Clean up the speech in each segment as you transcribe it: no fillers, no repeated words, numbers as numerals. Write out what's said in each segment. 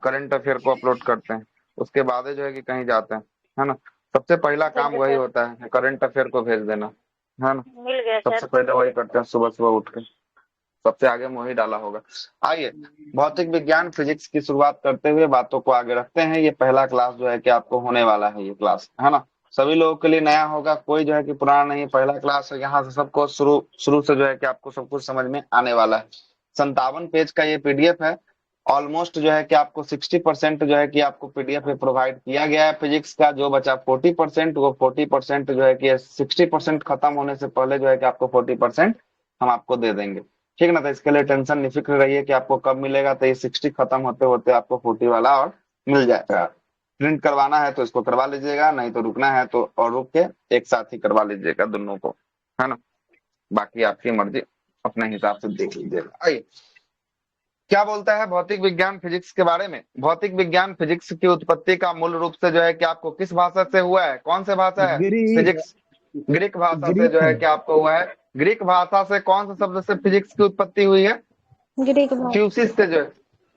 Current affair को upload करते हैं, उसके बाद ही जो है कि कहीं जाते हैं, है ना। सबसे पहला काम चलिए वही सर। होता है, करंट अफेयर को भेज देना, है ना। मिल गया सबसे सर। पहले वही करते हैं सुबह सुबह उठ के, सबसे आगे में वही डाला होगा। आइए, भौतिक विज्ञान फिजिक्स की शुरुआत करते हुए बातों को आगे रखते हैं। ये पहला क्लास जो है कि आपको होने वाला है, ये क्लास, है ना। सभी लोगों के लिए नया होगा, कोई जो है कि पुराना नहीं, पहला क्लास है। यहाँ से सबको शुरू शुरू से जो है कि आपको सब कुछ समझ में आने वाला है। 57 पेज का ये पीडीएफ है। ऑलमोस्ट जो है कि आपको 60% जो है कि आपको पीडीएफ में प्रोवाइड किया गया है फिजिक्स का। जो बचा 40%, वो 40% जो है कि 60% खत्म होने से पहले जो है कि आपको 40% हम आपको दे देंगे, ठीक ना। तो इसके लिए टेंशन निफिक्र रहिए कि आपको कब मिलेगा। तो ये 60 खत्म होते होते आपको 40 वाला और मिल जाएगा। प्रिंट करवाना है तो इसको करवा लीजिएगा, नहीं तो रुकना है तो और रुक के एक साथ ही करवा लीजिएगा दोनों को, है ना। बाकी आपकी मर्जी, अपने हिसाब से देख लीजिएगा। आइए, क्या बोलता है भौतिक विज्ञान फिजिक्स के बारे में। भौतिक विज्ञान फिजिक्स की उत्पत्ति का मूल रूप से जो है कि आपको किस भाषा से हुआ है, कौन से भाषा है, गिरी फिजिक्स। ग्रीक भाषा से ग्रीक जो है। है कि आपको हुआ है। ग्रीक भाषा से कौन से शब्द से फिजिक्स की उत्पत्ति हुई है। ग्रीक भाषा। फ्यूसिस से जो है,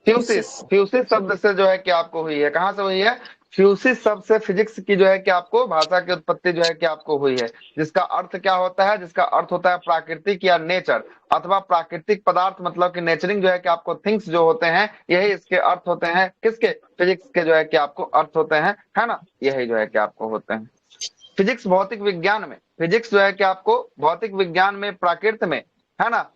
फ्यूसिस फ्यूसिस शब्द से जो है कि आपको हुई है। कहाँ से हुई है, फ्यूसिस शब्द से फिजिक्स की जो है कि आपको भाषा की उत्पत्ति जो है कि आपको हुई है। जिसका अर्थ क्या होता है, जिसका अर्थ होता है प्राकृतिक या नेचर, अथवा प्राकृतिक पदार्थ, मतलब कि नेचरिंग जो है कि आपको थिंग्स जो होते हैं, यही इसके अर्थ होते हैं। किसके, फिजिक्स के जो है कि आपको अर्थ होते हैं, है ना। यही जो है कि आपको होते हैं। फिजिक्स भौतिक विज्ञान में, फिजिक्स जो है कि आपको भौतिक विज्ञान में, प्रकृति में, है ना,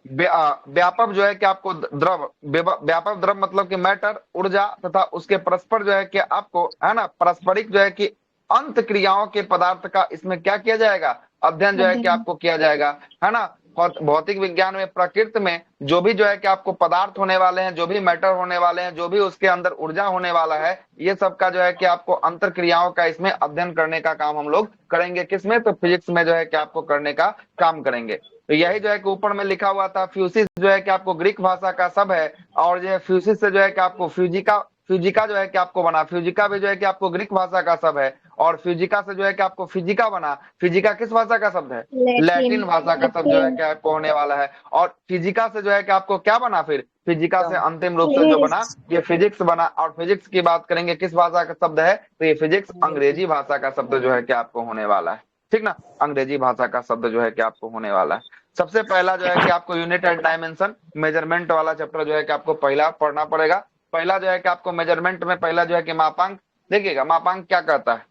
व्यापक जो है कि आपको द्रव, व्यापक द्रव मतलब कि मैटर, ऊर्जा तथा उसके परस्पर जो है कि आपको, है ना, पारस्परिक जो है कि अंत क्रियाओं के पदार्थ का इसमें क्या किया जाएगा, अध्ययन जो है कि अध्ययन। आपको किया जाएगा, है ना। भौतिक विज्ञान में प्रकृति में जो भी जो है कि आपको पदार्थ होने वाले हैं, जो भी मैटर होने वाले हैं, जो भी उसके अंदर ऊर्जा होने वाला है, ये सब का जो है कि आपको अंतर क्रियाओं का इसमें अध्ययन करने का काम हम लोग करेंगे। किसमें, तो फिजिक्स में जो है कि आपको करने का काम करेंगे। तो यही जो है कि ऊपर में लिखा हुआ था, फ्यूसिस जो है कि आपको ग्रीक भाषा का शब्द है, और जो है फ्यूसिस से जो है कि आपको फ्यूजिका, फ्यूजिका जो है कि आपको बना, फ्यूजिका भी जो है कि आपको ग्रीक भाषा का शब्द है, और फ्यूजिका से जो है कि आपको फिजिका बना। फिजिका किस भाषा का शब्द है, लैटिन। लैटिन भाषा का शब्द जो है कि आपको होने वाला है। और फिजिका से जो है कि आपको क्या बना, फिर फिजिका से अंतिम रूप से जो बना ये फिजिक्स बना। और फिजिक्स की बात करेंगे किस भाषा का शब्द है, तो ये फिजिक्स अंग्रेजी भाषा का शब्द जो है कि आपको होने वाला है, ठीक ना। अंग्रेजी भाषा का शब्द जो है कि आपको होने वाला है। सबसे पहला जो है कि आपको यूनिट एंड डायमेंशन, मेजरमेंट वाला चैप्टर जो है कि आपको पहला पढ़ना पड़ेगा। पहला जो है कि आपको मेजरमेंट में पहला जो है कि मापांक। देखिएगा मापांक क्या कहता है,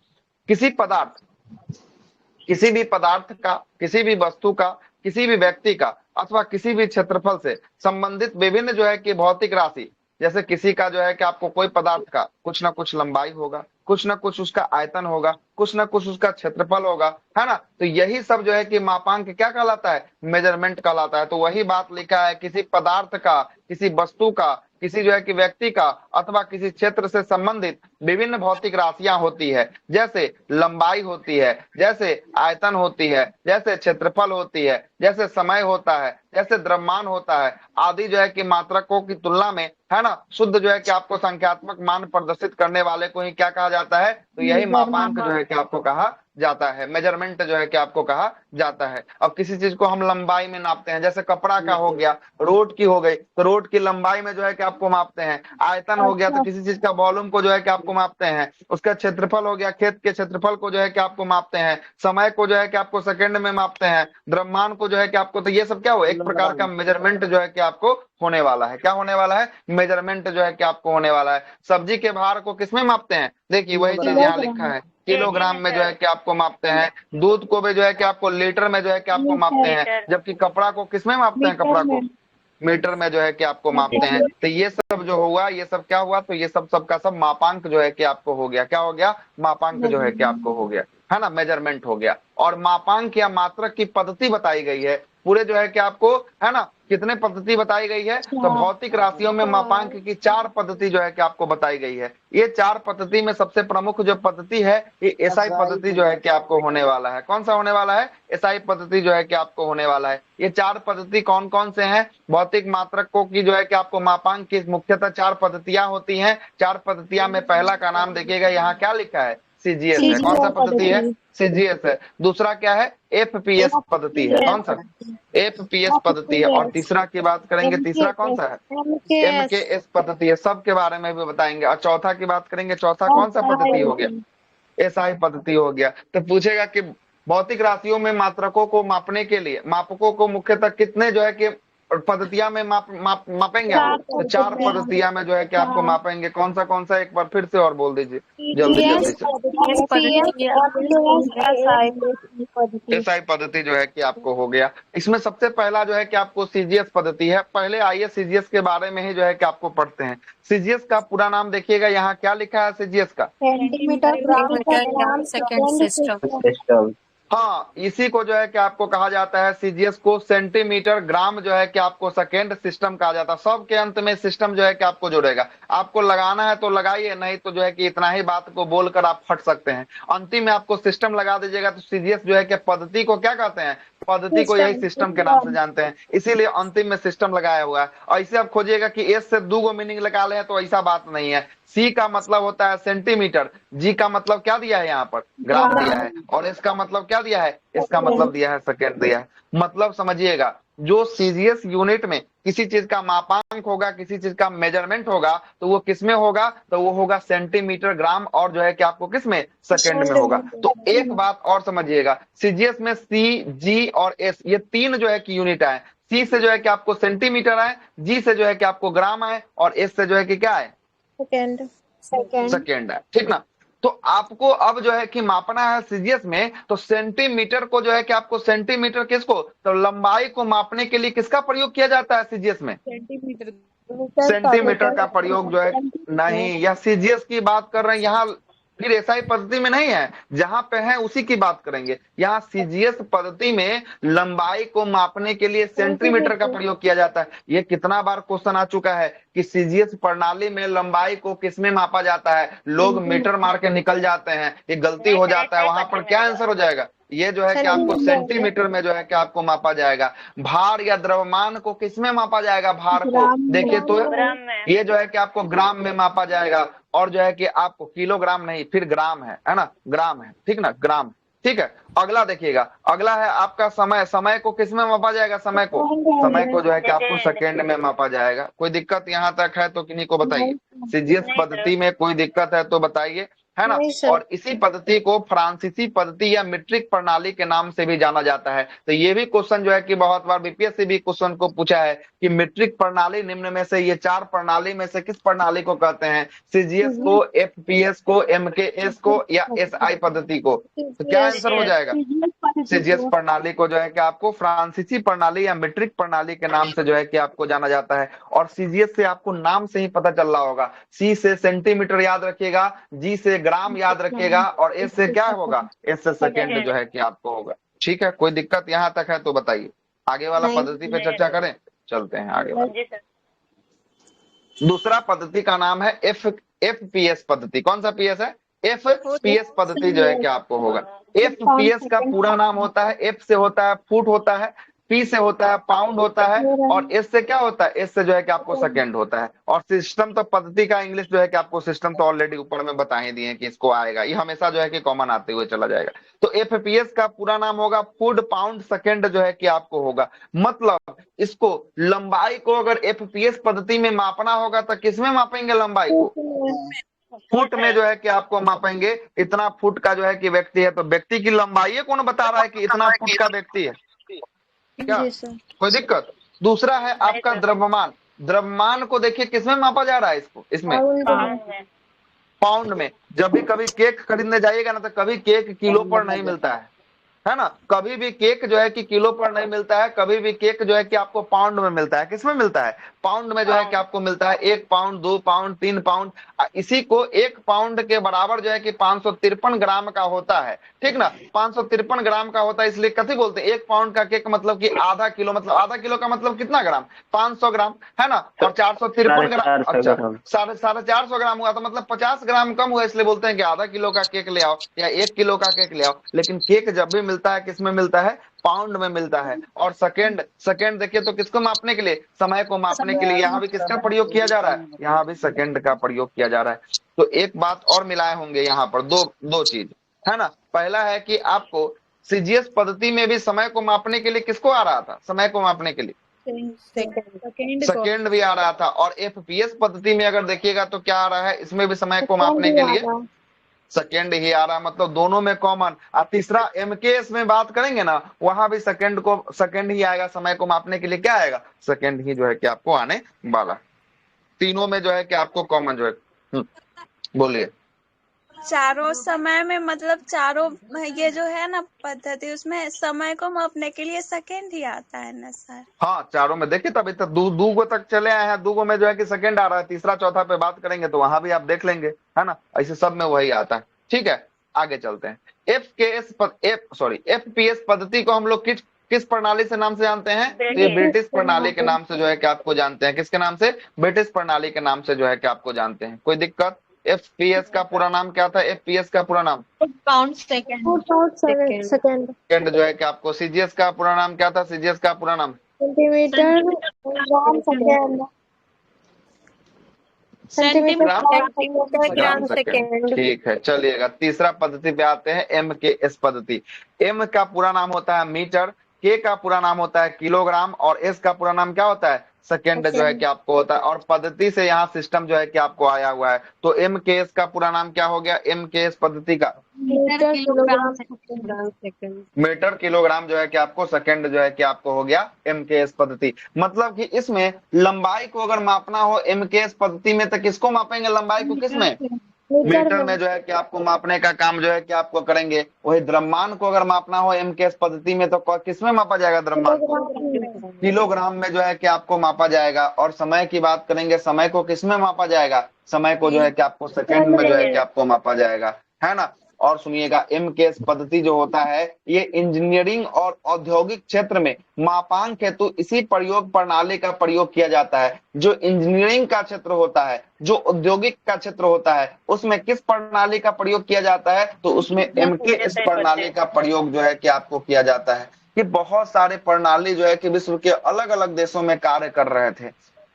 किसी पदार्थ, किसी भी पदार्थ का, किसी भी वस्तु का, किसी भी व्यक्ति का, अथवा किसी भी क्षेत्रफल से संबंधित विभिन्न जो है कि भौतिक राशि। जैसे किसी का जो है कि आपको कोई पदार्थ का कुछ ना कुछ लंबाई होगा, कुछ ना कुछ उसका आयतन होगा, कुछ ना कुछ उसका क्षेत्रफल होगा, है ना। तो यही सब जो है कि मापांक क्या कहलाता है, मेजरमेंट कहलाता है। तो वही बात लिखा है, किसी पदार्थ का, किसी वस्तु का, किसी जो है कि व्यक्ति का, अथवा किसी क्षेत्र से संबंधित विभिन्न भौतिक राशियां होती है। जैसे लंबाई होती है, जैसे आयतन होती है, जैसे क्षेत्रफल होती है, जैसे समय होता है, जैसे द्रव्यमान होता है, आदि जो है कि मात्रकों की तुलना में, है ना, शुद्ध जो है कि आपको संख्यात्मक मान प्रदर्शित करने वाले को ही क्या कहा जाता है, तो यही मापांक जो है कि आपको कहा जाता है, मेजरमेंट जो है कि आपको कहा जाता है। अब किसी चीज को हम लंबाई में नापते हैं, जैसे कपड़ा का हो गया, रोड की हो गई, तो रोड की लंबाई में जो है कि आपको मापते हैं। आयतन हो गया तो अच्छा। किसी चीज का वॉल्यूम को जो है कि आपको मापते हैं। उसका क्षेत्रफल हो गया, खेत के क्षेत्रफल को जो है कि आपको मापते हैं। समय को जो है कि आपको सेकंड में मापते हैं। द्रव्यमान को जो है कि आपको, तो ये सब क्या हो, एक प्रकार का मेजरमेंट जो है कि आपको होने वाला है। क्या होने वाला है, मेजरमेंट जो है कि आपको होने वाला है। सब्जी के भार को किसमें मापते हैं, देखिए वही चीज यहाँ लिखा किलोग्राम। है, केजी किलोग्राम में में जो है सर। कि आपको मापते हैं। दूध को भी जो है कि आपको लीटर में जो है कि आपको मापते मीटर। हैं। मीटर। जबकि कपड़ा को किसमें मापते हैं, मीटर कपड़ा में। को मीटर में जो है कि आपको मापते मीटर हैं। में। तो ये सब जो हुआ, ये सब क्या हुआ, तो ये सब सबका सब मापांक जो है कि आपको हो गया। क्या हो गया, मापांक जो है कि आपको हो गया, है ना, मेजरमेंट हो गया। और मापांक या मात्रक की पद्धति बताई गई है। पूरे जो है कि आपको, है ना, कितने पद्धति बताई गई है, तो चार। भौतिक राशियों में मापांक की 4 पद्धति जो है कि आपको बताई गई है। ये 4 पद्धति में सबसे प्रमुख जो पद्धति है, ये एसआई पद्धति जो है कि आपको होने वाला है। कौन सा होने वाला है, एसआई पद्धति जो है कि आपको होने वाला है। ये 4 पद्धति कौन कौन से हैं, भौतिक मात्रकों की जो है कि आपको मापांक की मुख्यतः 4 पद्धतियां होती हैं। 4 पद्धतियां में पहला का नाम देखिएगा, यहाँ क्या लिखा है, सीजीएस है। कौन सा पद्धति है? सीजीएस है। दूसरा क्या है? एफपीएस पद्धति है। कौन सा? एफपीएस पद्धति है। और तीसरा की बात करेंगे, तीसरा कौन सा है? एमकेएस पद्धति है। सब के बारे में भी बताएंगे। और चौथा की बात करेंगे, चौथा कौन सा पद्धति हो गया? एसआई पद्धति हो गया। तो पूछेगा कि भौतिक राशियों में मात्रकों को मापने के लिए मापकों को मुख्यतः कितने जो है कि पद्धतियां में मापेंगे हम लोग? तो 4 पद्धतियां में जो है कि आपको मापेंगे। कौन सा एक बार फिर से और बोल दीजिए जल्दी जल्दी से। एसआई पद्धति जो है कि आपको हो गया। इसमें सबसे पहला जो है कि आपको सीजीएस पद्धति है। पहले आइए सीजीएस के बारे में ही जो है कि आपको पढ़ते हैं। सीजीएस का पूरा नाम देखिएगा, यहाँ क्या लिखा है सीजीएस का? Centimetre gram second system. हाँ, इसी को जो है कि आपको कहा जाता है सीजीएस को सेंटीमीटर ग्राम जो है कि आपको सेकेंड सिस्टम कहा जाता है। सब के अंत में सिस्टम जो है कि आपको जुड़ेगा। आपको लगाना है तो लगाइए, नहीं तो जो है कि इतना ही बात को बोलकर आप फट सकते हैं। अंतिम में आपको सिस्टम लगा दीजिएगा। तो सीजीएस जो है कि पद्धति को क्या कहते हैं? पद्धति को यही सिस्टम के नाम से जानते हैं, इसीलिए अंतिम में सिस्टम लगाया हुआ है। और इसे आप खोजिएगा कि एस से 2 मीनिंग लगा ले, तो ऐसा बात नहीं है। सी का मतलब होता है सेंटीमीटर, जी का मतलब क्या दिया है यहाँ पर? ग्राम दिया है। और इसका मतलब क्या दिया है? इसका मतलब दिया है सेकेंड दिया है। मतलब समझिएगा, जो सीजीएस यूनिट में किसी चीज का मापांक होगा, किसी चीज का मेजरमेंट होगा, तो वो किसमें होगा? तो वो होगा सेंटीमीटर, ग्राम और जो है कि आपको किसमें? सेकेंड में होगा। तो एक बात और समझिएगा, सीजीएस में सी, जी और एस ये 3 जो है कि यूनिट आए। सी से जो है कि आपको सेंटीमीटर आए, जी से जो है कि आपको ग्राम आए, और एस से जो है कि क्या आए? सेकेंड है। ठीक ना? तो आपको अब जो है कि मापना है सीजीएस में, तो सेंटीमीटर को जो है कि आपको सेंटीमीटर किसको? तो लंबाई को मापने के लिए किसका प्रयोग किया जाता है सीजीएस में? सेंटीमीटर का प्रयोग जो है नहीं, यह सीजीएस की बात कर रहे हैं यहाँ। फिर एसआई पद्धति में नहीं है, जहां पे है उसी की बात करेंगे। यहाँ सीजीएस पद्धति में लंबाई को मापने के लिए सेंटीमीटर का प्रयोग किया जाता है। ये कितना बार क्वेश्चन आ चुका है कि सीजीएस प्रणाली में लंबाई को किसमें मापा जाता है? लोग मीटर मार के निकल जाते हैं, ये गलती हो जाता है। वहां पर क्या आंसर हो जाएगा? ये जो है कि आपको सेंटीमीटर में जो है कि आपको मापा जाएगा। भार या द्रव्यमान को किसमें मापा जाएगा? भार को देखिए तो ये जो है कि आपको ग्राम में मापा जाएगा। और जो है कि आपको किलोग्राम नहीं, फिर ग्राम है ना? ग्राम है, ठीक ना? ग्राम, ठीक है। अगला देखिएगा, अगला है आपका समय। समय को किसमें मापा जाएगा? समय को जो है कि आपको सेकेंड में मापा जाएगा। कोई दिक्कत यहाँ तक है तो किन्हीं को बताइए। सीजीएस पद्धति में कोई दिक्कत है तो बताइए, है ना? और इसी पद्धति को फ्रांसीसी पद्धति या मीट्रिक प्रणाली के नाम से भी जाना जाता है। तो ये भी क्वेश्चन जो है कि बहुत बार बीपीएससी भी क्वेश्चन को पूछा है कि मीट्रिक प्रणाली निम्न में से ये 4 प्रणाली में से किस प्रणाली को कहते हैं? सीजीएस को, एफपीएस को, एमकेएस को या एसआई पद्धति को? तो क्या आंसर हो जाएगा? सीजीएस प्रणाली को जो है कि आपको फ्रांसीसी प्रणाली या मीट्रिक प्रणाली के नाम से जो है कि आपको जाना जाता है। और सीजीएस से आपको नाम से ही पता चल रहा होगा। सी से सेंटीमीटर याद रखिएगा, जी से ग्राम याद रखिएगा, और एस से क्या होगा? एस से सेकेंड जो है कि आपको होगा। ठीक है, कोई दिक्कत यहाँ तक है तो बताइए। आगे वाला पद्धति पे चर्चा करें, चलते हैं आगे वाला। दूसरा पद्धति का नाम है एफपीएस पद्धति। कौन सा पीएस है? एफपीएस पद्धति जो है कि आपको होगा। एफपीएस का पूरा नाम होता है, एफ से होता है फुट होता है, पी से होता है पाउंड होता है, और एस से क्या होता है? एस से जो है कि आपको सेकेंड होता है। और सिस्टम तो पद्धति का इंग्लिश जो है कि आपको सिस्टम तो ऑलरेडी ऊपर में बता ही दिए कि इसको आएगा, ये हमेशा जो है कि कॉमन आते हुए चला जाएगा। तो एफपीएस का पूरा नाम होगा फुट पाउंड सेकेंड जो है कि आपको होगा। मतलब इसको लंबाई को अगर एफपीएस पद्धति में मापना होगा तो किसमें मापेंगे लंबाई को? फुट में जो है कि आपको मापेंगे। इतना फुट का जो है कि व्यक्ति है, तो व्यक्ति की लंबाई कौन बता रहा है कि इतना फुट का व्यक्ति है? क्या कोई दिक्कत? दूसरा है आपका द्रव्यमान। द्रव्यमान को देखिए किसमें मापा जा रहा है? इसको इसमें पाउंड में। जब भी कभी केक खरीदने जाइएगा ना, तो कभी केक किलो पर नहीं मिलता है ना? कभी भी केक जो है कि किलो पर नहीं मिलता है, कभी भी केक जो है कि आपको पाउंड में मिलता है। किसमें मिलता है? पाउंड में जो है कि आपको मिलता है 1 पाउंड, 2 पाउंड, 3 पाउंड। इसी को 1 पाउंड के बराबर जो है कि 553 ग्राम का होता है, ठीक ना? 553 ग्राम का होता है, इसलिए कथी बोलते हैं? 1 पाउंड का केक मतलब कि आधा किलो, मतलब आधा किलो का मतलब कितना ग्राम? 500 ग्राम, है ना? और 453 ग्राम, अच्छा 450 ग्राम हुआ, तो मतलब 50 ग्राम कम हुआ, इसलिए बोलते हैं कि आधा किलो का केक ले आओ या 1 किलो का केक ले आओ। लेकिन केक जब भी मिलता है किसमें मिलता है? पाउंड में मिलता है। और सेकंड देखिए तो किसको मापने के लिए? समय को मापने के लिए। यहाँ भी किसका प्रयोग किया जा रहा है? यहाँ भी सेकंड का प्रयोग किया जा रहा है। तो एक बात और मिलाए होंगे यहाँ पर, दो दो चीज है ना। पहला है कि आपको सीजीएस पद्धति में भी समय को मापने के लिए किसको आ रहा था, समय को मापने के लिए सेकेंड भी आ रहा था, और एफपीएस पद्धति में अगर देखिएगा तो क्या आ रहा है, इसमें भी समय को मापने के लिए सेकेंड ही आ रहा है, मतलब दोनों में कॉमन। और तीसरा एमकेएस में बात करेंगे ना, वहां भी सेकेंड ही आएगा, समय को मापने के लिए क्या आएगा, सेकेंड ही जो है कि आपको आने वाला। तीनों में जो है कि आपको कॉमन जो है। बोलिए। चारों समय में मतलब चारों ये जो है ना पद्धति, उसमें समय को मापने के लिए सेकेंड ही आता है ना सर? हाँ, चारों में देखिए, तभी तक दू गो तक चले आए हैं, दूगो में जो है कि सेकंड आ रहा है, तीसरा चौथा पे बात करेंगे तो वहां भी आप देख लेंगे, है ना। ऐसे सब में वही आता है। ठीक है, आगे चलते हैं। एफपीएस पद्धति को हम लोग किस किस प्रणाली से नाम से जानते हैं, तो ये ब्रिटिश प्रणाली के नाम से जो है कि आपको जानते हैं। किसके नाम से, ब्रिटिश प्रणाली के नाम से जो है कि आपको जानते हैं। कोई दिक्कत? एफपीएस का पूरा नाम क्या था, एफपीएस का पूरा नाम सेकंड जो है कि आपको, सीजीएस का पूरा नाम क्या था, सीजीएस का पूरा नाम ग्राम सेकेंड। ठीक है, चलिएगा तीसरा पद्धति पे आते हैं, एमकेएस पद्धति। एम का पूरा नाम होता है मीटर, के का पूरा नाम होता है किलोग्राम, और एस का पूरा नाम क्या होता है, सेकेंड जो है कि आपको होता है। और पद्धति से यहाँ सिस्टम जो है कि आपको आया हुआ है। तो एमकेएस का पूरा नाम क्या हो गया, एमकेएस पद्धति का मीटर किलोग्राम जो है कि आपको सेकंड जो है कि आपको हो गया एमकेएस पद्धति। मतलब कि इसमें लंबाई को अगर मापना हो एमकेएस पद्धति में, तो किसको मापेंगे, लंबाई को किसमें, मीटर में जो है कि आपको मापने का काम जो है कि आपको करेंगे। वही द्रव्यमान को अगर मापना हो एमकेएस पद्धति में, तो किसमें मापा जाएगा, द्रव्यमान को किलोग्राम में जो है कि आपको मापा जाएगा। और समय की बात करेंगे, समय को किसमें मापा जाएगा, समय को जो है कि आपको सेकंड में जो है कि आपको मापा जाएगा, है ना। और सुनिएगा, एमकेएस पद्धति जो होता है, ये इंजीनियरिंग और औद्योगिक क्षेत्र में मापांक हेतु इसी प्रयोग प्रणाली का प्रयोग किया जाता है। जो इंजीनियरिंग का क्षेत्र होता है, जो औद्योगिक का क्षेत्र होता है, उसमें किस प्रणाली का प्रयोग किया जाता है, तो उसमें एमकेएस प्रणाली का प्रयोग जो है कि आपको किया जाता है। कि बहुत सारे प्रणाली जो है कि विश्व के अलग अलग देशों में कार्य कर रहे थे,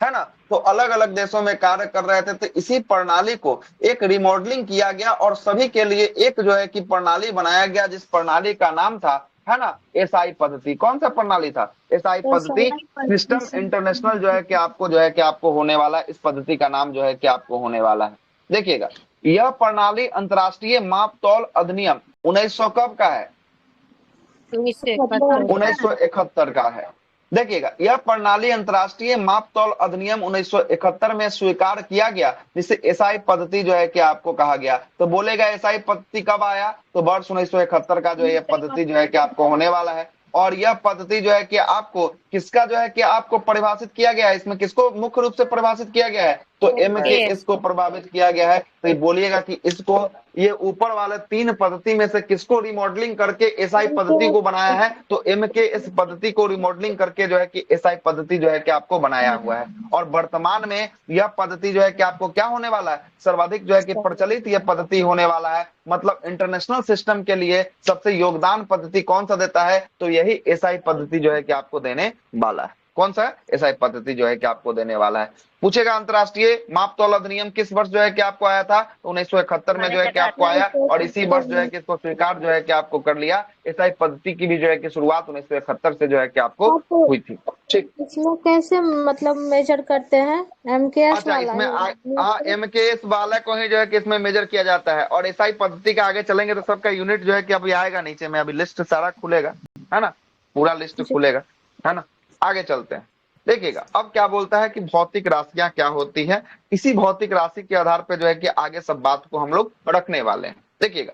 है ना। तो अलग अलग देशों में कार्य कर रहे थे, तो इसी प्रणाली को एक रिमॉडलिंग किया गया और सभी के लिए एक जो है कि प्रणाली बनाया गया, जिस प्रणाली का नाम था, है ना, एसआई पद्धति। कौन सा प्रणाली था, एसआई पद्धति। सिस्टम इंटरनेशनल जो है कि आपको जो है कि आपको होने वाला, इस पद्धति का नाम जो है कि आपको होने वाला है। देखिएगा, यह प्रणाली अंतरराष्ट्रीय माप तौल अधिनियम 1900 कब का है, 1971 का है। देखिएगा, यह प्रणाली अंतरराष्ट्रीय माप तौल अधिनियम 1971 में स्वीकार किया गया, जिसे एसआई पद्धति जो है कि आपको कहा गया। तो बोलेगा एसआई पद्धति कब आया, तो वर्ष 1971 का जो है यह पद्धति जो है कि आपको होने वाला है। और यह पद्धति जो है कि आपको किसका जो है कि आपको परिभाषित किया गया है, इसमें किसको मुख्य रूप से परिभाषित किया गया है, तो एमकेएस को प्रभावित किया गया है। तो ये बोलिएगा कि इसको, ये ऊपर वाले तीन पद्धति में से किसको रिमॉडलिंग करके एसआई पद्धति को बनाया है, तो एमकेएस पद्धति को रिमॉडलिंग करके जो है कि एसआई पद्धति जो है कि आपको बनाया हुआ है। और वर्तमान में यह पद्धति जो है कि आपको क्या होने वाला है, सर्वाधिक जो है कि प्रचलित यह पद्धति होने वाला है। मतलब इंटरनेशनल सिस्टम के लिए सबसे योगदान पद्धति कौन सा देता है, तो यही एसआई पद्धति जो है कि आपको देने वाला है। कौन सा एसआई पद्धति जो है कि आपको देने वाला है। पूछेगा अंतरराष्ट्रीय माप तौल अधिनियम किस वर्ष जो है कि आपको आया था, 1971 में जो है कि आपको आया। और इसी वर्ष जो है कि इसको स्वीकार जो है कि आपको कर लिया। एसआई पद्धति की भी जो है कि शुरुआत 1971 से जो है कि आपको हुई थी। ठीक, इसमें कैसे मतलब मेजर करते हैं, एमकेएस अच्छा, इसमें एमकेएस वाला को ही जो है कि इसमें मेजर किया जाता है। और एसआई पद्धति का आगे चलेंगे तो सबका यूनिट जो है कि अभी आएगा नीचे में, अभी लिस्ट सारा खुलेगा, है ना, पूरा लिस्ट खुलेगा, है ना। आगे चलते हैं। देखिएगा, अब क्या बोलता है कि भौतिक राशियां क्या होती है। इसी भौतिक राशि के आधार पर जो है कि आगे सब बात को हम लोग रखने वाले हैं। देखिएगा,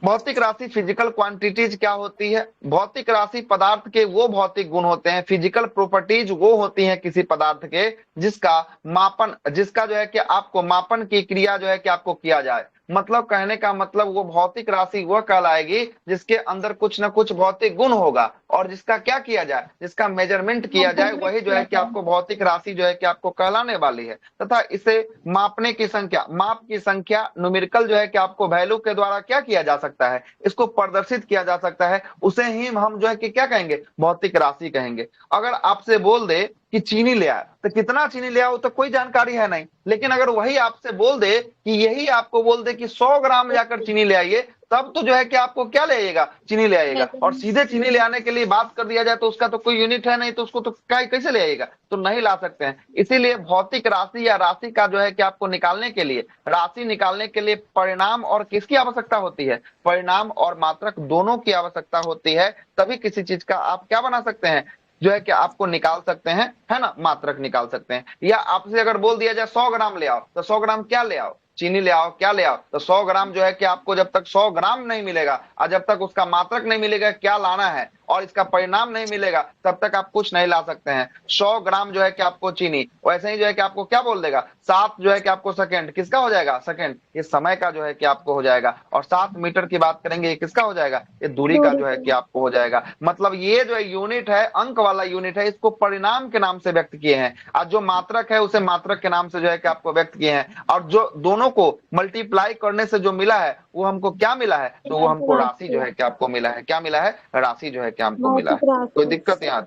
भौतिक राशि फिजिकल क्वांटिटीज क्या होती है। भौतिक राशि पदार्थ के वो भौतिक गुण होते हैं, फिजिकल प्रॉपर्टीज वो होती हैं किसी पदार्थ के, जिसका जो है कि आपको मापन की क्रिया जो है कि आपको किया जाए। मतलब कहने का मतलब, वो भौतिक राशि वह कहलाएगी जिसके अंदर कुछ ना कुछ भौतिक गुण होगा, और जिसका क्या किया जाए, जिसका मेजरमेंट किया जाए, वही जो है कि आपको भौतिक राशि जो है कि आपको कहलाने वाली है। तथा इसे मापने की संख्या, माप की संख्या, न्यूमेरिकल जो है कि आपको वैल्यू के द्वारा क्या किया जा सकता है, इसको प्रदर्शित किया जा सकता है। उसे ही हम जो है कि क्या कहेंगे, भौतिक राशि कहेंगे। अगर आपसे बोल दे कि चीनी ले आया, तो कितना चीनी ले आया वो तो कोई जानकारी है नहीं। लेकिन अगर वही आपसे बोल दे कि यही आपको बोल दे कि 100 ग्राम जाकर चीनी ले आइए, तब तो जो है कि आपको क्या ले आइएगा, चीनी ले आइएगा। और सीधे चीनी ले आने के लिए बात कर दिया जाए तो उसका तो कोई यूनिट है नहीं, तो उसको तो कैसे ले आइएगा, तो नहीं ला सकते हैं। इसीलिए भौतिक राशि या राशि का जो है कि आपको निकालने के लिए, राशि निकालने के लिए परिणाम और किसकी आवश्यकता होती है, परिणाम और मात्रक दोनों की आवश्यकता होती है। तभी किसी चीज का आप क्या बना सकते हैं, जो है कि आपको निकाल सकते हैं, है ना, मात्रक निकाल सकते हैं। या आपसे अगर बोल दिया जाए 100 ग्राम ले आओ, तो 100 ग्राम क्या ले आओ, चीनी ले आओ, क्या ले आओ, तो 100 ग्राम जो है कि आपको जब तक 100 ग्राम नहीं मिलेगा और जब तक उसका मात्रक नहीं मिलेगा क्या लाना है और इसका परिणाम नहीं मिलेगा, तब तक आप कुछ नहीं ला सकते हैं। 100 ग्राम जो है कि आपको चीनी, वैसे ही जो है कि आपको क्या बोल देगा, 7 जो है कि आपको सेकंड, किसका हो जाएगा, सेकंड, ये समय का जो है कि आपको हो जाएगा। और 7 मीटर की बात करेंगे, ये किसका हो जाएगा, ये दूरी का जो है कि आपको हो जाएगा। मतलब ये जो यूनिट है, अंक वाला यूनिट है, इसको परिणाम के नाम से व्यक्त किए हैं, और जो मात्रक है उसे मात्रक के नाम से जो है कि आपको व्यक्त किए हैं। और जो दोनों को मल्टीप्लाई करने से जो मिला है वो हमको क्या मिला है, तो वो हमको राशि जो है कि आपको मिला है। क्या मिला है, राशि जो है कि हमको मिला है। कोई दिक्कत यहाँ,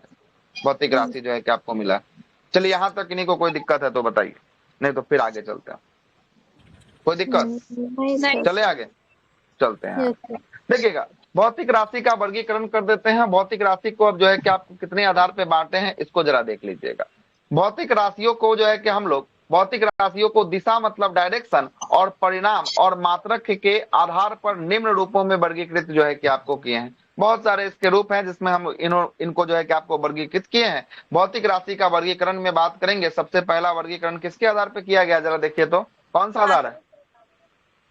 भौतिक राशि जो है कि आपको मिला है। चलिए यहाँ तक इन्हीं को कोई दिक्कत है तो बताइए, नहीं तो फिर आगे चलते हैं। कोई दिक्कत, चले आगे चलते हैं। देखिएगा, भौतिक राशि का वर्गीकरण कर देते हैं। भौतिक राशि को अब जो है कि आपको कितने आधार पे बांटे हैं इसको जरा देख लीजिएगा। भौतिक राशियों को जो है कि हम लोग भौतिक राशियों को दिशा मतलब डायरेक्शन और परिणाम और मात्रक के आधार पर निम्न रूपों में वर्गीकृत जो है कि आपको किए हैं। बहुत सारे इसके रूप हैं जिसमें हम इनको जो है कि आपको वर्गीकृत किए हैं। भौतिक राशि का वर्गीकरण में बात करेंगे, सबसे पहला वर्गीकरण किसके आधार पर किया गया, जरा देखिए तो कौन सा आधार है,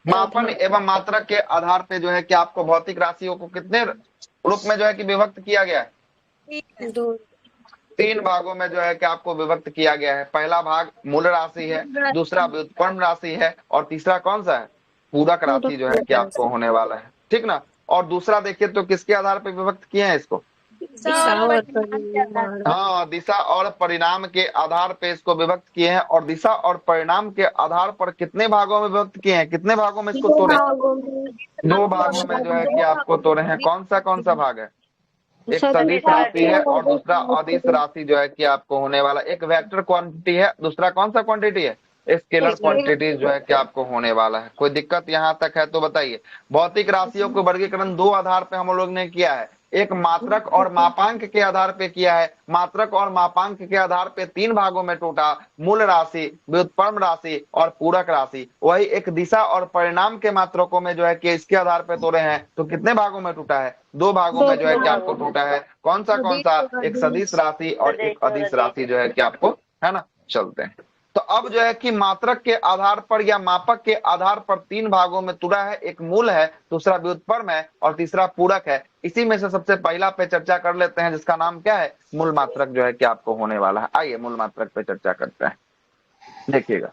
मापन एवं मात्रक के आधार पे जो है कि आपको भौतिक राशियों को कितने रूप में जो है कि विभक्त किया गया है, 3 भागों में जो है कि आपको विभक्त किया गया है। पहला भाग मूल राशि है, दूसरा व्युत्पन्न राशि है, और तीसरा कौन सा है, पूरक राशि जो है कि आपको होने वाला है, ठीक ना। और दूसरा देखिए तो किसके आधार पर विभक्त किए हैं इसको, हाँ, दिशा और परिणाम के आधार पे इसको विभक्त किए हैं। और दिशा और परिणाम के आधार पर कितने भागों में विभक्त किए हैं, कितने भागों में इसको तोड़े, 2 भागों में जो है कि आपको तोड़े हैं। कौन सा भाग है, एक सदिश राशि है और दूसरा अदिश राशि जो है कि आपको होने वाला। एक वेक्टर क्वांटिटी है, दूसरा कौन सा क्वांटिटी है, स्केलर क्वांटिटी जो है कि आपको होने वाला है। कोई दिक्कत यहाँ तक है तो बताइए। भौतिक राशियों को वर्गीकरण 2 आधार पे हम लोग ने किया है, एक मात्रक और मापांक के आधार पे किया है। मात्रक और मापांक के आधार पे 3 भागों में टूटा, मूल राशि, व्युत्पन्न राशि और पूरक राशि। वही एक दिशा और परिणाम के मात्रकों में जो है कि इसके आधार पे तोड़े हैं, तो कितने भागों में टूटा है, 2 भागों में जो है कि आपको टूटा है। कौन सा, एक सदिश राशि और एक अदिश राशि जो है कि आपको, है ना। चलते हैं, तो अब जो है कि मात्रक के आधार पर या मापक के आधार पर 3 भागों में टूटा है, एक मूल है, दूसरा व्युत्पन्न है और तीसरा पूरक है। इसी में से सबसे पहला पे चर्चा कर लेते हैं, जिसका नाम क्या है, मूल मात्रक जो है कि आपको होने वाला है। आइए मूल मात्रक पे चर्चा करते हैं। देखिएगा,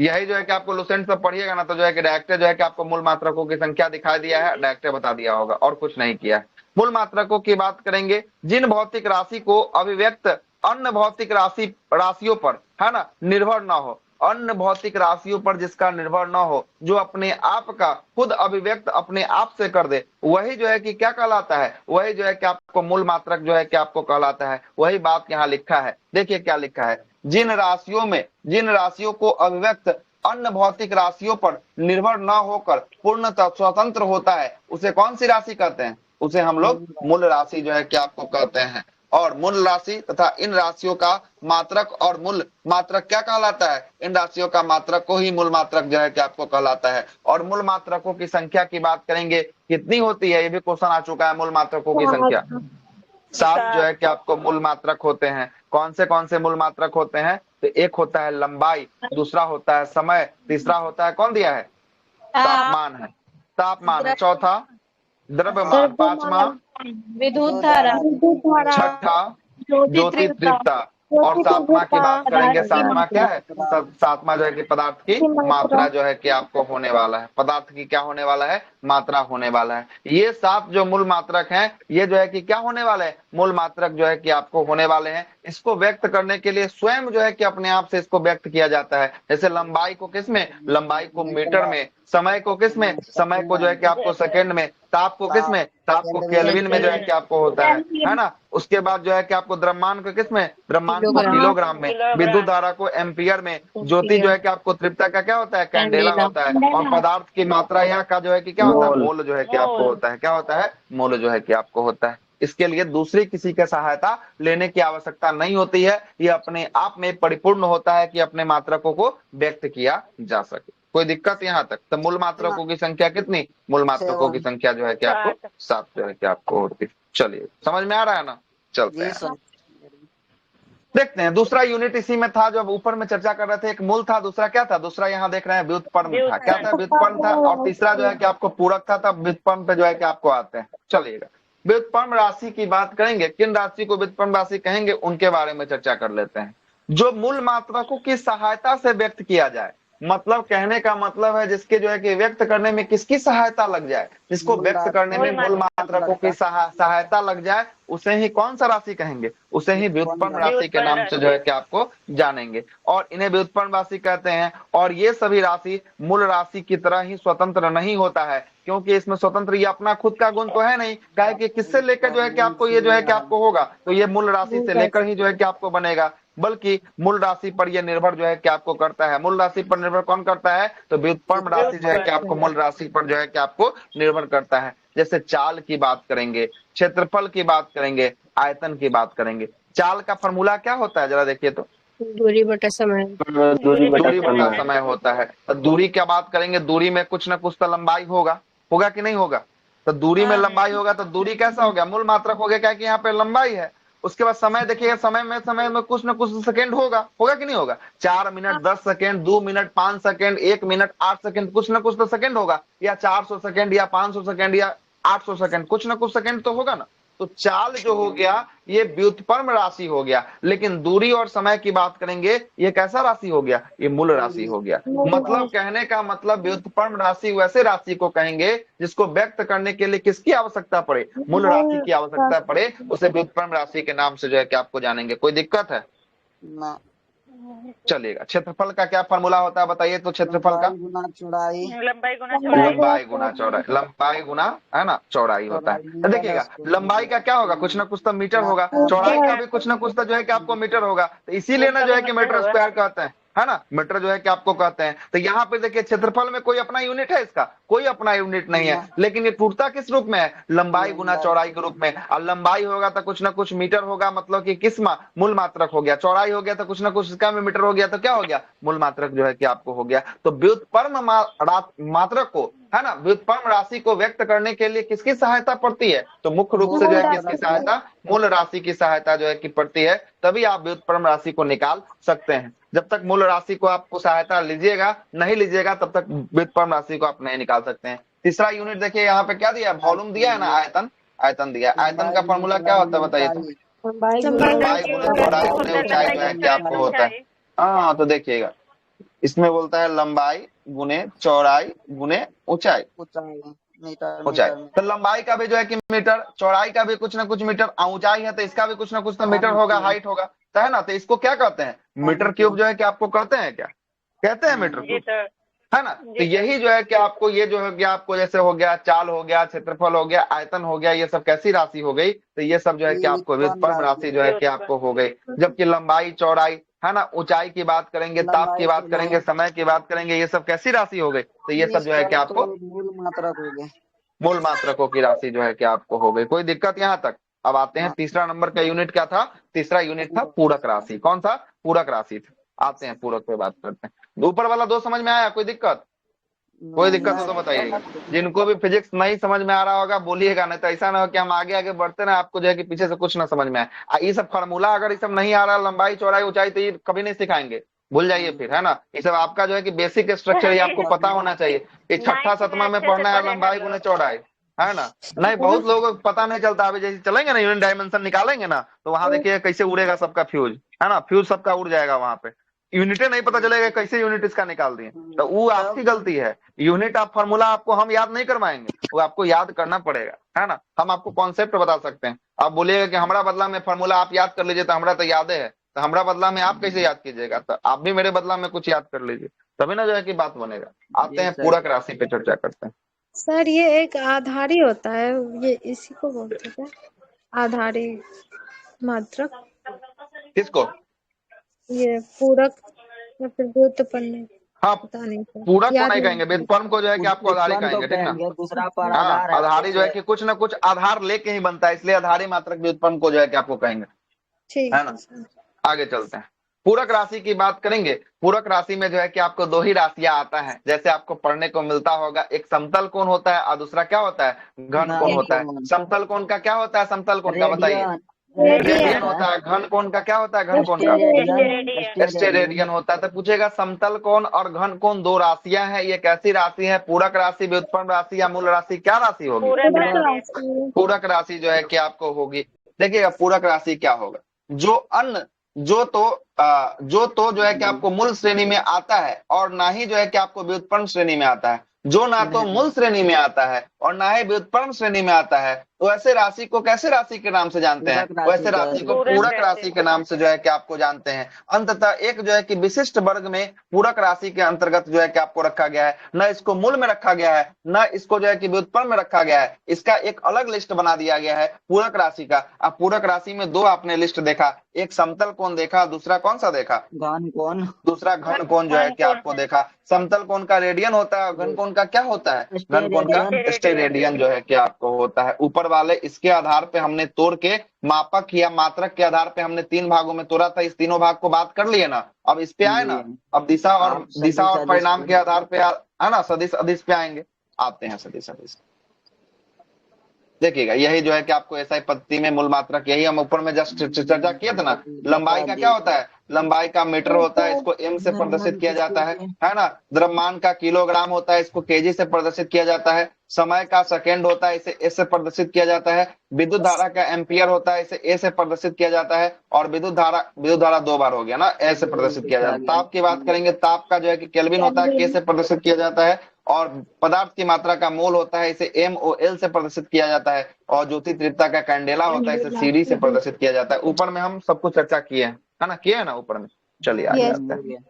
यही जो है कि आपको लुसेंट सब पढ़िएगा ना, तो जो है कि डायरेक्टर जो है कि आपको मूल मात्रकों की संख्या दिखाई दिया है, डायरेक्टर बता दिया होगा और कुछ नहीं किया है। मूल मात्रकों की बात करेंगे, जिन भौतिक राशि को अभिव्यक्त अन्य भौतिक राशियों पर, है ना, निर्भर ना हो, अन्य भौतिक राशियों पर जिसका निर्भर ना हो, जो अपने आप का खुद अभिव्यक्त अपने आप से कर दे, वही जो है कि क्या कहलाता है, वही जो है कि आपको मूल मात्रक जो है कि आपको कहलाता है। वही बात यहाँ लिखा है, देखिए क्या लिखा है, जिन राशियों को अभिव्यक्त अन्य भौतिक राशियों पर निर्भर न होकर पूर्णतः स्वतंत्र होता है, उसे कौन सी राशि कहते हैं, उसे हम लोग मूल राशि जो है कि आपको कहते हैं। और मूल राशि तथा इन राशियों का मात्रक और मूल मात्रक क्या कहलाता है, इन राशियों का मात्रक को ही मूल मात्रक जो है कि आपको कहलाता है। और मूल मात्रकों की संख्या की बात करेंगे, कितनी होती है, ये भी क्वेश्चन आ चुका है। मूल मात्रकों की संख्या 7 जो है कि आपको मूल मात्रक होते हैं। कौन से मूल मात्रक होते हैं, तो एक होता है लंबाई, दूसरा होता है समय, तीसरा होता है कौन दिया है, तापमान है, चौथा द्रव्यमान, पांचवा विद्युत धारा, छठा ज्योति तीव्रता, और 7वां की बात करेंगे, 7वां क्या है, 7वां जो है कि पदार्थ की मात्रा जो है कि आपको होने वाला है। पदार्थ की क्या होने वाला है, मात्रा होने वाला है। ये 7 जो मूल मात्रक हैं, ये जो है कि क्या होने वाले हैं, मूल मात्रक जो है कि आपको होने वाले हैं। इसको व्यक्त करने के लिए स्वयं जो है कि अपने आप से इसको व्यक्त किया जाता है। जैसे लंबाई को किस में, लंबाई को मीटर में, समय को किस में, समय को जो है कि आपको सेकंड में, ताप को किस में, ताप को केल्विन में जो है कि आपको होता है ना। उसके बाद जो है कि आपको द्रव्यमान को किस में, द्रव्यमान को किलोग्राम में, विद्युत धारा को एम्पियर में, ज्योति जो है कि आपको तृप्यता का क्या होता है, कैंडेला होता है, और पदार्थ की मात्रा यहाँ का जो है कि क्या होता है, मोल जो है कि आपको होता है, क्या होता है, मोल जो है कि आपको होता है। इसके लिए दूसरी किसी की सहायता लेने की आवश्यकता नहीं होती है, ये अपने आप में परिपूर्ण होता है कि अपने मात्रकों को व्यक्त किया जा सके। कोई दिक्कत यहाँ तक? तो मूल मात्रकों की संख्या कितनी, मूल मात्रकों की संख्या जो है कि आपको 7 जो है कि आपको होती है। चलिए समझ में आ रहा है ना, चलते हैं देखते हैं। दूसरा यूनिट इसी में था, जब ऊपर में चर्चा कर रहे थे, एक मूल था, दूसरा क्या था, दूसरा यहाँ देख रहे हैं व्युत्पन्न था। क्या था, व्युत्पन्न था, और तीसरा जो है कि आपको पूरक था। तब व्युत्पन्न पे जो है कि आपको आते हैं। चलिएगा, व्युत्पन्न राशि की बात करेंगे, किन राशि को व्युत्पन्न राशि कहेंगे उनके बारे में चर्चा कर लेते हैं। जो मूल मात्रकों की सहायता से व्यक्त किया जाए, मतलब कहने का मतलब है जिसके जो है कि व्यक्त करने में किसकी सहायता लग जाए, जिसको व्यक्त करने में मूल मात्रकों की सहायता लग जाए, उसे ही कौन सा राशि कहेंगे, उसे ही व्युत्पन्न राशि के नाम से जो है कि आपको जानेंगे, और इन्हें व्युत्पन्न राशि कहते हैं। और ये सभी राशि मूल राशि की तरह ही स्वतंत्र नहीं होता है, क्योंकि इसमें स्वतंत्र ये अपना खुद का गुण तो है नहीं, काहे कि किससे लेकर जो है कि आपको ये जो है कि आपको होगा, तो ये मूल राशि से लेकर ही जो है कि आपको बनेगा, बल्कि मूल राशि पर यह निर्भर जो है कि आपको करता है। मूल राशि पर निर्भर कौन करता है, तो व्युत्पन्न राशि जो है कि आपको मूल राशि पर जो है कि आपको निर्भर करता है। जैसे चाल की बात करेंगे, क्षेत्रफल की बात करेंगे, आयतन की बात करेंगे। चाल का फॉर्मूला क्या होता है, जरा देखिए तो, दूरी बटा समय। दूरी बटा समय होता है। तो दूरी क्या बात करेंगे, दूरी में कुछ ना कुछ तो लंबाई होगा, होगा कि नहीं होगा। तो दूरी में लंबाई होगा, तो दूरी कैसा हो गया, मूल मात्रक हो गया, क्या कि यहाँ पे लंबाई है। उसके बाद समय देखिएगा, समय में कुछ ना कुछ सेकंड होगा, होगा कि नहीं होगा। 4 minute 10 second, 2 minute 5 second, 1 minute 8 second, कुछ ना कुछ तो सेकंड होगा, या 400 सेकंड, या 500 सेकंड, या 800 सेकंड, कुछ ना कुछ सेकंड तो होगा ना। तो चाल जो हो गया ये व्युत्पन्न राशि हो गया। लेकिन दूरी और समय की बात करेंगे, ये कैसा राशि हो गया, ये मूल राशि हो गया। मतलब कहने का मतलब व्युत्पन्न राशि वैसे राशि को कहेंगे जिसको व्यक्त करने के लिए किसकी आवश्यकता पड़े, मूल राशि की आवश्यकता पड़े, उसे व्युत्पन्न राशि के नाम से जो है कि आपको जानेंगे। कोई दिक्कत है ना। चलिएगा, क्षेत्रफल का क्या फॉर्मूला होता है बताइए तो, क्षेत्रफल का गुना चौड़ाई, लंबाई गुना चौड़ाई, लंबाई गुना है ना चौड़ाई होता है। तो देखिएगा लंबाई का क्या होगा, कुछ ना कुछ तो मीटर होगा, चौड़ाई का भी कुछ ना कुछ तो जो है कि आपको मीटर होगा। तो इसीलिए ना जो है कि मीटर स्क्वायर कहते हैं, है ना, मीटर जो है कि आपको कहते हैं। तो यहाँ पे देखिए क्षेत्रफल में कोई अपना यूनिट है, इसका कोई अपना यूनिट नहीं है, लेकिन ये टूटता किस रूप में है, लंबाई गुना चौड़ाई के रूप में। और लंबाई होगा तो कुछ ना कुछ मीटर होगा, मतलब कि किस मूल मात्रक हो गया। चौड़ाई हो गया तो कुछ ना कुछ इसका में मीटर हो गया, तो क्या हो गया, मूल मात्रक जो है कि आपको हो गया। तो व्युत्पन्न मात्रक को, है ना, व्युत्पन्न राशि को व्यक्त करने के लिए किसकी सहायता पड़ती है, तो मुख्य रूप से जो है किसकी सहायता, मूल राशि की सहायता जो है कि पड़ती है। तभी आप व्युत्पन्न राशि को निकाल सकते हैं। जब तक मूल राशि को आपको सहायता लीजिएगा, नहीं लीजिएगा, तब तक व्युत्पन्न राशि को आप नहीं निकाल सकते हैं। तीसरा यूनिट देखिए यहाँ पे क्या दिया, वॉल्यूम दिया है ना, आयतन, आयतन दिया। आयतन का फॉर्मूला क्या होता है बताइए तो, लंबाई गुने चौड़ाई गुने ऊंचाई जो है कि आपको होता है। हाँ तो देखिएगा इसमें बोलता है लंबाई गुने चौड़ाई गुने ऊंचाई, ऊंचाई। तो लंबाई का भी जो है कि मीटर, चौड़ाई का भी कुछ ना कुछ मीटर, ऊंचाई है तो इसका भी कुछ ना कुछ तो मीटर होगा, हाइट होगा, तो है ना। तो इसको क्या कहते हैं, मीटर क्यूब जो है कि आपको कहते हैं, क्या कहते हैं, मीटर क्यूब, है ना। तो यही जो है कि आपको ये जो हो गया, आपको जैसे हो गया चाल हो गया, क्षेत्रफल हो गया, आयतन हो गया, ये सब कैसी राशि हो गई, तो ये सब जो है कि आपको व्युत्पन्न राशि जो है कि आपको हो गई। जबकि लंबाई चौड़ाई, है ना, ऊंचाई की बात करेंगे, ताप की बात करेंगे, समय की बात करेंगे, ये सब कैसी राशि हो गई, तो ये सब जो है कि आपको मूल मात्रक हो गए, मूल मात्रकों की राशि जो है कि आपको हो गई। कोई दिक्कत यहाँ तक। अब आते हैं तीसरा नंबर का यूनिट क्या था, तीसरा यूनिट था पूरक राशि। कौन सा, पूरक राशि था। आते हैं पूरक पे बात करते हैं। ऊपर वाला दो समझ में आया, कोई दिक्कत, कोई दिक्कत हो तो बताइएगा। जिनको भी फिजिक्स नहीं समझ में आ रहा होगा बोलिएगा, नहीं तो ऐसा ना हो कि हम आगे आगे बढ़ते ना आपको जो है कि पीछे से कुछ ना समझ में आए। ये सब फार्मूला अगर ये सब नहीं आ रहा, लंबाई चौड़ाई ऊंचाई, तो ये कभी नहीं सिखाएंगे, भूल जाइए फिर, है ना। ये सब आपका जो है कि बेसिक स्ट्रक्चर ये आपको पता होना चाहिए। ये छठा सतमा में पढ़ना है लंबाई गुने चौड़ाई, है ना। नहीं बहुत लोगों को पता नहीं चलता। अभी जैसे चलेंगे ना यूनिट डायमेंशन निकालेंगे ना, तो वहां देखिए कैसे उड़ेगा सबका फ्यूज, है ना, फ्यूज सबका उड़ जाएगा वहां पे। यूनिटें नहीं पता चलेगा कैसे यूनिट इसका निकाल दिए, तो वो आपकी गलती है। यूनिट आप फॉर्मूला आपको हम याद नहीं करवाएंगे, वो आपको याद करना पड़ेगा, है ना। हम आपको कॉन्सेप्ट बता सकते हैं। आप बोलिएगा कि हमारा बदला में फॉर्मूला आप याद कर लीजिए, तो हमारा तो याद है, तो हमारा बदला में आप कैसे याद कीजिएगा, तो आप भी मेरे बदला में कुछ याद कर लीजिए, तभी ना जो है कि बात बनेगा। आते हैं पूरक राशि पे चर्चा करते हैं। सर ये एक आधारी होता है, ये इसी को बोलते हैं क्या? आधारी मात्रक, किसको? ये पूरक या फिर व्युत्पन्न, हाँ, पता नहीं सर, पूरक को याद नहीं नहीं। कहेंगे, व्युत्पन्न को जो है कि आपको आधारी व्युत्पन्न को कहेंगे, ठीक ना। कहेंगे, दूसरा पर हाँ, आधार है आधारी जो है जैसे। कि कुछ ना कुछ आधार लेके ही बनता है, इसलिए आधारी मात्रक व्युत्पन्न को जो है कि आपको कहेंगे, ठीक है है ना। सर। आगे चलते हैं, पूरक राशि की बात करेंगे। पूरक राशि में जो है कि आपको दो ही राशियां आता है, जैसे आपको पढ़ने को मिलता होगा, एक समतल कोण होता है और दूसरा क्या होता है, घन कोण घन होता है। कोण, समतल कोण का क्या होता है, समतल कोण का बताइए। रेडियन, रेडियन रेडियन रेडियन, होता होता है। घन कोण का क्या होता है, घन कोण का स्टेरेडियन, रेडियन, स्टेरेडियन। स्टेरेडियन होता है। तो पूछेगा समतल कोण और घन कोण दो राशियां हैं, ये कैसी राशि है, पूरक राशि, व्युत्पन्न राशि या मूल राशि, क्या राशि होगी? पूरक राशि। पूरक राशि जो है कि आपको होगी। देखिएगा पूरक राशि क्या होगा, जो अन्न जो तो जो है कि आपको मूल श्रेणी में आता है और ना ही जो है कि आपको व्युत्पन्न श्रेणी में आता है। जो ना तो मूल श्रेणी में आता है और ना ही व्युत्पन्न श्रेणी में आता है, तो ऐसे राशि को कैसे राशि के नाम से जानते हैं? पूरक राशि वैसे राशि को कहते हैं। पूरक राशि के नाम से जो है कि आपको जानते हैं। अंततः एक जो है कि विशिष्ट वर्ग में पूरक राशि के अंतर्गत जो है कि आपको रखा गया है, न इसको मूल में रखा गया है, न इसको जो है कि व्युत्पन्न में रखा गया है। इसका एक अलग लिस्ट बना दिया गया है पूरक राशि का। अब पूरक राशि में दो आपने लिस्ट देखा, एक समतल कोण देखा, दूसरा कौन सा देखा, घन कोण, दूसरा घन कोण जो है कि आपको देखा। समतल कोण का रेडियन होता है, घन कोण का क्या होता है, घन कोण का स्टेरेडियन। स्टेरेडियन जो है कि आपको होता है। ऊपर वाले इसके आधार पे हमने तोड़ के मापक या मात्रक के आधार पे हमने तीन भागों में तोड़ा था, इस तीनों भाग को बात कर लिए ना। अब इस पे आए ना, अब दिशा आप सदिश और अदिश परिणाम पे। के आधार पे है ना, सदिश अदिश पे आएंगे। आते हैं सदिश अदिश। देखिएगा यही जो है कि आपको ऐसा ही पद्धति में मूल मात्रक, यही हम ऊपर में जस्ट चर्चा किए थे ना। लंबाई का क्या होता है, लंबाई का मीटर होता है, इसको एम से प्रदर्शित किया जाता है ना। द्रव्यमान का किलोग्राम होता है, इसको केजी से प्रदर्शित किया जाता है। समय का सेकेंड होता है, इसे एस से प्रदर्शित किया जाता है। विद्युत धारा का एम्पियर होता है, इसे ए से प्रदर्शित किया जाता है। और विद्युत धारा दो बार हो गया ना, ए से प्रदर्शित किया जाता है। ताप की बात करेंगे, ताप का जो है कि केल्विन होता है, के से प्रदर्शित किया जाता है। और पदार्थ की मात्रा का मोल होता है, इसे MOL से प्रदर्शित किया जाता है। और ज्योति तीव्रता का कैंडेला होता है, इसे CD से प्रदर्शित किया जाता है। ऊपर में हम सब कुछ चर्चा किए हैं, है ना, किए हैं ना ऊपर में। चलिए आगे यस। आते हैं।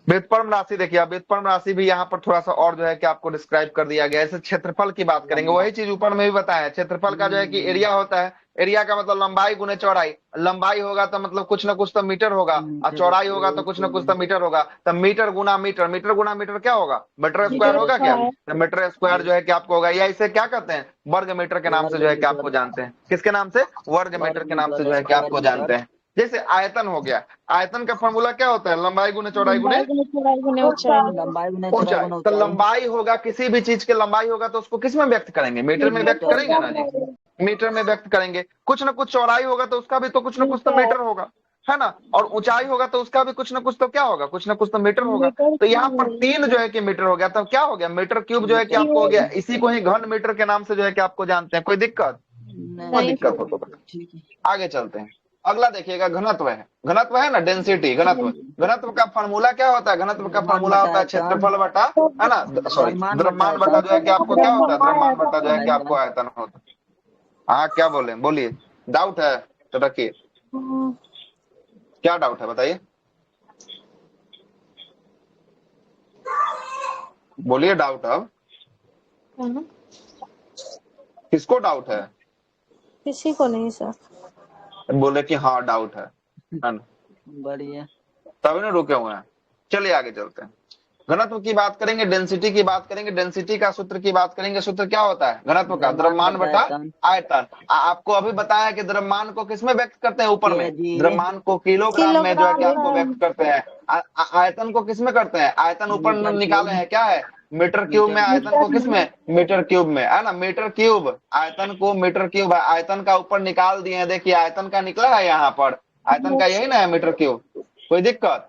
व्युत्पन्न राशि देखिए, अब व्युत्पन्न राशि भी यहाँ पर थोड़ा सा और जो है कि आपको डिस्क्राइब कर दिया गया है। जैसे क्षेत्रफल की बात करेंगे, वही चीज ऊपर में भी बताया है। क्षेत्रफल का जो है कि एरिया होता है, एरिया का मतलब लंबाई गुने चौड़ाई। लंबाई होगा तो मतलब कुछ ना कुछ तो मीटर होगा, और चौड़ाई होगा तो कुछ ना कुछ तो मीटर होगा। तो मीटर गुना मीटर, मीटर गुना मीटर क्या होगा, मीटर स्क्वायर होगा क्या। तो मीटर स्क्वायर जो है कि आपको होगा, या इसे क्या कहते हैं, वर्ग मीटर के नाम से जो है कि आपको जानते हैं। किसके नाम से, वर्ग मीटर के नाम से जो है कि आपको जानते हैं। जैसे आयतन हो गया, आयतन का फॉर्मूला क्या होता है, लंबाई गुने चौड़ाई गुने लंबाई गुना चौड़ाई ऊंचाई। गुना तो ऊंचाई। लंबाई होगा, किसी भी चीज की लंबाई होगा तो उसको किस में व्यक्त करेंगे, मीटर में व्यक्त मीटर करेंगे ना जी, मीटर में व्यक्त करेंगे। कुछ ना कुछ चौड़ाई होगा तो उसका भी तो कुछ ना कुछ तो मीटर होगा, है ना। और ऊंचाई होगा तो उसका भी कुछ ना कुछ तो क्या होगा, कुछ ना कुछ तो मीटर होगा। तो यहाँ पर तीन जो है कि मीटर हो गया, तब क्या हो गया, मीटर क्यूब जो है कि आपको हो गया। इसी को ही घन मीटर के नाम से जो है कि आपको जानते हैं। कोई दिक्कत, कोई दिक्कत हो तो बता। ठीक है। आगे चलते हैं। अगला देखिएगा, घनत्व है। घनत्व है ना, डेंसिटी, घनत्व। घनत्व का फार्मूला क्या होता है, घनत्व का फार्मूला होता है क्षेत्रफल बटा, है ना, सॉरी, द्रव्यमान बटा जो है कि आपको क्या होता है, द्रव्यमान बटा जो है कि आपको आयतन होता है। हाँ क्या बोले, बोलिए, डाउट है तो रखिए, क्या डाउट है बताइए, बोलिए डाउट। अब किसको डाउट है, किसी को नहीं सर। बोले कि हाँ डाउट है ना, बढ़िया। तभी ना रुके हुए हैं। चलिए आगे चलते हैं। घनत्व की बात करेंगे, डेंसिटी की बात करेंगे। डेंसिटी का सूत्र की बात करेंगे, सूत्र क्या होता है घनत्व का, द्रव्यमान बटा आयतन। आपको अभी बताया कि द्रव्यमान को किसमें व्यक्त करते हैं, ऊपर में द्रव्यमान को किलोग्राम में जो है कि आपको व्यक्त करते हैं। आयतन को किसमें करते हैं, आयतन ऊपर निकाले हैं, क्या है, मीटर क्यूब में। आयतन को किसमें, मीटर क्यूब में, है ना, मीटर क्यूब। आयतन को मीटर क्यूब, आयतन का ऊपर निकाल दिए हैं, देखिए आयतन का निकला है यहाँ पर, आयतन का यही ना है मीटर क्यूब। कोई दिक्कत,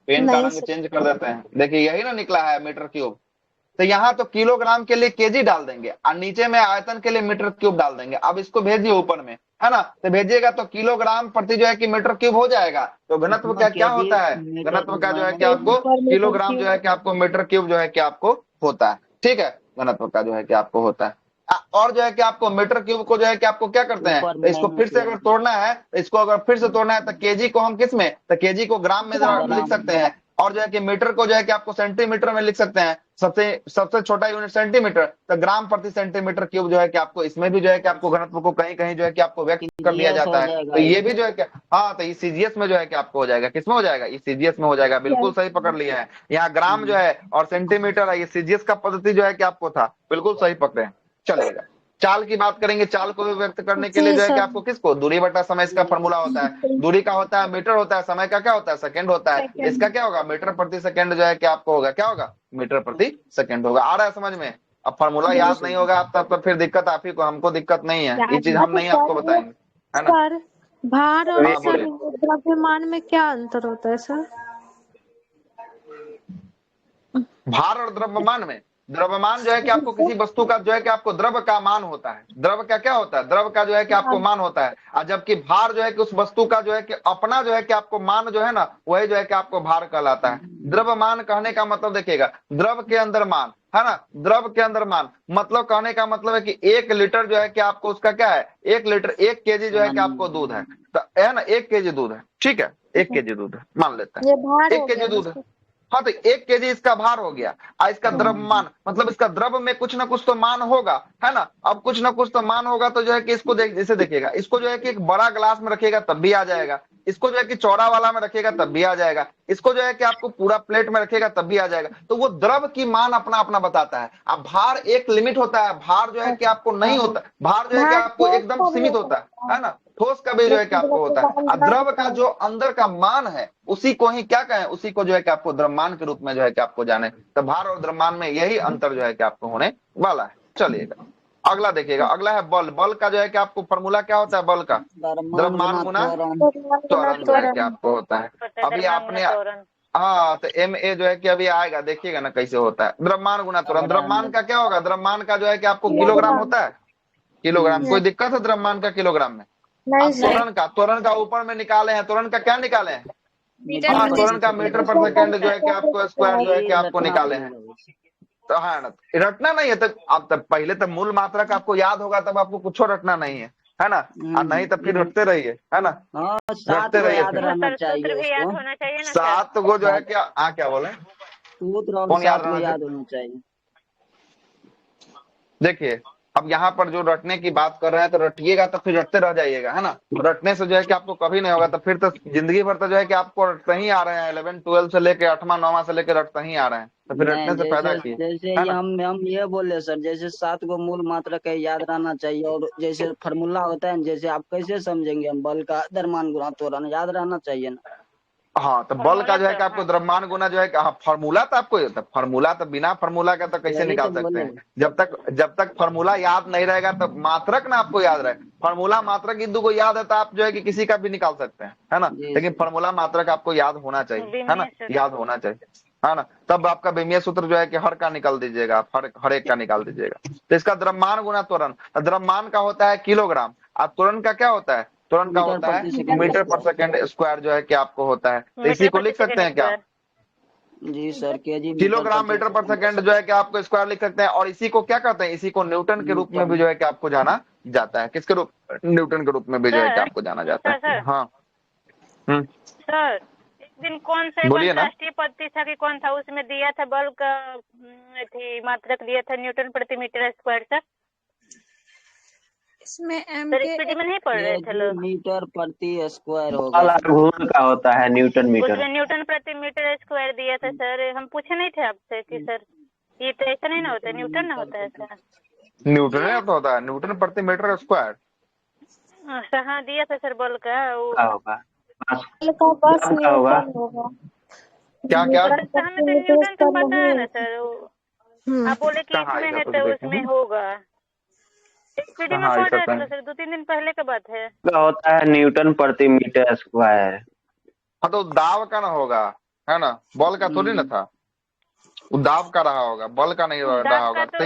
पेन का नहीं रंग सर। चेंज कर देते हैं, देखिए यही ना निकला है मीटर क्यूब। तो यहाँ तो किलोग्राम के लिए केजी डाल देंगे और नीचे में आयतन के लिए मीटर क्यूब डाल देंगे। अब इसको भेजिए ऊपर में, है ना, तो भेजिएगा तो किलोग्राम प्रति जो है कि मीटर क्यूब हो जाएगा। तो घनत्व का क्या होता है, घनत्व का जो है कि आपको किलोग्राम जो है कि आपको मीटर क्यूब जो है कि आपको होता है। ठीक है, घनत्व का जो है कि आपको होता है। और जो है कि आपको मीटर क्यूब को जो है कि आपको क्या करते हैं, तो इसको फिर से अगर तोड़ना है, इसको अगर फिर से तोड़ना है तो केजी को हम किस में, तो केजी को ग्राम में लिख सकते हैं। और जो है कि मीटर को जो है कि आपको सेंटीमीटर में लिख सकते हैं, सबसे छोटा यूनिट सेंटीमीटर, तो ग्राम प्रति सेंटीमीटर क्यूब जो है कि आपको इसमें भी जो है कि आपको घनत्व को कहीं कहीं जो है कि आपको व्यक्त कर दिया सीजीएस हो जाता है। जाएगा तो ये ये। भी जो है कि हाँ, तो ये सीजीएस में जो है कि आपको हो जाएगा, किसमें हो जाएगा, ये सीजीएस में हो जाएगा। बिल्कुल सही पकड़ लिया है। यहाँ ग्राम जो है और सेंटीमीटर है, ये सीजीएस का पद्धति जो है कि आपको था, बिल्कुल सही पकड़े हैं। चलिएगा, चाल की बात करेंगे। चाल को भी व्यक्त करने के लिए जी जो है कि सर। आपको किसको, दूरी बटा समय इसका फॉर्मूला होता है। दूरी का होता है मीटर होता है, समय का क्या होता है, सेकंड होता है। सेकंड। इसका क्या होगा, मीटर प्रति सेकंड जो है कि आपको होगा, क्या होगा, मीटर प्रति सेकंड होगा। आ रहा है समझ में? अब फॉर्मूला याद नहीं होगा आप तब तो फिर दिक्कत आप ही को, हमको दिक्कत नहीं है, ये चीज हम नहीं आपको बताएंगे, है ना। सर, भार और हाँ बोलिए। द्रव्यमान में क्या अंतर होता है सर? भार और द्रव्यमान में, द्रव्यमान जो है कि आपको किसी वस्तु का जो है कि आपको द्रव का मान होता है। द्रव का क्या होता है, द्रव का जो है कि आपको मान होता है। और जबकि भार जो है कि उस वस्तु का जो है कि अपना जो है कि आपको मान जो है ना, वही जो है कि आपको भार कहलाता है। द्रव्यमान कहने का मतलब देखिएगा, द्रव के अंदर मान, है ना, द्रव के अंदर मान, मतलब कहने का मतलब है कि 1 लीटर जो है कि आपको उसका क्या है, 1 लीटर 1 केजी जो है कि आपको दूध है, तो है ना, 1 केजी दूध है, ठीक है, 1 केजी दूध है मान लेते हैं, ये भार 1 हो केजी गया दूध है। हाँ, तो 1 केजी इसका भार हो गया। इसका द्रव्यमान मतलब इसका द्रव में कुछ ना कुछ तो मान होगा, है ना। अब कुछ ना कुछ तो मान होगा, तो जो है कि इसको जैसे देखिएगा, इसको जो है कि एक बड़ा ग्लास में रखिएगा तब भी आ जाएगा, इसको जो है कि चौड़ा वाला में रखिएगा तब भी आ जाएगा, इसको जो है कि आपको पूरा प्लेट में रखिएगा तब भी आ जाएगा। तो वो द्रव की मान अपना अपना बताता है। अब भार एक लिमिट होता है, भार जो है कि आपको नहीं होता, भार जो है कि आपको एकदम सीमित होता है ना। ठोस का भी जो है कि आपको होता है। और द्रव का जो अंदर का मान है, उसी को ही क्या कहें, उसी को जो है कि आपको द्रव्यमान के रूप में जो है कि आपको जाने। तो भार और द्रव्यमान में यही अंतर जो है कि आपको होने वाला है। चलिएगा, अगला देखिएगा, अगला है बल। बल का जो है कि आपको फॉर्मूला क्या होता है, बल का द्रव्यमान गुना त्वरण जो है कि आपको होता है। अभी आपने हाँ, तो MA जो है कि अभी आएगा, देखिएगा ना कैसे होता है, द्रव्यमान गुना त्वरण। द्रव्यमान का क्या होगा, द्रव्यमान का जो है कि आपको किलोग्राम होता है, किलोग्राम। कोई दिक्कत है द्रव्यमान का किलोग्राम में? नहीं सर। त्वरण का ऊपर में निकाले हैं, त्वरण का क्या निकाले हैं, हाँ, मीटर त्वरण का मीटर पर सेकंड जो है कि आपको स्क्वायर जो है कि आपको निकाले हैं। तो हाँ ना, रटना नहीं है, तब आप तब पहले तब मूल मात्रा का आपको याद होगा, तब आपको कुछ रटना नहीं है ना। और नहीं तब फिर रटते रहिए, है ना, रटते रहिए। याद रहना चाहिए उसको। 7 गो जो है क्या, क्या बोले, सूत्र कौन याद रहना याद होना चाहिए। देखिए, अब यहाँ पर जो रटने की बात कर रहे हैं, तो रटिएगा तो फिर रटते रह जाइएगा, है ना। रटने से जो है कि आपको कभी नहीं होगा, तो फिर तो जिंदगी भर तो जो है कि आपको रटते ही आ रहे हैं, 11 12 से लेके 8वां 9वां से लेके रटते ही आ रहे हैं, तो फिर रटने से फायदा की, जैसे है ना। हम ये बोले सर, जैसे 7 गो मूल मात्रा का याद रहना चाहिए, और जैसे फार्मूला होता है, जैसे आप कैसे समझेंगे, हम बल का द्रव्यमान गुना त्वरण याद रहना चाहिए ना। हाँ, तो बल का जो है कि आपको द्रव्यमान गुना जो है कि, हाँ, फार्मूला तो आपको, फार्मूला तो बिना फार्मूला का तो कैसे निकाल सकते हैं। जब तक फार्मूला याद नहीं रहेगा तब मात्रक ना आपको याद रहे। फार्मूला मात्रक इन को याद है तो आप जो है कि किसी का भी निकाल सकते हैं, है ना। लेकिन फार्मूला मात्रक आपको याद होना चाहिए, है ना, याद होना चाहिए, है ना। तब आपका विमीय सूत्र जो है कि हर का निकाल दीजिएगा आप, हर एक का निकाल दीजिएगा। तो इसका द्रव्यमान गुना त्वरण, द्रव्यमान का होता है किलोग्राम, और त्वरण का क्या होता है, त्वरण का होता है मीटर पर सेकंड स्क्वायर जो है कि आपको होता है। तो इसी को लिख सकते हैं क्या, जी सर, केजी किलोग्राम मीटर पर सेकंड जो है कि आपको स्क्वायर लिख सकते हैं। और इसी को क्या कहते हैं, इसी को न्यूटन के रूप में भी जो है कि आपको जाना जाता है। किसके रूप, न्यूटन के रूप में भी जो है कि आपको जाना जाता है। हाँ सर, एक दिन कौन सा बोलिए ना। राष्ट्रीय पद्धति था कि कौन था, उसमें दिया था बल का मात्रक दिया था न्यूटन प्रति मीटर स्क्वायर सर। इसमें एम सर के स्पीड में नहीं पढ़ रहे थे लोग, मीटर प्रति स्क्वायर होगा, घूर्ण का होता है न्यूटन मीटर, उसमें न्यूटन प्रति मीटर स्क्वायर दिया था सर। हम पूछे नहीं थे आपसे कि सर ये तो ऐसा नहीं ना होता है, न्यूटन ना होता है सर। न्यूटन तो होता है, न्यूटन प्रति मीटर स्क्वायर। हाँ दिया था सर बल का होगा, बस होगा। क्या क्या हमें तो न्यूटन तो पता है ना सर। आप बोले कि कहाँ इसमें है इधर तो देखें। उसमें होगा। स्पीडी में हाँ, पढ़ ऐसा रहे तो थे सर, 2-3 दिन पहले का बात है। होता है न्यूटन प्रति मीटर स्क्वायर। हाँ, तो दाब का ना होगा, है ना, बल का थोड़ी ना था, वो दाब का रहा होगा, बल का नहीं रहा होगा। तो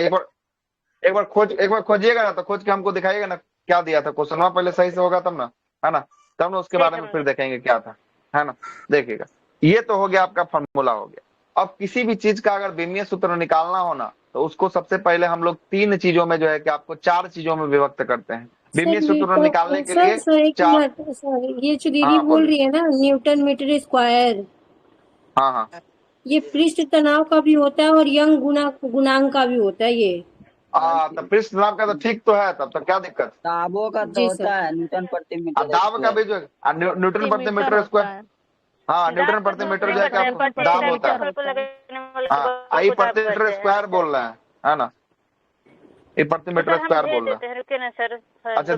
एक बार खोजिएगा ना, तो खोज के हमको दिखाइएगा ना क्या दिया था क्वेश्चन, पहले सही से होगा तब ना, है ना, तब ना उसके बारे में फिर देखेंगे क्या था, है ना। देखिएगा, ये तो हो गया आपका फॉर्मूला हो गया। अब किसी भी चीज का अगर विमीय सूत्र निकालना हो ना, तो उसको सबसे पहले हम लोग 3 चीजों में जो है कि आपको 4 चीजों में विभक्त करते हैं। विमीय सूत्र निकालने के लिए सर एक मिनट, सर ये जो दीदी बोल रही है ना न्यूटन मीटर स्क्वायर, हाँ हाँ ये पृष्ठ तनाव का भी होता है और यंग गुणांक का भी होता है ये। तो पृष्ठ तनाव का तो ठीक तो है, तब तो क्या दिक्कत। दाबों का तो जी होता सर। है न्यूटन प्रति और मीटर दाब का भी स्क्वायर। जो न्यूटन प्रति मीटर होता स्क्वायर। है। हाँ न्यूटन दाब प्रति का मीटर दूसरे जो है कि आपको प्रति दाब होता है। मीटर को लगने वाले हाँ बल आई को दाब प्रति मीटर कहते हैं। स्क्वायर बोल रहे हैं, है ना, ये प्रति तो मीटर सर हम स्क्वायर भेज बोल रहे देते हैं, रुकिए ना सर। हैं। अच्छा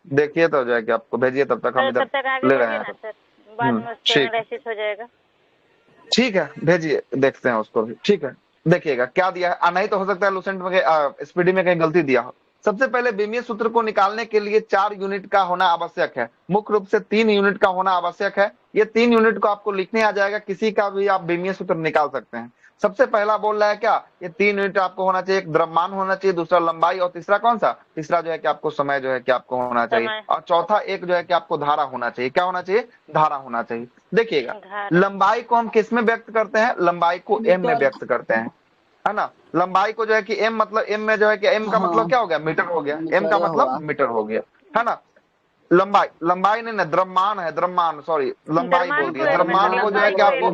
देखिए तो जो है कि आपको भेजिए, तब तक हम सर इधर तब तक आगे ले रहे बढ़िए हैं। ना सर, बाद में उसको ठीक एनालिसिस हो जाएगा। ठीक है, भेजिए, देखते हैं उसको भी। ठीक है, देखिएगा क्या दिया है। नहीं तो हो सकता है लुसेंट में स्पीडी में कहीं गलती दिया हो। सबसे पहले बीमीय सूत्र को निकालने के लिए 4 यूनिट का होना आवश्यक है, मुख्य रूप से 3 यूनिट का होना आवश्यक है। ये 3 यूनिट को आपको लिखने आ जाएगा, किसी का भी आप बीमीय सूत्र निकाल सकते हैं। सबसे पहला बोल रहा है क्या, ये 3 यूनिट आपको होना चाहिए। एक द्रव्यमान होना चाहिए, दूसरा लंबाई, और तीसरा कौन सा, तीसरा जो है कि आपको समय जो है कि आपको होना चाहिए, समय। और चौथा एक जो है कि आपको धारा होना चाहिए। क्या होना चाहिए, धारा होना चाहिए। देखिएगा धारा। लंबाई को हम किस में व्यक्त करते हैं, लंबाई को एम में व्यक्त करते हैं, है ना। लंबाई को जो है कि एम मतलब एम में जो है कि एम का मतलब क्या हो गया, मीटर हो गया। एम का मतलब मीटर हो गया, है ना। लंबाई नहीं ना, द्रव्यमान है, द्रव्यमान, सॉरी लंबाई बोल दिया। द्रव्यमान को जो है कि आपको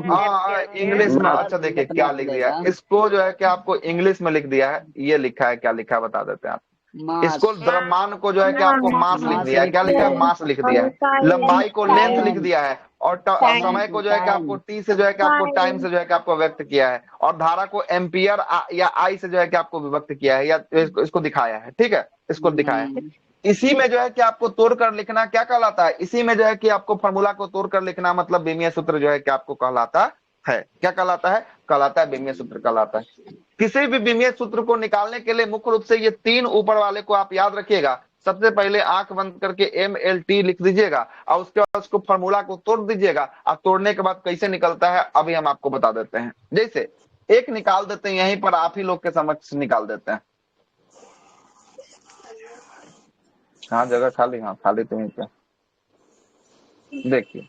इंग्लिश में, अच्छा देखिए क्या लिख दिया है, इसको जो है कि आपको इंग्लिश में लिख दिया है। ये लिखा है, क्या लिखा है बता देते हैं आप। इसको द्रव्यमान को जो है कि आपको मास लिख दिया है। क्या लिखा है, मास लिख दिया है। लंबाई को लेंथ लिख दिया है, और समय को जो है कि आपको टी से जो है कि आपको टाइम से जो है कि आपको व्यक्त किया है, और धारा को एम्पियर या आई से जो है कि आपको व्यक्त किया है, या इसको दिखाया है। ठीक है, इसको दिखाया है। इसी में जो है कि आपको तोड़ कर लिखना क्या कहलाता है, इसी में जो है कि आपको फॉर्मूला को तोड़ कर लिखना मतलब बीमीय सूत्र जो है कि आपको कहलाता है। क्या कहलाता है, कहलाता है बीमीय सूत्र कहलाता है। किसी भी बीमीय सूत्र को निकालने के लिए मुख्य रूप से ये 3 ऊपर वाले को आप याद रखिएगा। सबसे पहले आंख बंद करके MLT लिख दीजिएगा, और उसके बाद उसको फॉर्मूला को तोड़ दीजिएगा। और तोड़ने के बाद कैसे निकलता है अभी हम आपको बता देते हैं। जैसे एक निकाल देते हैं, यहीं पर आप ही लोग के समक्ष निकाल देते हैं। हाँ जगह खाली, हाँ खाली तो यहीं पे देखिए।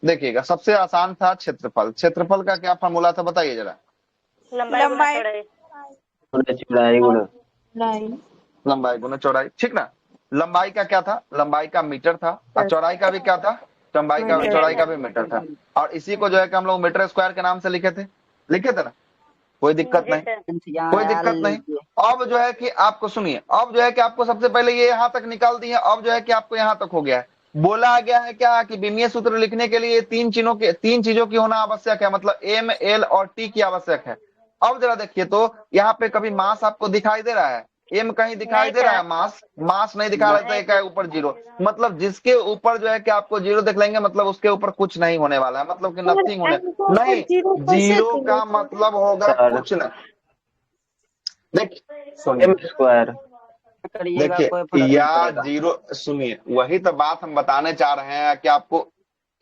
देखिएगा सबसे आसान था क्षेत्रफल। क्षेत्रफल का क्या फॉर्मूला था बताइए जरा। लंबाई लंबाई गुना चौड़ाई, ठीक ना। लंबाई का क्या था, लंबाई का मीटर था, और चौड़ाई का भी क्या था, चौड़ाई का भी मीटर था। और इसी को जो है कि हम लोग मीटर स्क्वायर के नाम से लिखे थे ना। कोई दिक्कत नहीं, कोई दिक्कत नहीं। अब जो है कि आपको सुनिए, अब जो है कि आपको सबसे पहले ये यहाँ तक निकाल दिए, अब जो है कि आपको यहाँ तक हो गया है। बोला गया है क्या कि बीमीय सूत्र लिखने के लिए 3 चीजों की होना आवश्यक है, मतलब एम एल और टी की आवश्यक है। अब जरा देखिए तो यहाँ पे कभी मास आपको दिखाई दे रहा है, एम कहीं दिखाई दे रहा है, मास नहीं दिखा रहा है, ऊपर 0, मतलब जिसके ऊपर जो है कि आपको 0 देख लेंगे, मतलब उसके ऊपर कुछ नहीं होने वाला है, मतलब कि नथिंग होने नहीं। 0 का मतलब होगा कुछ नहीं। स्क्वायर देखिए या 0, सुनिए वही तो बात हम बताने चाह रहे हैं कि आपको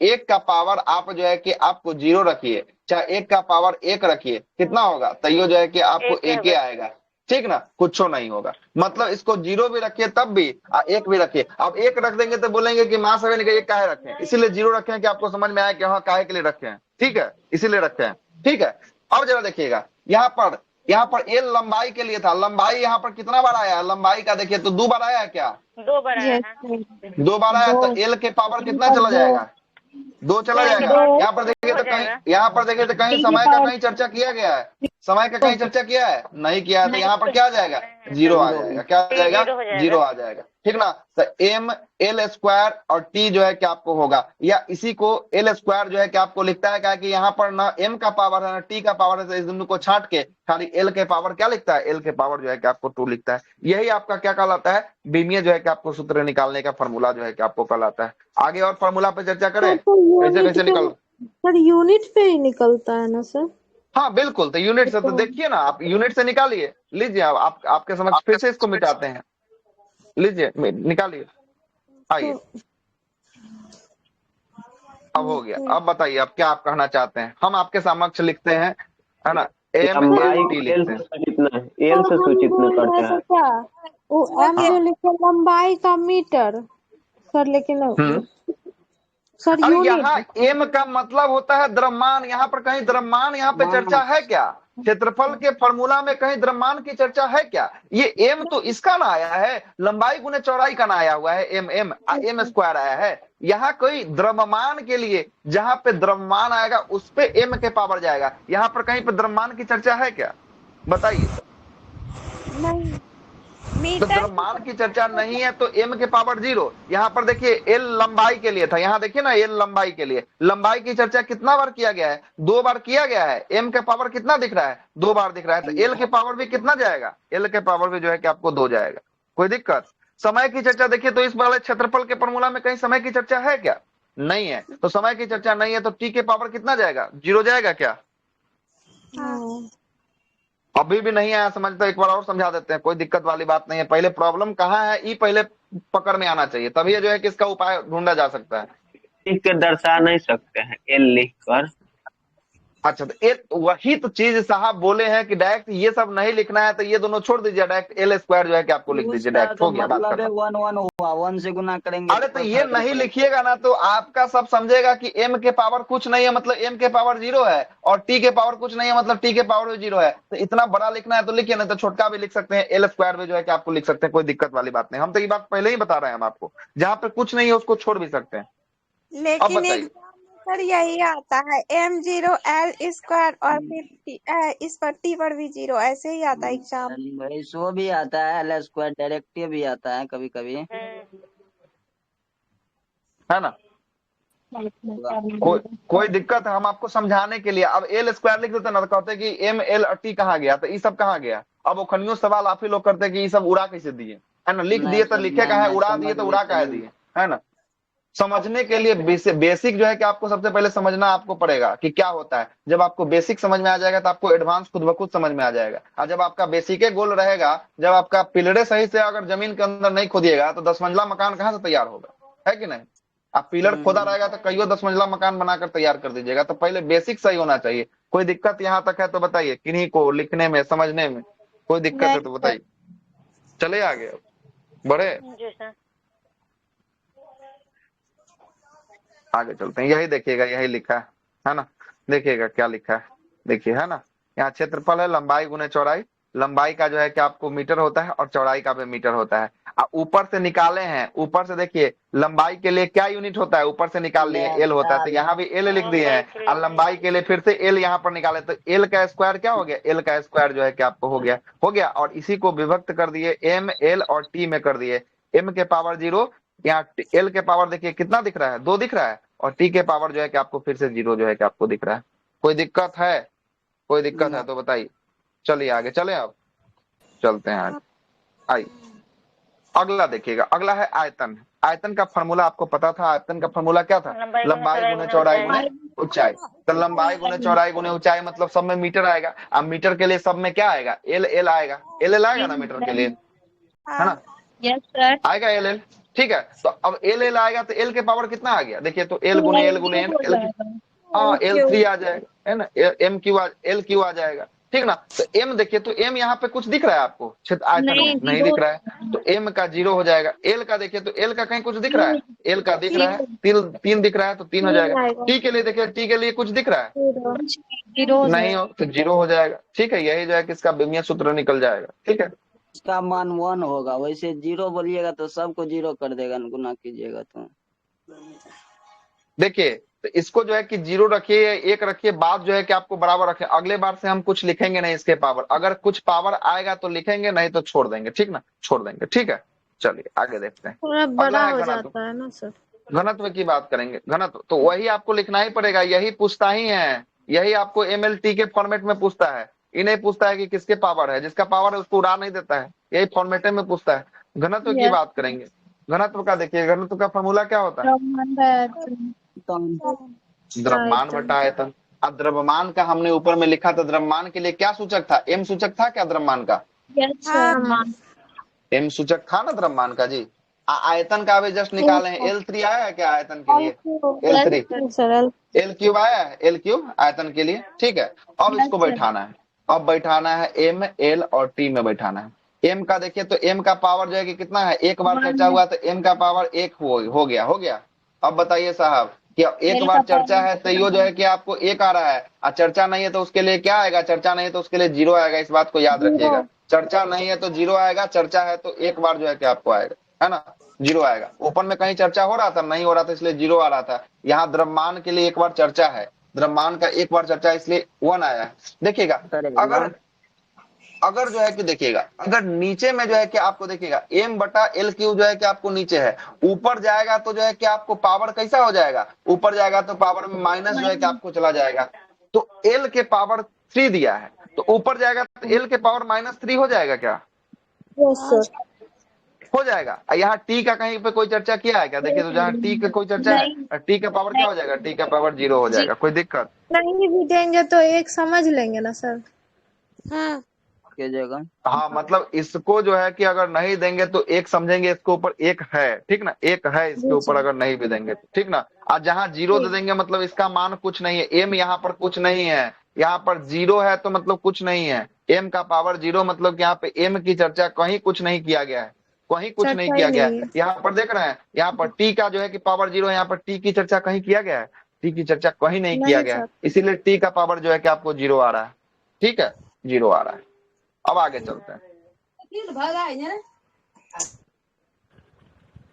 1 का पावर आप जो है कि आपको 0 रखिए, चाहे 1 का पावर 1 रखिए, कितना होगा तैयो जो है कि आपको 1 ही आएगा, ठीक ना, कुछ नहीं होगा। मतलब इसको 0 भी रखिए तब भी, 1 भी रखिए। अब 1 रख देंगे तो बोलेंगे कि मास है नहीं, 1 काहे रखे, इसीलिए 0 रखे हैं कि आपको समझ में आया कि हाँ काहे के लिए रखे हैं, ठीक है, इसीलिए रखे हैं, ठीक है। अब जरा देखिएगा यहाँ पर एल लंबाई के लिए था, लंबाई यहाँ पर कितना बार आया है, लंबाई का देखिए तो 2 बार आया है क्या, 2 बार आया है, 2 बार आया, तो एल के पावर कितना चला जाएगा, 2 चला जाएगा। यहाँ पर देखिए तो कहीं समय का कहीं चर्चा किया गया है, समय का कहीं चर्चा किया है नहीं किया है, तो यहाँ पर क्या आ जाएगा, 0 आ जाएगा, क्या आ जाएगा, 0 आ जाएगा, ठीक ना। तो एम एल स्क्वायर और टी जो है कि आपको होगा, या इसी को एल स्क्वायर जो है कि आपको लिखता है क्या कि यहाँ पर ना एम का पावर है ना टी का पावर है, तो इस दोनों को छांट के खाली एल के पावर क्या लिखता है, एल के पावर जो है कि आपको 2 लिखता है। यही आपका क्या कहलाता है, बीमीय जो है कि आपको सूत्र निकालने का फॉर्मूला जो है कि आपको कहलाता है। आगे और फॉर्मूला पे चर्चा करें, कैसे कैसे निकल सर यूनिट पे ही निकलता है ना सर। हाँ बिल्कुल, तो यूनिट से तो देखिए ना, आप यूनिट से निकालिए, लीजिए आपके समक्ष फिर से इसको मिटाते हैं, लीजिए निकालिए, आइए अब हो गया। अब बताइए आप क्या आप कहना चाहते हैं, हम आपके समक्ष लिखते हैं, है ना, एम एल टी लिखते हैं, एल से सूचित न करते हैं क्या वो एम जो लिखे लंबाई का मीटर सर, लेकिन सर अरे यूनिट यहाँ एम का मतलब होता है द्रव्यमान, यहाँ पर कहीं द्रव्यमान यहाँ पे चर्चा है क्या, क्षेत्रफल के फॉर्मूला में कहीं द्रव्यमान की चर्चा है क्या, ये एम तो इसका ना आया है, लंबाई गुने चौड़ाई का ना आया हुआ है, एम स्क्वायर आया है, यहाँ कोई द्रव्यमान के लिए जहां पे द्रव्यमान आएगा उस पे m के पावर जाएगा। यहाँ पर कहीं पे द्रव्यमान की चर्चा है क्या, बताइए। नहीं, तो मीटर द्रव्यमान की चर्चा नहीं है तो m के पावर 0। यहाँ पर देखिए l लंबाई के लिए था, यहाँ देखिए ना l लंबाई के लिए, लंबाई की चर्चा कितना बार किया गया है, 2 बार किया गया है। m के पावर कितना दिख रहा है, 2 बार दिख रहा है, तो l के पावर भी कितना जाएगा, l के पावर भी जो है कि आपको 2 जाएगा। कोई दिक्कत। समय की चर्चा देखिए तो इस वाले क्षेत्रफल के फॉर्मूला में कहीं समय की चर्चा है क्या, नहीं है। तो समय की चर्चा नहीं है तो t के पावर कितना जाएगा, 0 जाएगा क्या। अभी भी नहीं आया समझ तो एक बार और समझा देते हैं, कोई दिक्कत वाली बात नहीं है। पहले प्रॉब्लम कहाँ है ये पहले पकड़ में आना चाहिए, तभी जो है कि इसका उपाय ढूंढा जा सकता है। लिख के दर्शा नहीं सकते हैं, एल लिख कर। अच्छा, तो एक वही तो चीज साहब बोले हैं कि डायरेक्ट ये सब नहीं लिखना है, तो ये दोनों छोड़ दीजिए, डायरेक्ट एल स्क्वायर जो है कि आपको लिख दीजिए, उसका डायरेक्ट तो हो गया बात मतलब है खत्म। 1 1 हुआ, 1 से गुना करेंगे अरे तो कोई ये फर्क नहीं पड़ेगा। लिखिएगा ना तो आपका सब समझेगा कि m के पावर कुछ नहीं है मतलब m के पावर 0 है, और t के पावर कुछ नहीं है मतलब t के पावर भी 0 है। तो इतना बड़ा लिखना है तो लिखिए, नहीं तो छोटका भी लिख सकते हैं, एल स्क्वायर भी जो है कि आपको लिख सकते हैं, कोई दिक्कत वाली बात नहीं। हम तो ये बात पहले ही बता रहे हैं हम आपको, जहां पे कुछ नहीं है उसको छोड़ भी सकते हैं। अब लेकिन बताइए। एग्जाम में सर यही आता है m0 l स्क्वायर और फिर इस पर t पर भी 0, ऐसे ही आता है एग्जाम। भाई सो भी आता है, एल स्क्वायर डायरेक्टिव भी आता है कभी कभी, है ना। कोई दिक्कत है, हम आपको समझाने के लिए। अब एल स्क्वायर लिख देते ना तो कहते कि एम एल टी कहाँ गया, तो ये सब कहाँ गया। अब वो खनियों सवाल आप ही लोग करते कि ये सब उड़ा कैसे दिए, है ना। लिख दिए तो लिखे कहा है, उड़ा दिए तो उड़ा कहा दिए, है ना। समझने के लिए बेसिक जो है कि आपको सबसे पहले समझना आपको पड़ेगा कि क्या होता है। जब आपको बेसिक समझ में आ जाएगा तो आपको एडवांस खुद ब खुद समझ में आ जाएगा। और जब आपका बेसिक गोल रहेगा, जब आपका पिलरे सही से अगर जमीन के अंदर नहीं खोदिएगा तो 10 मंजिला मकान कहाँ से तैयार होगा, है कि नहीं। आप पिलर खोदा रहेगा तो कईयों 10 मंजिला मकान बनाकर तैयार कर दीजिएगा। तो पहले बेसिक सही होना चाहिए। कोई दिक्कत यहाँ तक है तो बताइए, किन्हीं को लिखने में समझने में कोई दिक्कत है तो बताइए, चले आगे बढ़े, जी सर। आगे चलते हैं। यही देखिएगा, यही लिखा है ना, देखिएगा क्या लिखा है, देखिए है ना। यहाँ क्षेत्रफल है लंबाई गुने चौड़ाई, लंबाई का जो है कि आपको मीटर होता है और चौड़ाई का भी मीटर होता है। ऊपर से निकाले हैं, ऊपर से देखिए लंबाई के लिए क्या यूनिट होता है, ऊपर से निकाल लिए एल होता है, तो यहाँ भी एल लिख दिए हैं। और लंबाई के लिए फिर से एल यहाँ पर निकाले तो एल का स्क्वायर क्या हो गया, एल का स्क्वायर जो है कि आपको हो गया। और इसी को विभक्त कर दिए एम एल और टी में कर दिए। एम के पावर 0, यहाँ एल के पावर देखिए कितना दिख रहा है, 2 दिख रहा है, और टी के पावर जो है कि आपको फिर से 0 जो है कि आपको दिख रहा है। कोई दिक्कत है, कोई दिक्कत है तो बताइए। चलिए आगे चले, अब चलते हैं आगे। आइए अगला देखिएगा, अगला है आयतन। आयतन का फॉर्मूला आपको पता था, आयतन का फॉर्मूला क्या था, लंबाई गुने चौड़ाई गुने ऊंचाई। तो लंबाई गुने चौड़ाई गुने ऊंचाई मतलब सब में मीटर आएगा। अब मीटर के लिए सब में क्या आएगा, एल एल आएगा, एल एल आएगा ना मीटर के लिए, है ना। Yes sir. आएगा एल एल, ठीक है। तो अब एल एल आएगा तो एल के पावर कितना आ गया, देखिए तो एल गुने एल गुने एल, हाँ L3 आ जाएगा, है ना। एम क्यू एल क्यू आ जाएगा, ठीक ना। तो एम देखिए तो एम यहाँ पे कुछ दिख रहा है आपको क्षेत्र आयतन में, नहीं दिख रहा है, तो एम का 0 हो जाएगा। एल का देखिए तो एल का कहीं कुछ दिख रहा है, एल का दिख रहा है 3 दिख रहा है तो 3 हो जाएगा। टी के लिए देखिए, टी के लिए कुछ दिख रहा है, नहीं हो तो 0 हो जाएगा, ठीक है। यही जो है कि इसका विमीय सूत्र निकल जाएगा, ठीक है। इसका मान 1 होगा, वैसे 0 बोलिएगा तो सबको 0 कर देगा, गुना कीजिएगा तो। देखिए तो इसको जो है कि 0 रखिए, 1 रखिए, बात जो है कि आपको बराबर रखे। अगले बार से हम कुछ लिखेंगे नहीं इसके पावर, अगर कुछ पावर आएगा तो लिखेंगे, नहीं तो छोड़ देंगे, ठीक ना, छोड़ देंगे, ठीक है। चलिए आगे देखते हैं। थोड़ा बड़ा हो जाता है ना सर। घनत्व की बात करेंगे, घनत्व तो वही आपको लिखना ही पड़ेगा, यही पूछता ही है, यही आपको MLT के फॉर्मेट में पूछता है। ये नहीं पूछता है कि किसके पावर है, जिसका पावर है उसको उड़ा नहीं देता है, यही फॉर्मेट में पूछता है। घनत्व की बात करेंगे, घनत्व का देखिए, घनत्व का फॉर्मूला क्या होता है, द्रव्यमान बटा आयतन। अब द्रव्यमान का हमने ऊपर में लिखा था, द्रव्यमान के लिए क्या सूचक था, एम सूचक था क्या द्रव्यमान का, एम सूचक था ना द्रव्यमान का जी। आयतन का भी जस्ट निकाले हैं, L3 आया है क्या आयतन के लिए, L3, एल क्यूब आया है, एल क्यूब आयतन के लिए, ठीक है। अब इसको बैठाना है, अब बैठाना है एम एल और टी में बैठाना है। एम का देखिए तो एम का पावर जो है कि कितना है, एक बार चर्चा हुआ तो एम का पावर 1 हो गया। अब बताइए साहब कि एक बार चर्चा है तो यो जो है कि आपको 1 आ रहा है, और चर्चा नहीं है तो उसके लिए क्या आएगा, चर्चा नहीं है तो उसके लिए 0 आएगा। इस बात को याद रखिएगा, चर्चा नहीं है तो 0 आएगा, चर्चा है तो 1 बार जो है कि आपको आएगा, है ना। जीरो आएगा। ऊपर में कहीं चर्चा हो रहा था, नहीं हो रहा था, इसलिए जीरो आ रहा था। यहाँ द्रव्यमान के लिए एक बार चर्चा है, द्रव्यमान का एक बार चर्चा, इसलिए 1 आया है। देखिएगा अगर जो है कि देखिएगा, अगर नीचे में जो है कि आपको देखिएगा m/l³ जो है कि आपको नीचे है, ऊपर जाएगा तो जो है कि आपको पावर कैसा हो जाएगा, ऊपर जाएगा तो पावर में माइनस जो है कि आपको चला जाएगा। तो l के पावर 3 दिया है, तो ऊपर जाएगा तो l के पावर -3 हो जाएगा क्या? Yes sir. हो जाएगा। यहाँ t का कहीं पे कोई चर्चा किया है क्या? देखिए तो जहाँ t का कोई चर्चा है, t का पावर क्या हो जाएगा? t का पावर 0 हो जाएगा। कोई दिक्कत नहीं भी देंगे तो एक समझ लेंगे ना सर। हाँ के जगह हाँ, मतलब इसको जो है कि अगर नहीं देंगे तो एक समझेंगे, इसके ऊपर एक है, ठीक ना, एक है इसके ऊपर, अगर नहीं भी देंगे तो, ठीक ना। आज जहाँ 0 दे देंगे मतलब इसका मान कुछ नहीं है, m यहाँ पर कुछ नहीं है, यहाँ पर 0 है तो मतलब कुछ नहीं है, m का पावर 0 मतलब कि यहाँ पे m की चर्चा कहीं कुछ नहीं किया गया है, कहीं कुछ नहीं किया गया है। यहाँ पर देख रहे हैं, यहाँ पर t का जो है कि पावर 0 है, यहाँ पर t की चर्चा कहीं किया गया है? t की चर्चा कहीं नहीं किया गया है, इसीलिए t का पावर जो है कि आपको 0 आ रहा है। ठीक है, 0 आ रहा है। अब आगे चलते हैं।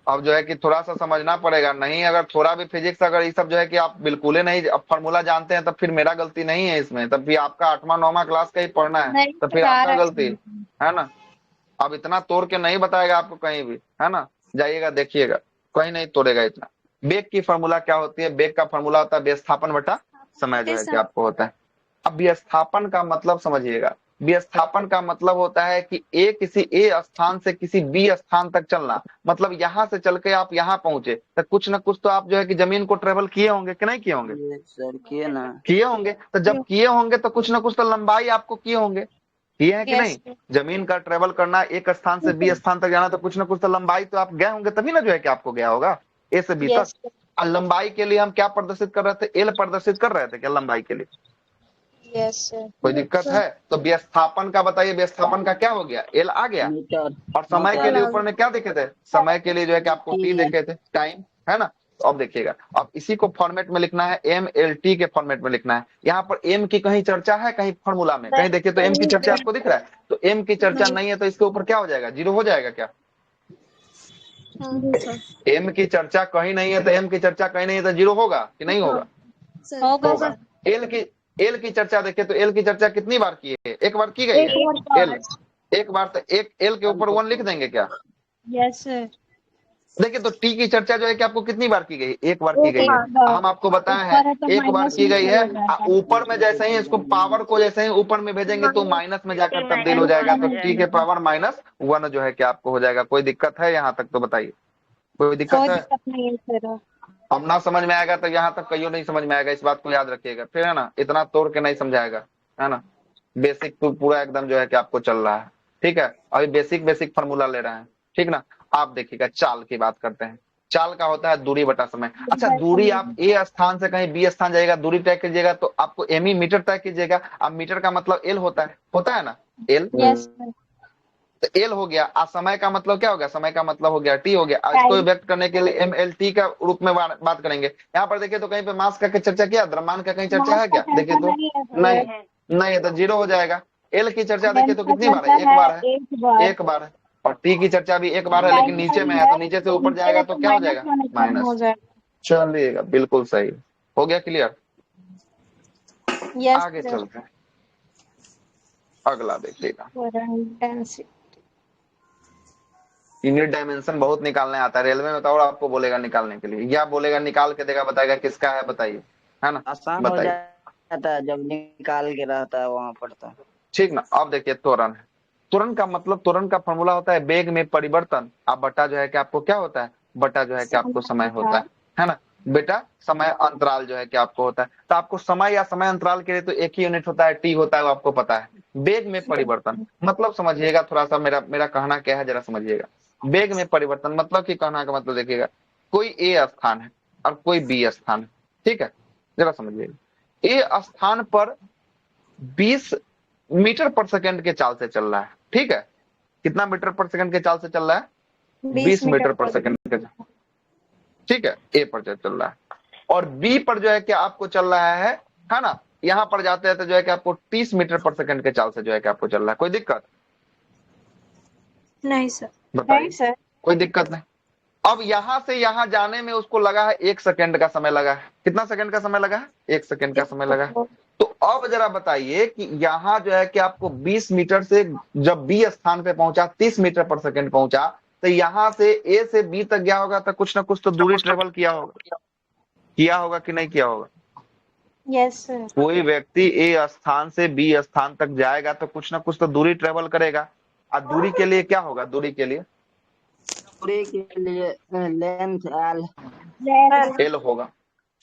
अब जो है कि थोड़ा सा समझना पड़ेगा, नहीं अगर थोड़ा भी फिजिक्स, अगर ये सब जो है कि आप बिल्कुल ही नहीं अब फॉर्मूला जानते हैं, तब फिर मेरा गलती नहीं है इसमें, तब भी आपका 8वां 9वां क्लास का ही पढ़ना है, तब फिर आपका गलती है ना। अब इतना तोड़ के नहीं बताएगा आपको कहीं भी, है ना, जाइएगा देखिएगा, कहीं नहीं तोड़ेगा इतना। बेग की फॉर्मूला क्या होती है? बेग का फॉर्मूला होता है विस्थापन बटा समय जो है कि आपको होता है। अब विस्थापन का मतलब समझिएगा, विस्थापन का मतलब होता है कि किसी ए स्थान से किसी बी स्थान तक चलना, मतलब यहां से चल के आप यहां पहुंचे तो कुछ ना कुछ तो आप जो है कि जमीन को ट्रेवल किए होंगे कि नहीं किए होंगे? सर किए ना, किए होंगे। तो जब किए होंगे तो कुछ ना कुछ तो लंबाई आपको किए होंगे, किए हैं कि नहीं? जमीन का ट्रेवल करना, एक स्थान से बी स्थान तक जाना, तो कुछ ना कुछ तो लंबाई तो आप गए होंगे, तभी ना जो है कि आपको गया होगा ए से बी तक। और लंबाई के लिए हम क्या प्रदर्शित कर रहे थे? एल प्रदर्शित कर रहे थे क्या लंबाई के लिए? Yes sir. कोई दिक्कत है? तो विस्थापन का बताइए, विस्थापन का क्या हो गया? एल आ गया। और समय के लिए ऊपर में क्या देखे थे? समय के लिए जो है कि आपको टी देखे थे, टाइम, है ना। तो अब देखिएगा, अब इसी को फॉर्मेट में लिखना है, MLT के फॉर्मेट में लिखना है। यहाँ पर m की कहीं चर्चा है कहीं फॉर्मूला में? कहीं देखिए तो m की चर्चा आपको दिख रहा है? तो m की चर्चा नहीं है तो इसके ऊपर क्या हो जाएगा? 0 हो जाएगा क्या? m की चर्चा कहीं नहीं है तो m की चर्चा कहीं नहीं है तो 0 होगा कि नहीं होगा? होगा। एल की चर्चा देखे तो एल की चर्चा कितनी बार की है? एक बार की गई है एल, एक बार। तो एक एल के ऊपर 1 लिख देंगे क्या? Yes sir. देखिए तो टी की चर्चा जो है कि आपको कितनी बार की गई? एक बार की गई है। हम आपको बताए हैं एक बार की गई है। ऊपर में जैसे ही इसको पावर को जैसे ही ऊपर में भेजेंगे तो माइनस में जाकर तब्दील हो जाएगा, तो टी के पावर -1 जो है कि आपको हो जाएगा। कोई दिक्कत है यहाँ तक? तो बताइए, कोई दिक्कत है? अब ना समझ में आएगा तो यहाँ तक कहीं नहीं समझ में आएगा, इस बात को याद रखिएगा, फिर है ना, इतना तोड़ के नहीं समझाएगा, है ना। बेसिक तो पूरा एकदम जो है कि आपको चल रहा है, ठीक है। अभी बेसिक फार्मूला ले रहे हैं, ठीक ना। आप देखिएगा, चाल की बात करते हैं। चाल का होता है दूरी बटा समय। अच्छा, दूरी आप ए स्थान से कहीं बी स्थान जाएगा, दूरी तय कीजिएगा तो आपको एम मीटर तय कीजिएगा। अब मीटर का मतलब एल होता है ना, एल। तो एल हो गया। आज समय का मतलब क्या हो गया? समय का मतलब हो गया टी हो गया। इसको व्यक्त करने के लिए MLT का रूप में बात करेंगे। यहाँ पर देखिए तो कहीं पे मास का चर्चा किया, द्रव्यमान का कहीं चर्चा है क्या? देखिए तो नहीं है, तो 0 हो जाएगा। एल की चर्चा देखिए तो कितनी बार है? एक बार है, एक बार है। और टी की चर्चा भी एक बार है, लेकिन नीचे में है, तो नीचे से ऊपर जाएगा तो क्या हो जाएगा? माइनस। चलिएगा, बिल्कुल सही हो गया। क्लियर? आगे चलते हैं, अगला देखिएगा। यूनिट डायमेंशन बहुत निकालने आता है रेलवे में, तो और आपको बोलेगा निकालने के लिए, या बोलेगा निकाल के देगा, बताएगा किसका है, बताइए, है ना। आसान हो जाता है जब निकाल के रहता है वहां पर तो, ठीक ना। अब देखिए त्वरण है। त्वरण का मतलब, त्वरण का फॉर्मूला होता है वेग में परिवर्तन, अब बटा जो है कि आपको क्या होता है? बटा जो है कि आपको समय होता है ना बेटा। समय अंतराल जो है कि आपको होता है। तो आपको समय या समय अंतराल के लिए तो एक ही यूनिट होता है, टी होता है, वो आपको पता है। वेग में परिवर्तन मतलब समझिएगा, थोड़ा सा मेरा कहना क्या है जरा समझिएगा। वेग में परिवर्तन मतलब कि कहना का मतलब देखिएगा, कोई ए स्थान है और कोई बी स्थान है, ठीक है, जरा समझिएगा। ए स्थान पर 20 मीटर पर सेकंड के चाल से चल रहा है, ठीक है। कितना मीटर पर सेकंड के चाल से चल रहा है? 20 मीटर पर सेकंड के, ठीक है, ए पर चल रहा है। और बी पर जो है कि आपको चल रहा है ना, यहां पर जाते हैं तो जो है कि आपको 30 मीटर पर सेकंड के चाल से जो है कि आपको चल रहा है। कोई दिक्कत नहीं सर? बताइए सर, कोई दिक्कत नहीं। अब यहां से यहां जाने में उसको लगा है 1 सेकंड का समय लगा है। कितना सेकंड का समय लगा है? 1 सेकंड का समय लगा है। तो अब जरा बताइए कि यहाँ जो है कि आपको 20 मीटर से जब बी स्थान पे पहुंचा 30 मीटर पर सेकंड पहुंचा, तो यहाँ से ए से बी तक गया होगा तो कुछ ना कुछ तो दूरी ट्रेवल किया होगा कि नहीं किया होगा? Yes sir. कोई व्यक्ति ए स्थान से बी स्थान तक जाएगा तो कुछ ना कुछ तो दूरी ट्रेवल करेगा। और दूरी के लिए क्या होगा? दूरी के लिए लेंथ एल होगा।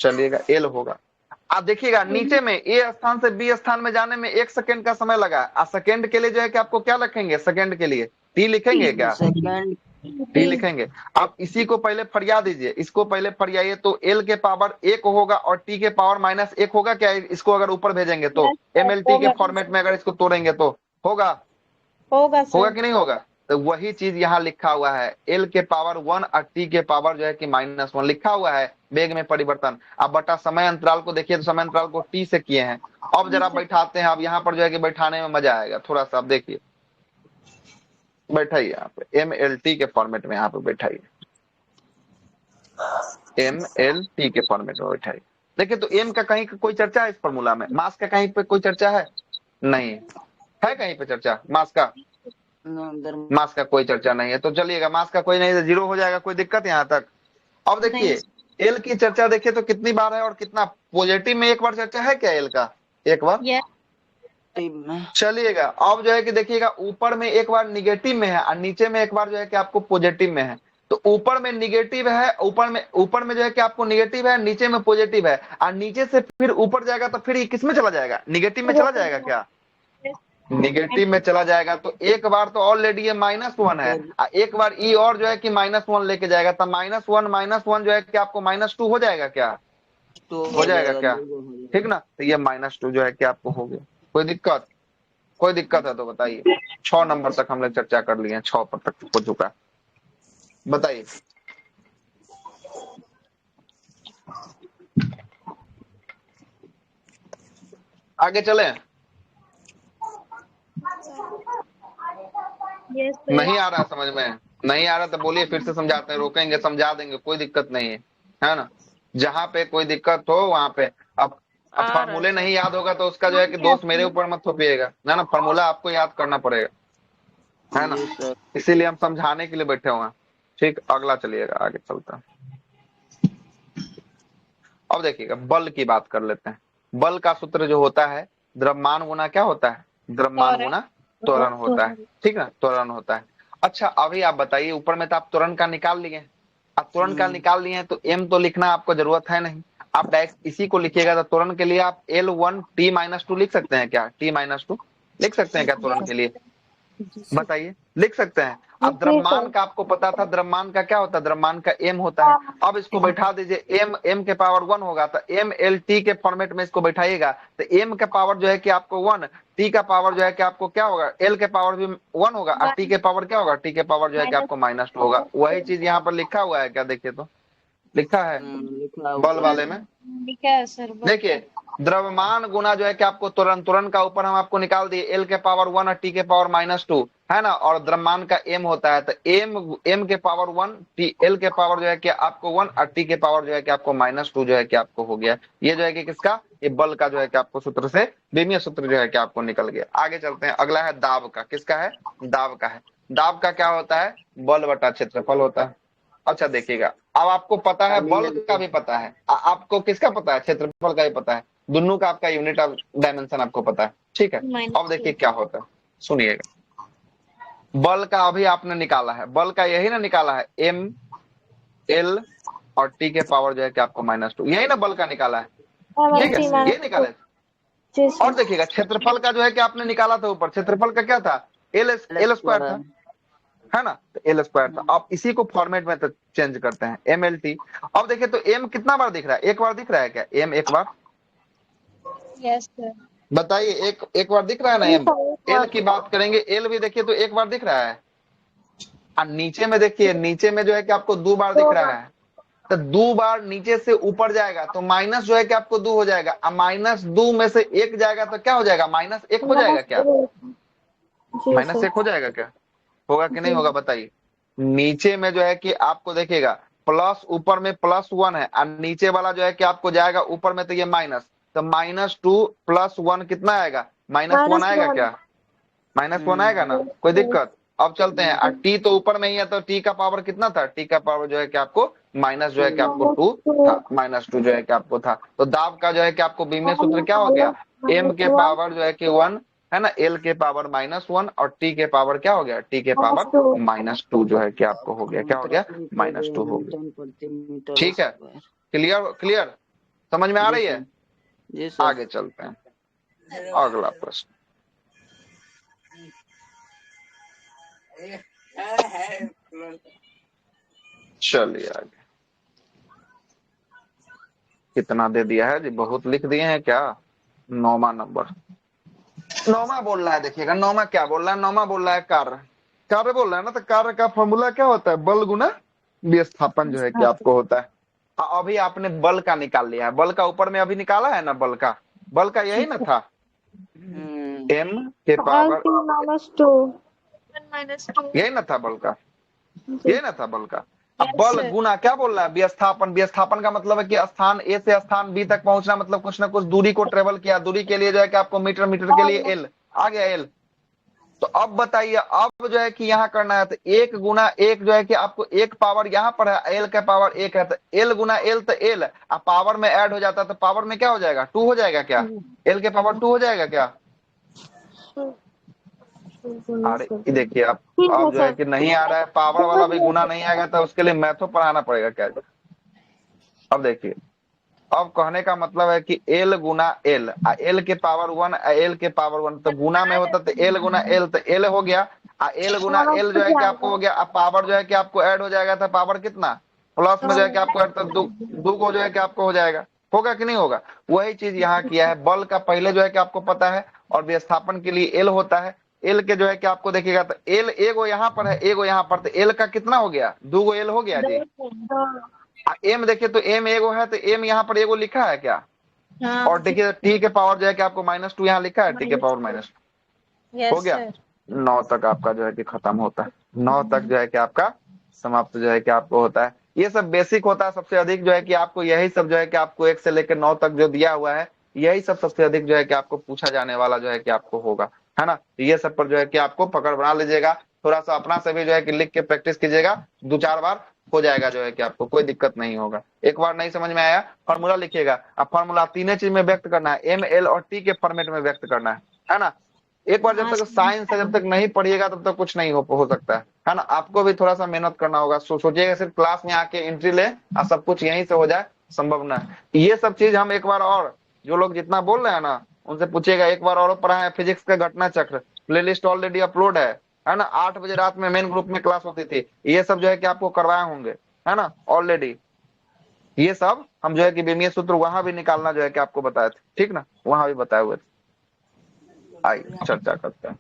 चलिएगा, एल होगा। आप देखिएगा नीचे में ए स्थान से बी स्थान में जाने में 1 सेकंड का समय लगा। और सेकंड के लिए जो है कि आपको क्या लिखेंगे? सेकंड के लिए टी लिखेंगे क्या? सेकंड टी लिखेंगे। आप इसी को पहले फरिया दीजिए, इसको पहले फरियाइए तो एल के पावर 1 होगा और टी के पावर -1 होगा क्या? इसको अगर ऊपर भेजेंगे तो MLT के फॉर्मेट में अगर इसको तोड़ेंगे तो होगा कि नहीं होगा? तो वही चीज यहाँ लिखा हुआ है, एल के पावर 1 और टी के पावर जो है कि -1 लिखा हुआ है। वेग में परिवर्तन। अब बटा समय अंतराल को देखिए तो समय अंतराल को टी से किए हैं। अब जरा बैठाते हैं। अब यहाँ पर जो है कि बैठाने में मजा आएगा थोड़ा सा। आप देखिए, बैठाइए यहाँ पे MLT के फॉर्मेट में, यहाँ पे बैठाइए MLT के फॉर्मेट में बैठाइए। देखिए तो एम का कहीं कोई चर्चा है इस फॉर्मूला में? मास का कहीं पे कोई चर्चा है? नहीं है कहीं पे चर्चा मास का? मास का कोई चर्चा नहीं है। तो चलिएगा, मास का कोई नहीं है, 0 हो जाएगा। कोई दिक्कत यहाँ तक? अब देखिए एल की चर्चा देखिए तो कितनी बार है और कितना पॉजिटिव में एक बार चर्चा है क्या एल का? एक बार। चलिएगा, अब जो है कि देखिएगा ऊपर में एक बार निगेटिव में है और नीचे में एक बार जो है कि आपको पॉजिटिव में है। तो ऊपर में निगेटिव है, ऊपर में जो है कि आपको निगेटिव है, नीचे में पॉजिटिव है। और नीचे से फिर ऊपर जाएगा तो फिर ये किस में चला जाएगा? निगेटिव में चला जाएगा क्या? निगेटिव में चला जाएगा। तो एक बार तो ऑलरेडी ये -1 है, एक बार ई और जो है कि -1 लेके जाएगा। तो -1 जो है कि आपको -2 हो जाएगा क्या? हो जाएगा क्या? ठीक ना? तो ये -2 जो है कि आपको हो गया। कोई दिक्कत? कोई दिक्कत है तो बताइए। 6 नंबर तक हम लोग चर्चा कर लिए हैं, 6 पर तक हो चुका है। बताइए आगे चले। नहीं आ रहा समझ में? नहीं आ रहा तो बोलिए, फिर से समझाते हैं, रोकेंगे, समझा देंगे, कोई दिक्कत नहीं है ना? जहां पे कोई दिक्कत हो वहां पे। अब फॉर्मूले नहीं याद होगा तो उसका जो है कि दोस्त मेरे ऊपर मत थोपिएगा ना। फॉर्मूला आपको याद करना पड़ेगा, है ना? इसीलिए हम समझाने के लिए बैठे हुए हैं। ठीक, अगला चलिएगा, आगे चलता है। अब देखिएगा, बल की बात कर लेते हैं। बल का सूत्र जो होता है, द्रव्यमान गुना क्या होता है? द्रव्यमान गुना त्वरण होता है। ठीक है, त्वरण होता है। अच्छा, अभी आप बताइए, ऊपर में तो आप त्वरण का निकाल लिए। आप त्वरण का निकाल लिए हैं तो m तो लिखना आपको जरूरत है नहीं। आप डायरेक्ट इसी को लिखिएगा। तो त्वरण के लिए आप L1 T-2 लिख सकते हैं क्या? T-2 लिख सकते हैं क्या त्वरण के लिए? बताइए, लिख सकते हैं। अब द्रव्यमान का आपको पता था, द्रव्यमान का क्या होता है? द्रव्यमान का m होता है। अब इसको बैठा दीजिए, m के पावर 1 होगा तो MLT के फॉर्मेट में इसको बैठाइएगा। तो m का पावर जो है कि आपको 1, t का पावर जो है कि आपको क्या होगा? l के पावर भी 1 होगा और t के पावर क्या होगा? t के पावर जो है कि आपको -2 होगा। वही चीज यहाँ पर लिखा हुआ है क्या? देखिए तो लिखा है बल वाले में, लिखा है सर। देखिए द्रव्यमान गुना जो है कि आपको त्वरण का ऊपर हम आपको निकाल दिए, एल के पावर 1 और टी के पावर -2, है ना? और द्रव्यमान का m होता है तो m के पावर 1, टी एल के पावर जो है कि आपको 1 और टी के पावर जो है कि आपको -2 जो है कि आपको हो गया। ये जो है कि किसका? ये बल का जो है कि आपको सूत्र से विमीय सूत्र जो है कि आपको निकल गया। आगे चलते हैं, अगला है दाब का। किसका है? दाब का है। दाब का क्या होता है? बल बटा क्षेत्रफल होता है। अच्छा देखिएगा, अब आपको पता है, बल का भी पता है, आपको किसका पता है? क्षेत्रफल का भी पता है। दोनों का आपका यूनिट ऑफ डायमेंशन आपको पता है। ठीक है, अब देखिए क्या होता है, सुनिएगा। बल का अभी आपने निकाला है, बल का यही ना निकाला है, m l और t के पावर जो है कि आपको -2, यही ना बल का निकाला है। ठीक है, ये निकाला है। और देखिएगा क्षेत्रफल का जो है कि आपने निकाला था ऊपर, क्षेत्रफल का क्या था? l स्क्वायर था, है ना? तो एल स्क्वायर था। अब इसी को फॉर्मेट में तो चेंज करते हैं, MLT। अब देखिए तो m कितना बार दिख रहा है? एक बार दिख रहा है क्या? m एक बार? Yes sir. बताइए, एक बार दिख रहा है ना m? l की बात करेंगे, l भी देखिए तो एक बार दिख रहा है। और नीचे में देखिए, नीचे में जो है कि आपको 2 बार दिख रहा है। तो 2 बार नीचे से ऊपर जाएगा तो माइनस जो है कि आपको 2 हो जाएगा, और -2 में से 1 जाएगा तो क्या हो जाएगा? -1 हो जाएगा क्या? -1 हो जाएगा क्या? होगा कि नहीं होगा बताइए? नीचे में जो है कि आपको देखिएगा प्लस, ऊपर में +1 है और नीचे वाला जो है कि आपको जाएगा ऊपर में, तो ये माइनस, तो -2 + 1 कितना आएगा? -1 आएगा क्या? -1 आएगा ना, कोई दिक्कत? अब चलते हैं, और टी तो ऊपर में ही है, तो टी का पावर कितना था? टी का पावर जो है कि आपको माइनस जो है कि आपको 2 था, -2 जो है कि आपको था। तो दाब का जो है कि आपको बीमीय सूत्र क्या हो गया? m के पावर जो है कि 1 है ना, l के पावर -1 और t के पावर क्या हो गया? t के पावर -2 जो है कि आपको हो गया, क्या हो गया? -2 हो गया। ठीक है, क्लियर क्लियर, समझ में आ रही है? जी सर। आगे चलते हैं, अगला प्रश्न। चलिए आगे, कितना दे दिया है जी? बहुत लिख दिए हैं क्या? 9वां नंबर, 9वां बोल रहा है, देखिएगा 9वां क्या बोल रहा है? 9वां बोल रहा है कार्य, कार्य बोल रहा है ना, तो कार्य का फॉर्मूला क्या होता है? बल गुना विस्थापन जो है कि आपको होता है। अभी आपने बल का निकाल लिया है, बल का ऊपर में अभी निकाला है ना, बल का यही ना था, m के पावर यही ना था बल का, यही ना था बल का। अब बल गुना क्या बोल रहा है? विस्थापन। विस्थापन का मतलब है कि स्थान A से स्थान B तक पहुंचना, मतलब कुछ ना कुछ दूरी को ट्रेवल किया, दूरी के लिए जो है कि आपको मीटर, मीटर के लिए L आ गया, L। तो अब बताइए, अब जो है कि यहाँ करना है, तो 1 गुना 1 जो है कि आपको 1 पावर यहाँ पर है, L का पावर 1 है, तो L गुना L, तो L अब पावर में ऐड हो जाता है, तो पावर में क्या हो जाएगा? 2 हो जाएगा क्या? L के पावर 2 हो जाएगा क्या? अरे देखिए, अब जो है कि नहीं आ रहा है, पावर वाला भी गुना नहीं आएगा, तो उसके लिए मैथो पढ़ाना पड़ेगा क्या? अब देखिए, अब कहने का मतलब है कि L गुना L, L के पावर 1, L के पावर 1, तो गुना में होता तो L गुना L, तो L हो गया, L गुना L जो है कि आपको हो गया। अब पावर जो है कि आपको ऐड हो जाएगा, था पावर कितना? प्लस में जो है कि आपको ऐड, तो 2 को जो है कि आपको हो जाएगा, होगा कि नहीं होगा? वही चीज यहाँ किया है। बल का पहले जो है कि आपको पता है, और विस्थापन के लिए L होता है। L के जो है कि आपको देखिएगा, तो L एगो यहाँ पर है, एगो यहाँ पर, तो L का कितना हो गया? 2 गो L हो गया जी। M देखिए, तो M एगो है, तो M यहाँ पर एगो लिखा है क्या? और देखिए T के पावर जो है कि आपको -2 यहाँ लिखा है, T के पावर -2 हो गया। 9 तक आपका जो है कि खत्म होता है, 9 तक जो है कि आपका समाप्त जो है कि आपको होता है। ये सब बेसिक होता है, सबसे अधिक जो है कि आपको यही सब जो है कि आपको 1 से लेकर 9 तक जो दिया हुआ है, यही सब सबसे अधिक जो है कि आपको पूछा जाने वाला जो है कि आपको होगा, है ना। ये सब पर जो है कि आपको पकड़ बना लीजिएगा, थोड़ा सा अपना से भी जो है कि लिख के प्रैक्टिस कीजिएगा, 2-4 बार हो जाएगा जो है कि आपको कोई दिक्कत नहीं होगा। एक बार नहीं समझ में आया, फॉर्मूला लिखिएगा। अब फॉर्मूला तीनों चीज में व्यक्त करना है, M, L और T के फॉर्मेट में व्यक्त करना है ना। एक बार जब तक साइंस है, जब तक नहीं पढ़िएगा तब तक कुछ नहीं हो सकता है ना। आपको भी थोड़ा सा मेहनत करना होगा। सोचिएगा सिर्फ क्लास में आके एंट्री ले और सब कुछ यहीं से हो जाए, संभव ना है। ये सब चीज हम एक बार और, जो लोग जितना बोल रहे हैं ना, उनसे पूछिएगा, एक बार और पढ़ा है फिजिक्स का घटना चक्र, प्लेलिस्ट ऑलरेडी अपलोड है ना। 8 बजे रात में मेन ग्रुप में क्लास होती थी, ये सब जो है कि आपको करवाए होंगे, है ना, ऑलरेडी। ये सब हम जो है कि विमीय सूत्र वहां भी निकालना जो है कि आपको बताए थे, ठीक ना, वहां भी बताए हुए थे। आइए चर्चा करते हैं,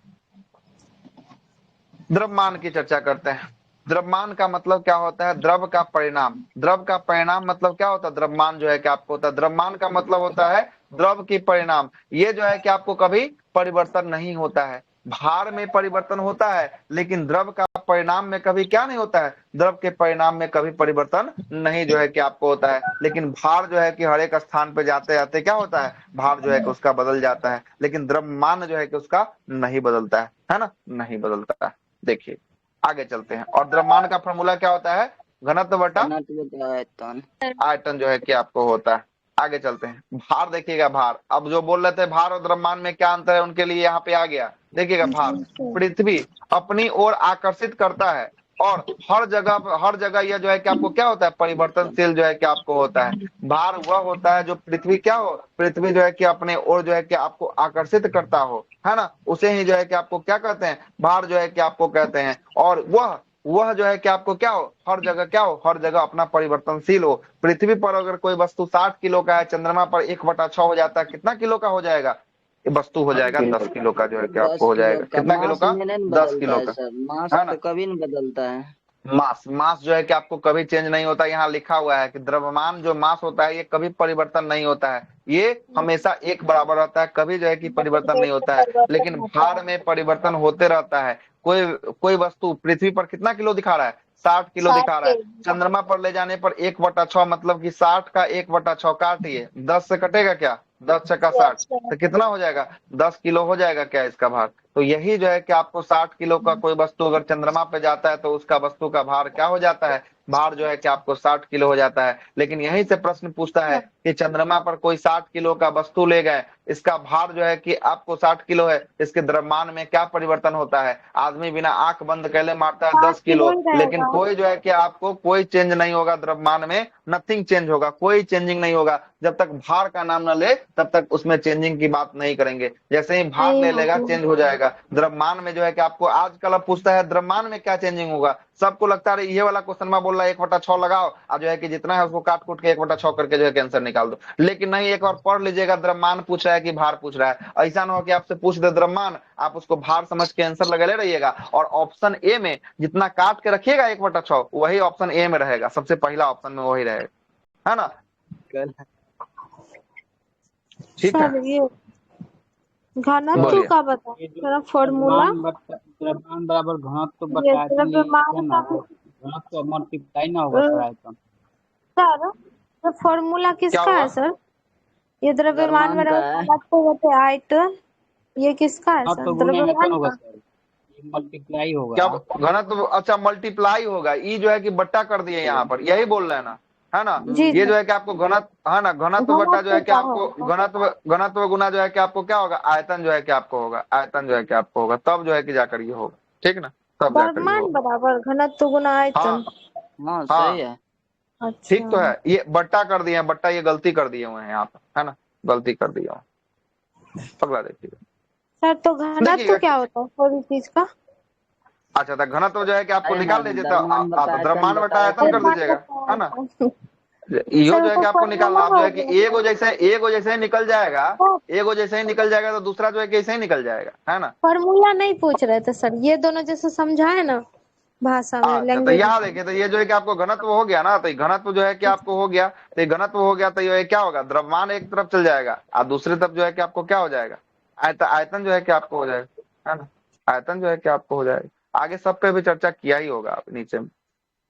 द्रव्यमान की चर्चा करते हैं। द्रव्यमान का मतलब क्या होता है? द्रव का परिणाम। द्रव का परिणाम मतलब क्या होता है? द्रव्यमान जो है कि आपको होता है। द्रव्यमान का मतलब होता है द्रव की परिणाम। ये जो है कि आपको कभी परिवर्तन नहीं होता है। भार में परिवर्तन होता है, लेकिन द्रव का परिणाम में कभी क्या नहीं होता है? द्रव के परिणाम में कभी परिवर्तन नहीं जो है कि आपको होता है। लेकिन भार जो है कि हर एक स्थान पे जाते जाते क्या होता है? भार जो है कि उसका बदल जाता है, लेकिन द्रव्यमान जो है कि उसका नहीं बदलता है ना, नहीं बदलता है। देखिए आगे चलते हैं, और द्रव्यमान का फॉर्मूला क्या होता है? घनत्व बटा आयतन जो है कि आपको होता है। आगे चलते हैं, भार देखिएगा, भार, अब जो बोल रहे थे भार और द्रव्यमान में क्या अंतर है, उनके लिए यहाँ पे आ गया। देखिएगा, भार पृथ्वी अपनी ओर आकर्षित करता है, और हर जगह यह जो है कि आपको क्या होता है? परिवर्तनशील जो है कि आपको होता है। भार वह होता है जो पृथ्वी क्या हो, पृथ्वी जो है कि अपने ओर जो है कि आपको आकर्षित करता हो, है ना, उसे ही जो है कि आपको क्या कहते हैं? भार जो है कि आपको कहते हैं। और वह जो है कि आपको क्या हो? हर जगह क्या हो? हर जगह अपना परिवर्तनशील हो। पृथ्वी पर अगर कोई वस्तु 60 किलो का है, चंद्रमा पर 1/6 हो जाता है, कितना किलो का हो जाएगा? वस्तु हो जाएगा 10 किलो का जो है कि आपको हो जाएगा। कितना किलो का? 10 किलो का, है ना। कभी नहीं बदलता है। मास जो है कि आपको कभी चेंज नहीं होता। यहाँ लिखा हुआ है कि द्रव्यमान जो मास होता है, ये कभी परिवर्तन नहीं होता है, ये हमेशा एक बराबर रहता है, कभी जो है कि परिवर्तन नहीं होता है। लेकिन भार में परिवर्तन होते रहता है। कोई वस्तु पृथ्वी पर कितना किलो दिखा रहा है? 60 किलो 60 दिखा रहा है। kg। चंद्रमा पर ले जाने पर 1/6 मतलब कि 60 का 1/6 काटिए, 10 से कटेगा क्या, 10 छक्का 60, तो कितना हो जाएगा, 10 किलो हो जाएगा क्या इसका भार। तो यही जो है कि आपको 60 किलो का कोई वस्तु अगर चंद्रमा पे जाता है तो उसका वस्तु का भार क्या हो जाता है, भार जो है कि आपको 60 किलो हो जाता है। लेकिन यहीं से प्रश्न पूछता है कि चंद्रमा पर कोई 60 किलो का वस्तु ले गए, इसका भार जो है कि आपको 60 किलो है, इसके द्रव्यमान में क्या परिवर्तन होता है। आदमी बिना आंख बंद कैले मारता है 10 किलो, लेकिन कोई जो है कि आपको कोई चेंज नहीं होगा द्रव्यमान में, नथिंग चेंज होगा, कोई चेंजिंग नहीं होगा। जब तक भार का नाम न ले तब तक उसमें चेंजिंग की बात नहीं करेंगे। जैसे ही भार ले लेगा चेंज हो जाएगा। द्रव्यमान में जो है कि आपको आजकल अब पूछता है द्रव्यमान में क्या चेंजिंग होगा, सबको लगता है ये वाला क्वेश्चन में बोल रहा है 1/6 लगाओ, और जो है कि जितना है उसको काट कूट के 1/6 करके जो है कि आंसर निकाल दो। लेकिन नहीं, एक बार पढ़ लीजिएगा, द्रव्यमान पूछ रहा है कि भार पूछ रहा है। ऐसा ना हो कि आपसे पूछ दे द्रव्यमान, आप उसको भार समझ के आंसर लगा ले रहिएगा, और ऑप्शन ए में जितना काट के रखिएगा 1/6 वही ऑप्शन ए में रहेगा, सबसे पहला ऑप्शन में वही रहेगा, है ना। ठीक है, सर ये घनत्व का बताइए जरा फॉर्मूला। द्रव्यमान बराबर घनत्व ये बताया था, द्रव्यमान का घनत्व मल्टीप्लाई ना होगा सर आयतन। सर तो फॉर्मूला किसका है सर, ये द्रव्यमान द्रव्यमान का बराबर है। घनत्व बटे आयतन, ये किसका है सर, घनत्व गुने में क्या होगा द्रव्यमान सर, ये मल्टीप्लाई होगा। क्या घनत्व, अच्छा मल्टीप्लाई होगा, ई जो है कि बट्टा कर दिए यहाँ पर, यही बोल रहे हैं ना, है ना। जी ये जो है कि आपको घनत्व, है ना, घनत्व बट्टा जो है कि आपको घनत्व गुना जो है कि आपको क्या होगा, आयतन जो है कि आपको होगा, आयतन जो है कि आपको होगा, तब जो है कि जाकर ये होगा, ठीक ना, तब जाकर ये द्रव्यमान होगा। बराबर घनत्व गुना आयतन। हाँ सही है। अच्छा ठीक तो है, ये बट्टा कर दिए हैं, बट्टा ये गलती कर दिए हुए हैं यहाँ पर, है ना, गलती कर दिया हूँ। अगला देखिएगा सर, तो घनत्व क्या होता है कोई चीज का। अच्छा, तो घनत्व जो है कि आपको अरे निकाल नहीं, लीजिए, द्रव्यमान तो बटा द्रव्यमान बटा आयतन कर दीजिएगा, है ना। यो जो है कि आपको निकालना, आप जो है कि एगो जैसे ही निकल जाएगा, एगो जैसे ही निकल जाएगा तो दूसरा जो है कि ऐसे ही निकल जाएगा, है ना। फॉर्मूला नहीं पूछ रहे थे सर, ये दोनों जैसे समझाए ना भाषा में, अच्छा, तो लैंग्वेज। यहाँ देखिए, तो ये जो है कि आपको घनत्व हो गया ना, तो ये घनत्व जो है कि आपको हो गया, तो ये घनत्व हो गया, तो ये क्या होगा, द्रव्यमान एक तरफ चल जाएगा और दूसरी तरफ जो है कि आपको क्या हो जाएगा, आयतन जो है कि आपको हो जाएगा, है ना, आयतन जो है कि आपको हो जाएगा। आगे सब पे भी चर्चा किया ही होगा आप नीचे में।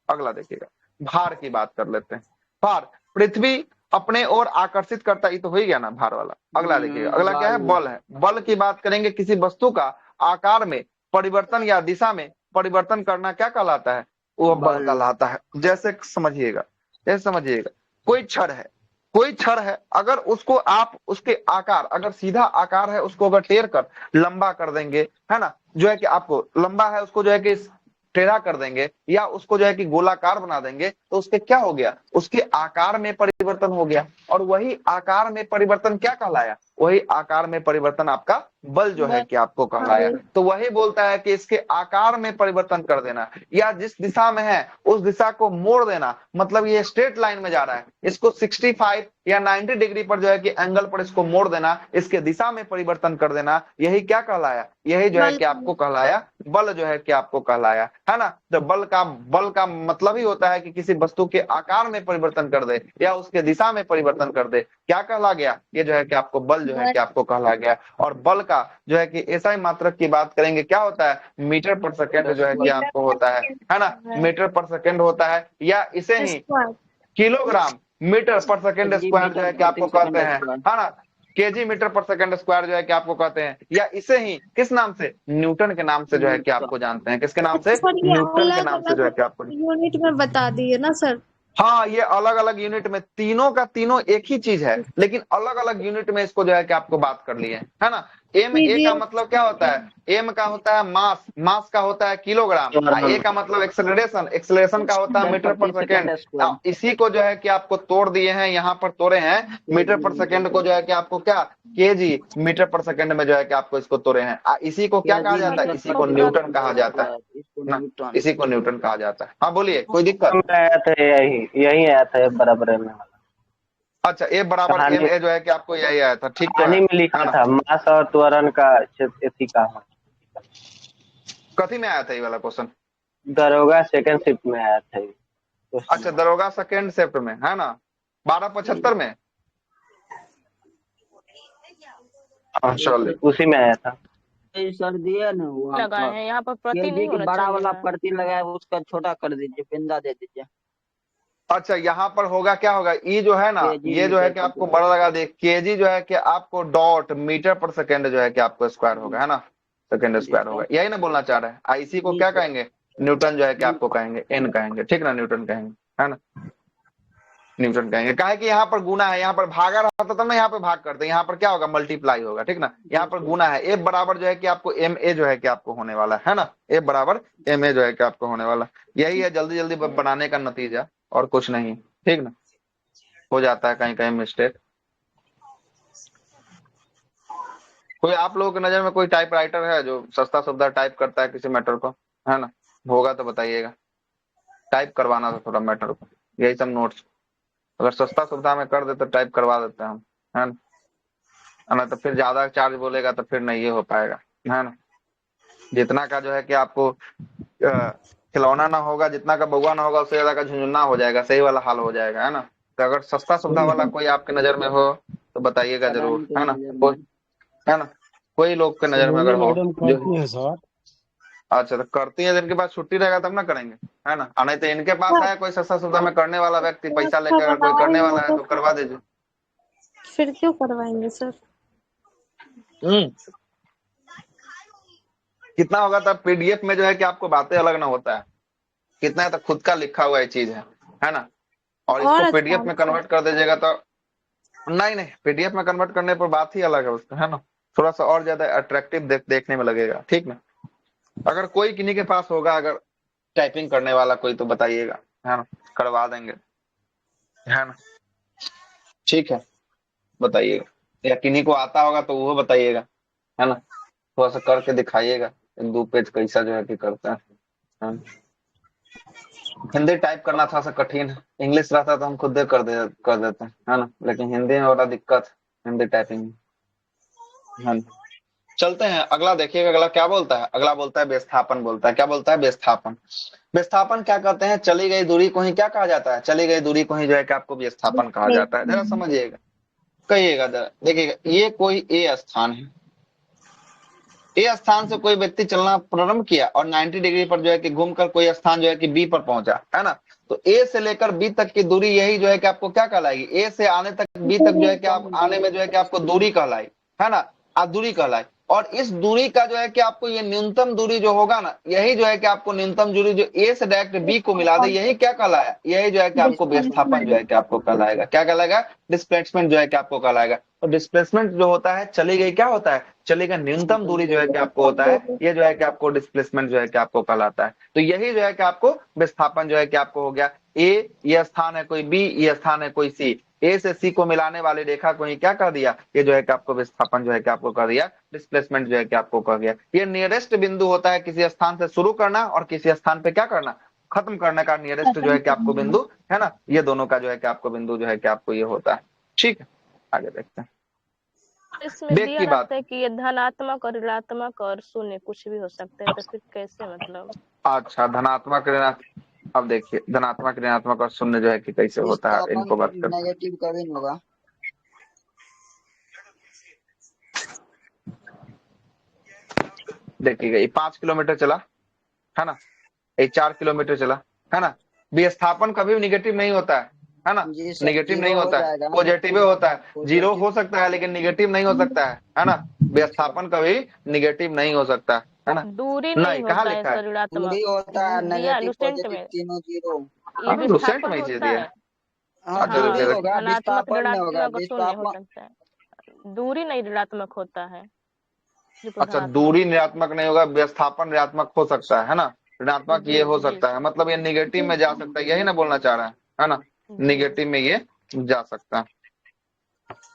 अगला देखिएगा, भार की बात कर लेते हैं। भार, पृथ्वी अपने ओर आकर्षित करता, ये तो हो ही गया ना भार वाला। अगला देखिएगा, अगला क्या है, बल है। बल की बात करेंगे, किसी वस्तु का आकार में परिवर्तन या दिशा में परिवर्तन करना क्या कहलाता है, वो बल कहलाता है। जैसे समझिएगा, कोई छड़ है, अगर उसको आप उसके आकार, अगर सीधा आकार है उसको अगर टेर कर लंबा कर देंगे, है ना, जो है कि आपको लंबा है उसको जो है कि टेढ़ा कर देंगे या उसको जो है कि गोलाकार बना देंगे, तो उसके क्या हो गया, उसके आकार में परिवर्तन हो गया। और वही आकार में परिवर्तन क्या कहलाया, वही आकार में परिवर्तन आपका बल जो है कि आपको कहलाया। तो वही बोलता है कि इसके आकार में परिवर्तन कर देना, या जिस दिशा में है उस दिशा को मोड़ देना, मतलब ये स्ट्रेट लाइन में जा रहा है, इसको 65 या 90 डिग्री पर जो है कि एंगल पर इसको मोड़ देना, इसके दिशा में परिवर्तन कर देना, यही क्या कहलाया, यही जो है कि आपको कहलाया बल, जो है कि आपको कहलाया, है ना। तो बल का मतलब ही होता है कि किसी वस्तु के आकार में परिवर्तन कर दे या उसके दिशा में परिवर्तन कर दे, क्या कहला गया, ये जो है कि आपको बल जो है कि आपको कहला गया। और बल का जो है कि ऐसा ही मात्रक की बात करेंगे, क्या होता है, मीटर पर सेकेंड जो है कि आपको होता है ना, मीटर पर सेकेंड होता है, या इसे ही किलोग्राम मीटर पर सेकेंड स्क्वायर जो है कि आपको कहते हैं, है ना, केजी मीटर पर सेकंड स्क्वायर जो है कि आपको कहते हैं, या इसे ही किस नाम से, न्यूटन के नाम से जो है कि आपको जानते हैं, किसके नाम से, न्यूटन के नाम से जो है कि आपको यूनिट में बता दिए ना सर। हाँ, ये अलग अलग यूनिट में, तीनों का तीनों एक ही चीज है, लेकिन अलग अलग यूनिट में इसको जो है कि आपको बात कर लिए, है ना। एम, ए का मतलब क्या होता है, एम का होता है मास, मास का होता है किलोग्राम, ए का मतलब एक्सेलरेशन, एक्सेलरेशन का होता है मीटर पर सेकेंड। इसी को जो है कि आपको तोड़ दिए हैं, यहाँ पर तोड़े हैं, मीटर पर सेकेंड को जो है कि आपको क्या, केजी मीटर पर सेकेंड में जो है कि आपको इसको तोड़े हैं। इसी को क्या कहा जाता है, इसी को न्यूटन कहा जाता है, इसी को न्यूटन कहा जाता है। हाँ बोलिए, कोई दिक्कत, आया था यही आया था बराबर में। अच्छा, ए बराबर एम ए जो है कि आपको यही आया था, ठीक है, कहानी में लिखा था मास और त्वरण का इसी का कथी में आया था ये वाला क्वेश्चन, दरोगा सेकंड शिफ्ट में आया था। अच्छा, दरोगा सेकंड शिफ्ट में, है ना, 1275 में, उसी में आया था। सर दिए ना वहाँ लगाए पर हैं, यहाँ पर प्रति केजी नहीं की होना बड़ा चाहिए वाला था। प्रति लगाया, उसका छोटा कर दीजिए, पिंदा दे दीजिए। अच्छा, यहाँ पर होगा क्या होगा, ई जो है ना, केजी ये जो है मीटर कि पर आपको बड़ा लगा दे, केजी जो है कि आपको डॉट मीटर पर सेकेंड जो है कि आपको स्क्वायर होगा, है ना, सेकेंड जी स्क्वायर सर। होगा, यही ना बोलना चाह रहे हैं। आईसी को जी क्या सर। कहेंगे, न्यूटन जो है कि आपको कहेंगे, एन कहेंगे, ठीक ना, न्यूटन कहेंगे, है ना, न्यूटन कहेंगे। काहे कि यहाँ पर गुना है, यहाँ पर भागा रहता तब ना यहाँ पे भाग करते हैं, यहाँ पर क्या होगा, मल्टीप्लाई होगा, ठीक ना, यहाँ पर गुना है। ए बराबर जो है कि आपको एम ए जो है कि आपको होने वाला है ना, ए बराबर एम ए जो है कि आपको होने वाला, यही है जल्दी जल्दी बनाने का नतीजा, और कुछ नहीं, ठीक ना। हो जाता है कहीं कहीं मिस्टेक। कोई आप लोगों की नजर में कोई टाइप राइटर है जो सस्ता सुविधा टाइप करता है किसी मैटर को, है ना, होगा तो बताइएगा। टाइप करवाना था थोड़ा मैटर को, यही सब नोट्स अगर सस्ता सुविधा में कर दे तो टाइप करवा देते हैं हम, है ना, तो फिर ज्यादा चार्ज बोलेगा तो फिर नहीं ये हो पाएगा, है ना। जितना का जो है कि आपको खिलौना ना होगा, जितना का बउआ ना होगा, उससे ज्यादा का झुंझुना हो जाएगा, सही वाला हाल हो जाएगा, है ना। तो अगर सस्ता सुविधा वाला कोई आपके नजर में हो तो बताइएगा जरूर, है ना, है ना, कोई लोग के नजर में अगर हो जो। है सर। अच्छा, तो करती है, जिनके पास छुट्टी रहेगा तब ना करेंगे, है ना, नहीं तो इनके पास है कोई सस्ता सुविधा में करने वाला व्यक्ति, पैसा लेकर अगर कोई करने वाला है तो करवा दीजिए। फिर क्यों करवाएंगे सर? कितना होगा तब पीडीएफ में जो है कि आपको बातें अलग ना होता है, कितना है तो खुद का लिखा हुआ ये चीज है ना, और इसको पीडीएफ में कन्वर्ट कर दीजिएगा तो नहीं, पीडीएफ में कन्वर्ट करने पर बात ही अलग है उसका, है ना, थोड़ा सा और ज्यादा अट्रैक्टिव देखने में लगेगा, ठीक ना। अगर कोई किन्हीं के पास होगा अगर टाइपिंग करने वाला कोई तो बताइएगा, है ना, करवा देंगे, है ना, ठीक है, बताइएगा, या किन्हीं को आता होगा तो वो बताइएगा, है ना, थोड़ा सा करके दिखाइएगा, 1-2 पेज कैसा जो है कि करता है। हिंदी टाइप करना थोड़ा सा कठिन है, इंग्लिश रहता तो हम खुद कर देते हैं, है ना, लेकिन हिंदी में बड़ा दिक्कत है, हिंदी टाइपिंग, है ना। चलते हैं अगला, देखिएगा अगला क्या बोलता है, अगला बोलता है विस्थापन, बोलता है क्या, बोलता है विस्थापन। विस्थापन क्या कहते हैं, चली गई दूरी को ही क्या कहा जाता है, चली गई दूरी को ही जो है कि आपको विस्थापन कहा जाता है। जरा समझिएगा, कहिएगा जरा, देखिएगा, ये कोई ए स्थान है, ए स्थान से कोई व्यक्ति चलना प्रारंभ किया और 90 डिग्री पर जो है कि घूमकर कोई स्थान जो है कि बी पर पहुंचा, है ना, तो ए से लेकर बी तक की दूरी यही जो है कि आपको क्या कहलाएगी, ए से आने तक बी तक जो है कि आप आने में जो है कि आपको दूरी कहलाई, है ना, आप दूरी कहलाई। और इस दूरी का जो है कि आपको ये न्यूनतम दूरी जो होगा ना, यही जो है कि आपको न्यूनतम दूरी जो ए से डायरेक्ट बी को मिला दे, यही क्या कहलाया, यही जो है कि आपको विस्थापन जो है कि आपको कहलाएगा, क्या कहलाएगा, डिस्प्लेसमेंट जो है कि आपको कहलाएगा। तो डिस्प्लेसमेंट जो होता है, चली गई क्या होता है, चली गई न्यूनतम दूरी जो है कि आपको होता है, ये जो है कि आपको डिस्प्लेसमेंट जो है कि आपको कहलाता है। तो यही जो है कि आपको विस्थापन जो है कि आपको हो गया। ए ये स्थान है कोई, बी ये स्थान है कोई, सी, ए से सी को मिलाने वाली रेखा को ही क्या कर दिया, ये जो है कि आपको विस्थापन जो है कि आपको कर दिया, डिस्प्लेसमेंट जो है कि आपको कह गया। ये नियरेस्ट बिंदु होता है, किसी स्थान से शुरू करना और किसी स्थान पे क्या करना, खत्म करने का नियरेस्ट जो है कि आपको बिंदु, है ना, ये दोनों का जो है कि आपको बिंदु जो है कि आपको ये होता है, ठीक है। आगे देखते हैं, इसमें बेग दिया की बात, रहता है कि ये धनात्मक और ऋणात्मक और शून्य कुछ भी हो सकते हैं, तो फिर कैसे मतलब। अच्छा, धनात्मक ऋणात्मक, अब देखिए धनात्मक ऋणात्मक और शून्य जो है कि कैसे होता है, इनको बात करते हैं। नेगेटिव कभी नहीं होगा। देखिएगा, ये 5 किलोमीटर चला, है ना, ये 4 किलोमीटर चला, है ना, विस्थापन कभी भी निगेटिव नहीं होता है ना, निगेटिव नहीं होता है, पॉजिटिव होता है, जीरो हो सकता है लेकिन निगेटिव नहीं हो सकता है ना, विस्थापन कभी निगेटिव नहीं हो सकता है ना, दूरी नहीं, कहाँ लिखा है, दूरी होता है, नेगेटिव पॉजिटिव तीनों जीरो। ये लुसेंट में होता दिया है। अच्छा, धनात्मक ऋणात्मक शून्य हो सकता है, दूरी नहीं ऋणात्मक होता है। अच्छा, दूरी ऋणात्मक नहीं होगा, विस्थापन ऋणात्मक हो सकता है ना, ऋणात्मक ये हो सकता है, मतलब ये निगेटिव में जा सकता है, यही ना बोलना चाह रहा है ना, निगेटिव में ये जा सकता है।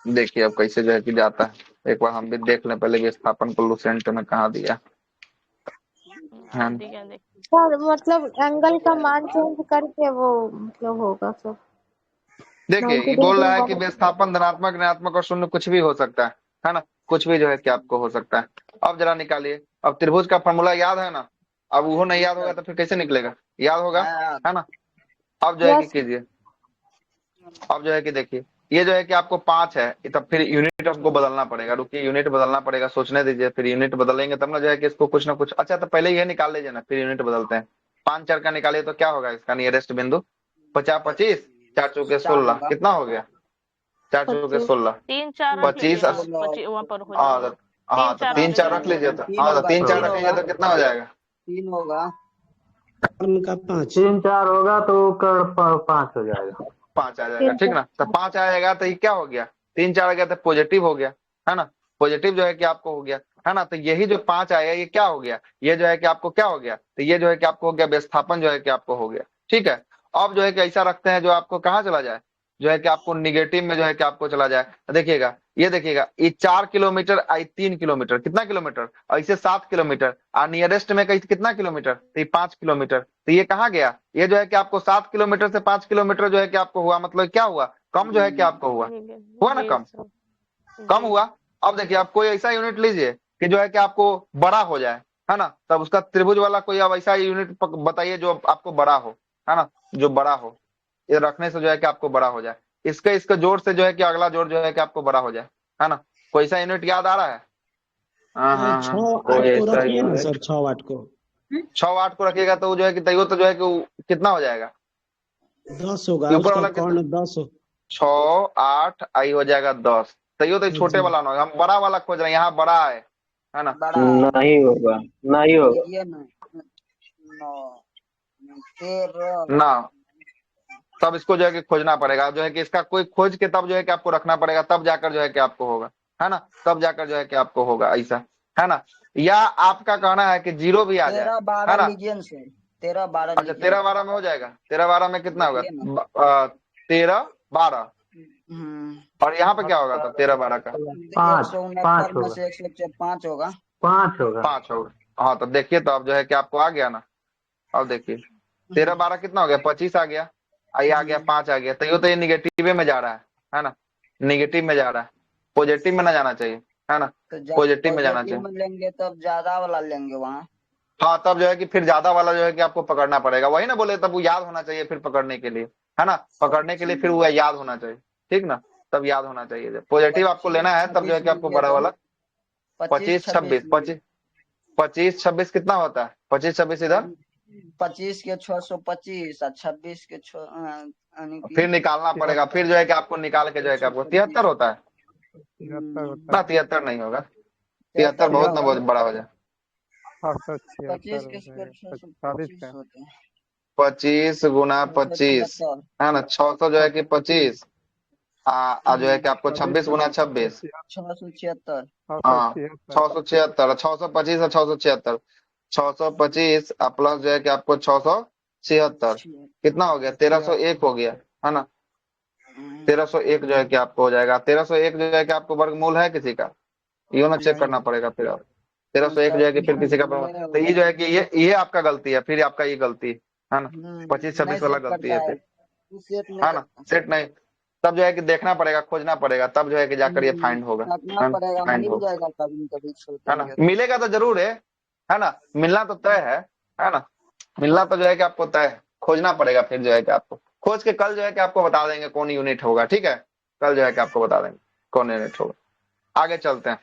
देखिए अब कैसे जो है कि जाता है, एक बार हम भी देख लें पहले विस्थापन को लुसेंट में कहा दिया है। सर मतलब एंगल का मान चेंज करके वो मतलब होगा सर। देखिए ये बोल रहा है कि विस्थापन धनात्मक ऋणात्मक और शून्य कुछ भी हो सकता है ना, कुछ भी जो है कि आपको हो सकता है। अब जरा निकालिए, अब त्रिभुज का फॉर्मूला याद है ना, अब वो नहीं याद होगा तो फिर कैसे निकलेगा, याद होगा, है ना। अब जो है कि कीजिए, अब जो है कि देखिए, ये जो है कि आपको 5 है, तब फिर यूनिट आपको बदलना पड़ेगा। रुकिए, यूनिट बदलना पड़ेगा, सोचने दीजिए, फिर यूनिट बदलेंगे तब ना जो है कि इसको कुछ ना कुछ। अच्छा, तो पहले ये निकाल लीजिए ना, फिर यूनिट बदलते हैं। 5 4 का निकालिए तो क्या होगा इसका नियरेस्ट बिंदु? 50 25 4 चौके 16 कितना हो गया? 4 चौके 16 3 4 रख 25 लीजिए, वहाँ पर हो हाँ जाएगा। तो हाँ, तो 3 4 रख लीजिए, तो हाँ तो 3 4 रखेंगे तो कितना हो जाएगा? 3 होगा। का 5 3 4 होगा तो 5 हो जाएगा, 5 आ जाएगा, ठीक ना। तो 5 आएगा तो ये क्या हो गया? 3 4 आ गया तो पॉजिटिव हो गया, है ना। पॉजिटिव जो है कि आपको हो गया, है ना। तो यही जो 5 आया ये क्या हो गया? ये जो है कि आपको क्या हो गया? तो ये जो है कि आपको हो गया विस्थापन जो है कि आपको हो गया, ठीक है। अब जो है कि ऐसा रखते हैं जो आपको कहाँ चला जाए, जो है कि आपको निगेटिव में जो है कि आपको चला जाए। तो देखिएगा, ये देखिएगा, ये 4 किलोमीटर आई 3 किलोमीटर, कितना किलोमीटर? ऐसे 7 किलोमीटर, और नियरेस्ट में कहीं कितना किलोमीटर? तो ये 5 किलोमीटर। तो ये कहाँ गया? ये जो है कि आपको 7 किलोमीटर से 5 किलोमीटर जो है कि आपको हुआ, मतलब क्या हुआ? कम जो है कि आपको हुआ ना, कम हुआ। अब देखिए, आप कोई ऐसा यूनिट लीजिए कि जो है कि आपको बड़ा हो जाए, है ना। तब उसका त्रिभुज वाला कोई अब ऐसा यूनिट बताइए जो आपको बड़ा हो, है ना, जो बड़ा हो। ये रखने से जो है कि आपको बड़ा हो जाए, इसके जोड़ से जो है कि अगला जोड़ जो है कि आपको बड़ा हो जाए, है ना। कोई सा यूनिट याद आ रहा है? हाँ 6 8 को रखिए ना सर, 6 8 को 6 8 को रखिएगा तो जो है कि तैयो तो जो है कि कितना हो जाएगा? 10 होगा, ऊपर वाला कौन 10 हो? 6 8 आई हो जाएगा 10। तैयो तो छोटे वाला ना, हम बड़ा वाला खोज रहे हैं, यहाँ बड़ा है ना। नहीं होगा, नहीं होगा ये ना। तब इसको जो है कि खोजना पड़ेगा, जो है कि इसका कोई खोज के तब जो है कि आपको रखना पड़ेगा, तब जाकर जो है कि आपको होगा, है ना। तब जाकर जो है कि आपको होगा ऐसा, है ना। या आपका कहना है कि 0 भी आ जाए, है ना। 13 12 अच्छा 13 12 में हो जाएगा। 13 12 में कितना होगा? 13 12 और यहाँ पे क्या होगा तब? 13 12 का 5 होगा, 5 होगा। 5 होगा, हाँ। तो देखिए, तो अब जो है कि आपको आ गया ना। अब देखिए 13 12 कितना हो गया? 25 आ गया, आई आ गया 5 आ गया। तो ये निगेटिव में जा रहा है ना। निगेटिव में जा रहा है, पॉजिटिव में ना जाना चाहिए, है ना। पॉजिटिव में जाना चाहिए। लेंगे तब ज्यादा वाला लेंगे वहाँ। हाँ, तब जो है कि फिर ज्यादा वाला जो है कि आपको पकड़ना पड़ेगा, वही ना बोले, तब वो याद होना चाहिए फिर पकड़ने के लिए, है ना। पकड़ने के लिए फिर वो याद होना चाहिए, ठीक ना। तब याद होना चाहिए, जब पॉजिटिव आपको लेना है तब जो है कि आपको बड़ा वाला 25 26 25 26 कितना होता है? 25 26 इधर 25 के 625 और 26 के फिर निकालना पड़ेगा। फिर जो है कि आपको निकाल के जो है कि आपको 73 होता है ना। 73 नहीं होगा, 73 बहुत ना, बहुत बड़ा हो जाए। 25 गुना 25 है ना, 600 जो है कि 25 जो है कि आपको 26 गुना 26 676। हाँ 676, 625 और 676, 625 प्लस जो है कि आपको 676 कितना हो गया? 1301 हो गया, है ना। 1301 जो है कि आपको हो जाएगा। 1301 जो है कि आपको वर्गमूल है किसी का? ये ना चेक करना पड़ेगा फिर आप। 1301 जो है कि फिर किसी का, तो ये जो है कि ये आपका गलती है, फिर आपका ये गलती है ना। 25 26 वाला गलती है फिर, है ना। सेट नहीं, तब जो है कि देखना पड़ेगा, खोजना पड़ेगा, तब जो है कि जाकर ये फाइंड होगा, फाइंड होगा, है ना। मिलेगा तो जरूर है ना। मिलना तो तय है ना। मिलना तो जो है कि आपको तय है, खोजना पड़ेगा फिर जो है कि आपको खोज के कल जो है कि आपको बता देंगे कौन यूनिट होगा, ठीक है। कल जो है कि आपको बता देंगे कौन यूनिट होगा। आगे चलते हैं,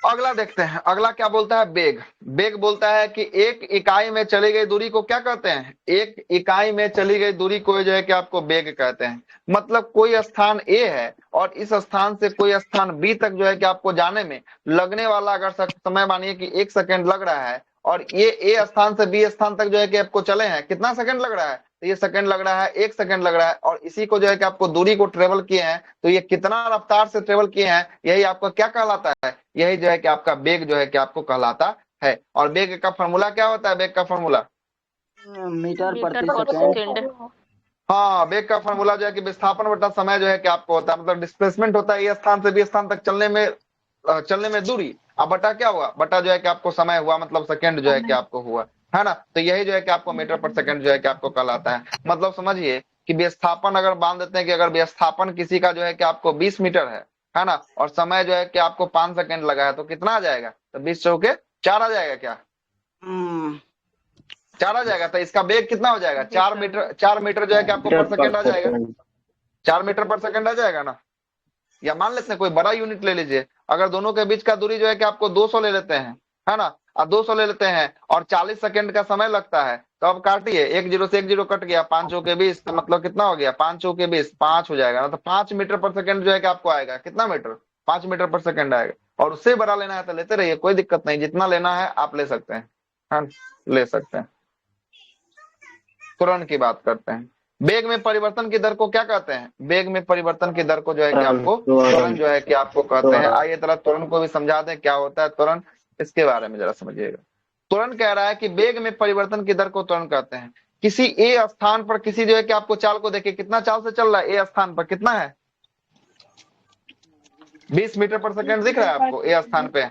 अगला देखते हैं। अगला क्या बोलता है? बेग। बेग बोलता है कि एक इकाई में चली गई दूरी को क्या कहते हैं? एक इकाई में चली गई दूरी को जो है कि आपको बेग कहते हैं। मतलब कोई स्थान A है और इस स्थान से कोई स्थान B तक जो है कि आपको जाने में लगने वाला अगर समय मानिए कि 1 सेकंड लग रहा है, और ये A स्थान से B स्थान तक जो है कि आपको चले हैं, कितना सेकंड लग रहा है? तो ये सेकंड लग रहा है, 1 सेकंड लग रहा है। और इसी को जो है कि आपको दूरी को ट्रेवल किए हैं, तो ये कितना रफ्तार से ट्रेवल किए हैं, यही आपका क्या कहलाता है? यही जो है कि आपका बेग जो है कि आपको कहलाता है। और बेग का फॉर्मूला क्या होता है? बेग का फॉर्मूला मीटर प्रति सेकंड। हाँ, बेग का फॉर्मूला जो है कि विस्थापन बटा समय जो है कि आपको होता है, मतलब डिस्प्लेसमेंट होता है, ये स्थान से B स्थान तक चलने में दूरी, अब बटा क्या हुआ? बटा जो है कि आपको समय हुआ, मतलब सेकंड जो है कि आपको हुआ, है ना। तो यही जो है कि आपको मीटर पर सेकंड जो है कि आपको कहलाता है। मतलब समझिए कि विस्थापन अगर बांध देते हैं कि अगर विस्थापन किसी का जो है कि आपको 20 मीटर है ना, और समय जो है कि आपको 5 सेकंड लगा है, तो कितना आ जाएगा? तो 20 चौके 4 आ जाएगा क्या? 4 आ जाएगा। तो इसका बेग कितना हो जाएगा? 4 मीटर जो है कि आपको पर सेकंड आ जाएगा। 4 मीटर पर सेकंड आ जाएगा ना। या मान लेते हैं कोई बड़ा यूनिट ले लीजिए, अगर दोनों के बीच का दूरी जो है कि आपको 200 ले लेते हैं, है ना, और 200 ले लेते हैं और 40 सेकंड का समय लगता है, तो अब काटिए, 1 0 से 1 0 कट गया, 5 चौके 20, तो मतलब कितना हो गया, 5 चौके 20, 5 हो जाएगा ना। तो 5 मीटर पर सेकंड जो है कि आपको आएगा, कितना मीटर, 5 मीटर पर सेकंड आएगा। और उससे बड़ा लेना है तो लेते रहिए, कोई दिक्कत नहीं, जितना लेना है आप ले सकते हैं, हाँ ले सकते हैं। त्वरण की बात करते हैं। वेग में परिवर्तन की दर को क्या कहते हैं? वेग में परिवर्तन की दर को जो है कि आपको त्वरण जो है कि आपको कहते हैं। आइए जरा त्वरण को भी समझा दें, क्या होता है त्वरण, इसके बारे में जरा समझिएगा। त्वरण कह रहा है कि वेग में परिवर्तन की दर को त्वरण कहते हैं। किसी ए स्थान पर किसी जो है कि आपको चाल को देखिए, कितना चाल से चल रहा है, ए स्थान पर कितना है, 20 मीटर पर सेकंड दिख रहा है आपको, ए स्थान पे,